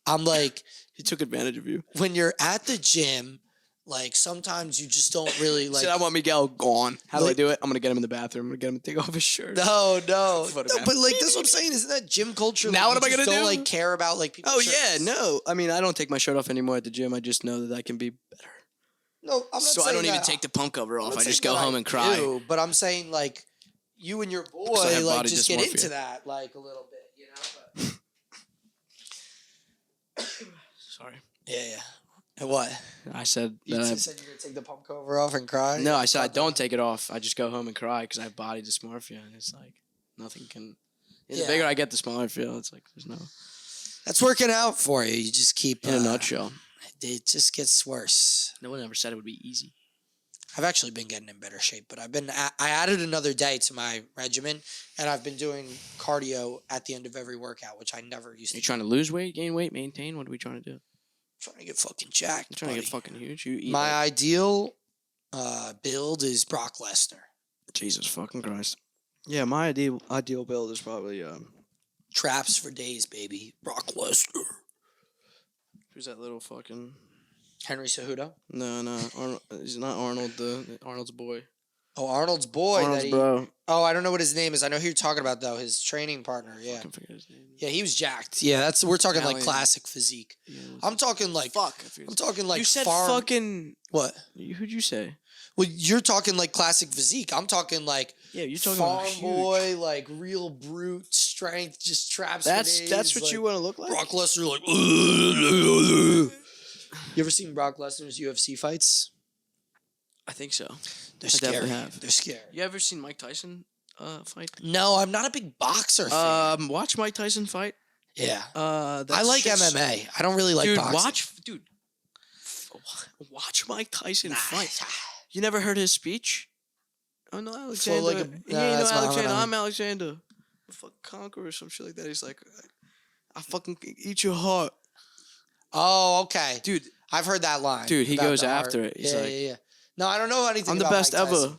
I'm like, he took advantage of you. When you're at the gym, like sometimes you just don't really like. Said, I want Miguel gone. How do I do it? I'm gonna get him in the bathroom. I'm gonna get him to take off his shirt. No, but like that's what I'm saying. Isn't that gym culture? Now what am I gonna do? Don't like care about like people. Oh yeah, no. I mean, I don't take my shirt off anymore at the gym. I just know that I can be better. No, I'm not so saying I don't even take the pump cover off. I just go home and cry. But I'm saying like you and your boy like just get into that like a little bit, But... Sorry. Yeah. And what? I said you said you're gonna take the pump cover off and cry? No, I said I don't take it off. I just go home and cry because I have body dysmorphia, and it's like nothing can. The bigger I get, the smaller I feel. It's like there's no. That's working out for you. You just keep in a nutshell. It just gets worse. No one ever said it would be easy. I've actually been getting in better shape, but I added another day to my regimen, and I've been doing cardio at the end of every workout, which I never used to. You trying to lose weight, gain weight, maintain? What are we trying to do? Trying to get fucking jacked. I'm trying to get fucking huge. You eat my ideal build is Brock Lesnar. Jesus fucking Christ. Yeah, my ideal build is probably traps for days, baby. Brock Lesnar. Who's that little fucking Henry Cejudo? No. He's not Arnold. Arnold's boy. Oh, Arnold's boy. Arnold's bro. Oh, I don't know what his name is. I know who you're talking about though. His training partner. Yeah. I can forget his name. Yeah, he was jacked. Yeah, we're talking like Italian. classic physique. Yeah, I'm talking like I'm talking like you said farm. fucking What? Who'd you say? Well, you're talking like classic physique. I'm talking like you're talking farm about boy, like real brute strength, just traps. That's what like, you want to look like. Brock Lesnar, like. You ever seen Brock Lesnar's UFC fights? I think so. They're scary. Have. They're scary. You ever seen Mike Tyson fight? No, I'm not a big boxer fan. Watch Mike Tyson fight. Yeah. I like MMA. I don't really like boxing. Watch Mike Tyson fight. You never heard his speech? Oh no, Alexander. Alexander. I'm Alexander. The fuck conqueror or some shit like that. He's like, I fucking eat your heart. Oh, okay. Dude. I've heard that line. Dude, he goes after it. He's yeah. No, I don't know anything I'm the about best Mike Tyson. ever.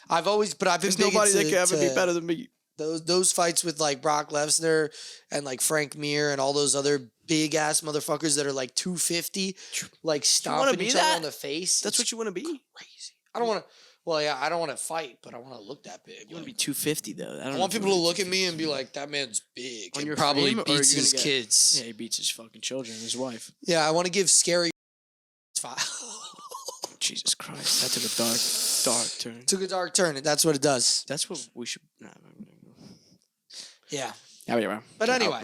I've been There's big nobody that into, can ever be better than me. Those fights with like Brock Lesnar and like Frank Mir and all those other big ass motherfuckers that are like 250, like stomping each other on the face. That's what you want to be. Crazy. I don't want to. Well, yeah, I don't want to fight, but I want to look that big. You want to be 250 though. I want people to look at me and be like, "That man's big." On and your probably frame, beats his kids. Yeah, he beats his fucking children, his wife. Yeah, I want to give scary. Jesus Christ, that took a dark turn. Took a dark turn, and that's what it does. That's what we should. Yeah. Yeah. But anyway,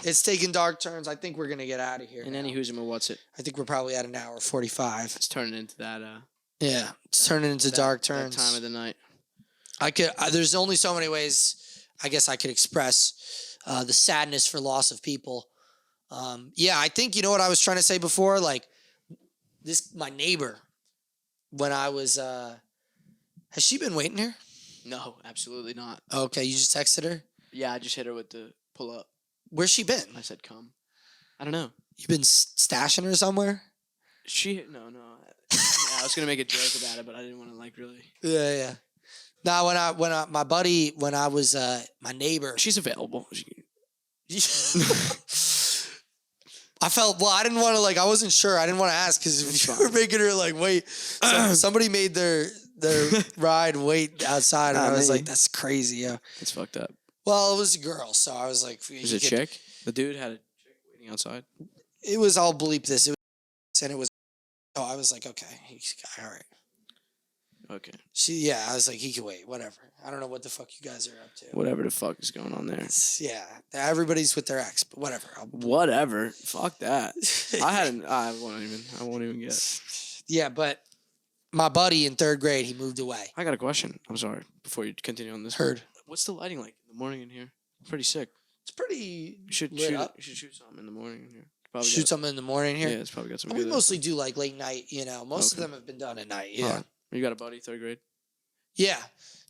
it's taking dark turns. I think we're gonna get out of here. And any who's what's it? I think we're probably at an hour 45. It's turning into that. Yeah, it's turning into dark turns. That time of the night. There's only so many ways I guess I could express the sadness for loss of people. Yeah, I think you know what I was trying to say before. Like my neighbor, when I was, has she been waiting here? No, absolutely not. Okay, you just texted her. Yeah, I just hit her with the pull up. Where's she been? I said come. I don't know. You been stashing her somewhere? No. Yeah, I was gonna make a joke about it, but I didn't want to like really. Yeah. Now my buddy, when I was my neighbor, she's available. I didn't want to I wasn't sure. I didn't want to ask because if you were making her wait, somebody made their ride wait outside, and I was like, that's crazy. Yeah, it's fucked up. Well, it was a girl, so I was like, was it a chick? The dude had a chick waiting outside. It was. I'll bleep this. It was. Oh, I was like, okay, all right. Okay. I was like, he can wait, whatever. I don't know what the fuck you guys are up to. Whatever the fuck is going on there. Everybody's with their ex, but whatever. Whatever. Fuck that. I won't even get. Yeah, but my buddy in 3rd grade, he moved away. I got a question. I'm sorry. Before you continue on this. Heard. What's the lighting like in the morning in here? Pretty sick. It's pretty. You should shoot something in the morning in here. Shoot something in the morning here? Yeah, it's probably got some. We mostly do late night, Most of them have been done at night, yeah. You got a buddy, 3rd grade? Yeah.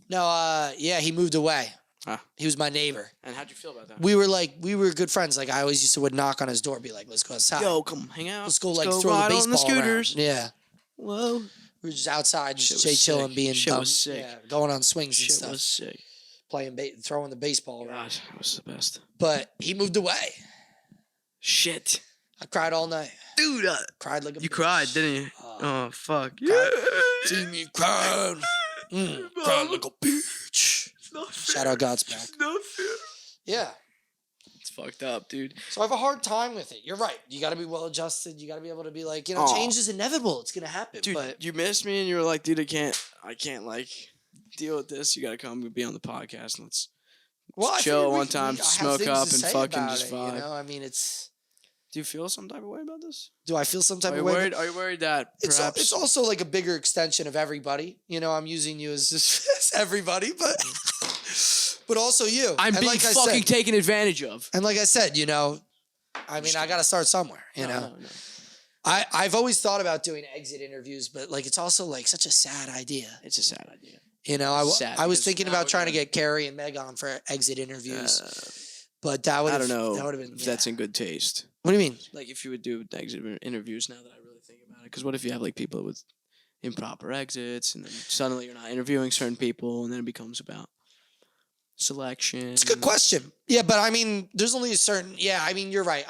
No, he moved away. Ah. He was my neighbor. And how'd you feel about that? We were good friends. I always would knock on his door, be like, let's go outside. Yo, come hang out. Let's go throw the baseball on the scooters. Around. Yeah. Whoa. We were just outside, just chilling, being Shit dumb. was sick. Yeah, going on swings and Shit stuff. was sick. Throwing the baseball around. Gosh, that was the best. But he moved away. Shit. I cried all night. Dude, cried like a You bitch. cried, didn't you? Oh, fuck. Yeah. See me crying. Crying like a bitch. Shout out Godsmack. Not fair. Yeah. It's fucked up, dude. So I have a hard time with it. You're right. You got to be well adjusted. You got to be able to be like, change is inevitable. It's going to happen. Dude, but you missed me and you were like, dude, I can't deal with this. You got to come and be on the podcast and let's chill one time, smoke up and fucking just vibe. I mean, it's... Do you feel some type of way about this? Do I feel some type of way? Are you worried that perhaps... It's also like a bigger extension of everybody. I'm using you as everybody, but also you. I'm being fucking taken advantage of. And like I said, I got to start somewhere, No. I've always thought about doing exit interviews, but it's also such a sad idea. It's a sad idea. I was thinking about trying to get Carrie and Meg on for exit interviews, but that would have... I don't know that would have been, if that's in good taste. What do you mean? Like if you would do exit interviews now that I really think about it. Because what if you have people with improper exits and then suddenly you're not interviewing certain people and then it becomes about selection? It's a good question. Yeah, but I mean, there's only a certain... Yeah, I mean, you're right.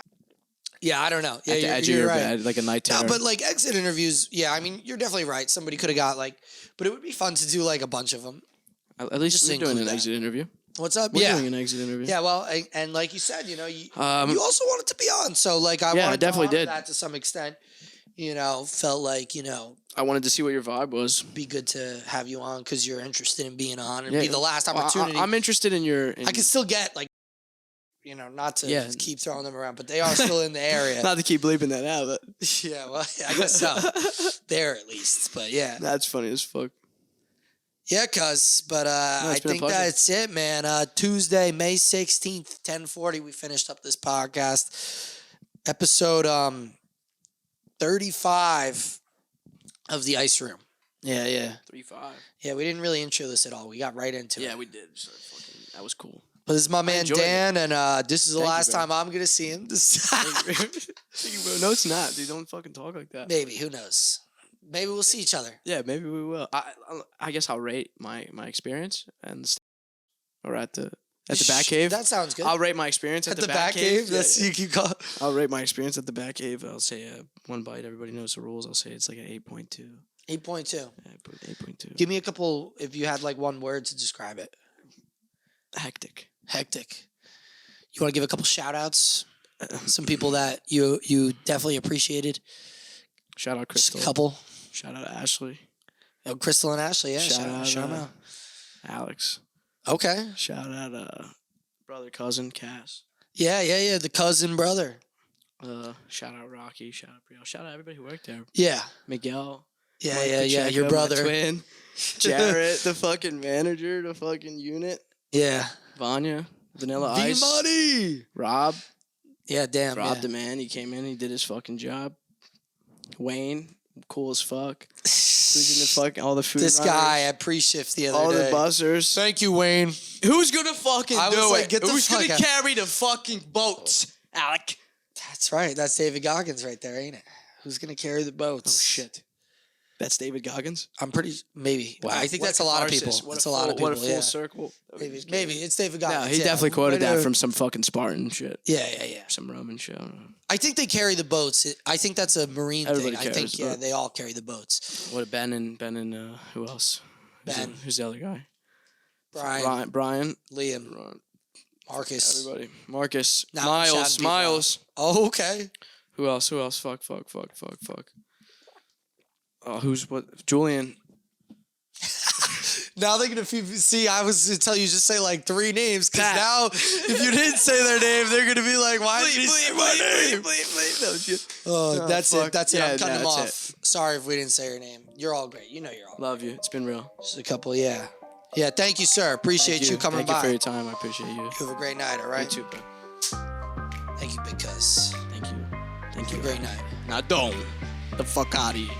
Yeah, I don't know. Yeah, at the edge of you're your right. bed, like a night terror. No, but like exit interviews, yeah, I mean, you're definitely right. Somebody could have got like, but it would be fun to do like a bunch of them. At least Just we're doing an include that. exit interview. What's up? We're doing an exit interview. Yeah, well, and like you said, you know, you also wanted to be on, so like I wanted definitely to honor did that to some extent. You know, felt like, you know, I wanted to see what your vibe was. Be good to have you on because you're interested in being on and be the last opportunity. I'm interested in your. I can still get like, you know, not to keep throwing them around, but they are still in the area. Not to keep bleeping that out, but yeah, well, I guess so. There at least, but yeah, that's funny as fuck. Yeah, but I think that's it, man. Tuesday, May 16th, 10:40, we finished up this podcast. Episode 35 of the Ice Room. Yeah. 35. Yeah, we didn't really intro this at all. We got right into it. Yeah, we did. So that was cool. But this is my man Dan, and this is the last time I'm going to see him. No, it's not, dude. Don't fucking talk like that. Maybe. Who knows? Maybe we'll see each other. Yeah, maybe we will. I guess I'll rate my experience or at the Bat Cave. That sounds good. I'll rate my experience at the Bat Cave. That's you can call. I'll rate my experience at the Bat Cave. I'll say one bite. Everybody knows the rules. I'll say it's like an 8.2. 8.2. Yeah, 8.2. Give me a couple. If you had like one word to describe it. Hectic. You want to give a couple shout outs? Some people that you definitely appreciated. Shout out Crystal. Just a couple. Shout out Ashley. Oh, Crystal and Ashley, yeah. Shout out. Alex. Okay. Shout out brother, cousin, Cass. Yeah. The cousin, brother. Shout out Rocky. Shout out Brielle. Shout out everybody who worked there. Yeah. Miguel. Yeah. Your brother. Twin. Jarrett, the fucking manager, the fucking unit. Yeah. Vanya. Vanilla Ice. V-Money. Rob. Yeah, damn. Rob the man. He came in. He did his fucking job. Wayne. Cool as fuck. Who's in the fucking all the food This runners. guy at pre-shift the other all day. the bussers. Thank you, Wayne. Who's gonna fucking do it? Who's gonna out. carry the fucking boats, Alec? That's right. That's David Goggins right there, ain't it? Who's gonna carry the boats? Oh shit. That's David Goggins? I'm maybe. Wow. I think that's a lot of people. That's a lot of people. What a full circle. Maybe it's David Goggins. No, he definitely quoted that from some fucking Spartan shit. Yeah. Some Roman shit. I think they carry the boats. I think that's a Marine Everybody thing. I think carries they all carry the boats. What Ben and who else? Who's the other guy? Brian. Liam. Marcus. Everybody. Marcus. Now Miles. Oh, okay. Who else? Fuck. What? Julian. Now they're gonna see. I was to tell you just say like 3 names because now if you didn't say their name, they're gonna be like, "Why did he say my name?" Oh, that's it. That's it. I'm cutting them off. Sorry if we didn't say your name. You're all great. You know you're all. Love you. It's been real. Just a couple. Yeah. Thank you, sir. Appreciate you coming by. Thank you for your time. I appreciate you. You have a great night. All right. You too, bro. Thank you, big cuz. Thank you. Have a great night. Now don't the fuck out of here.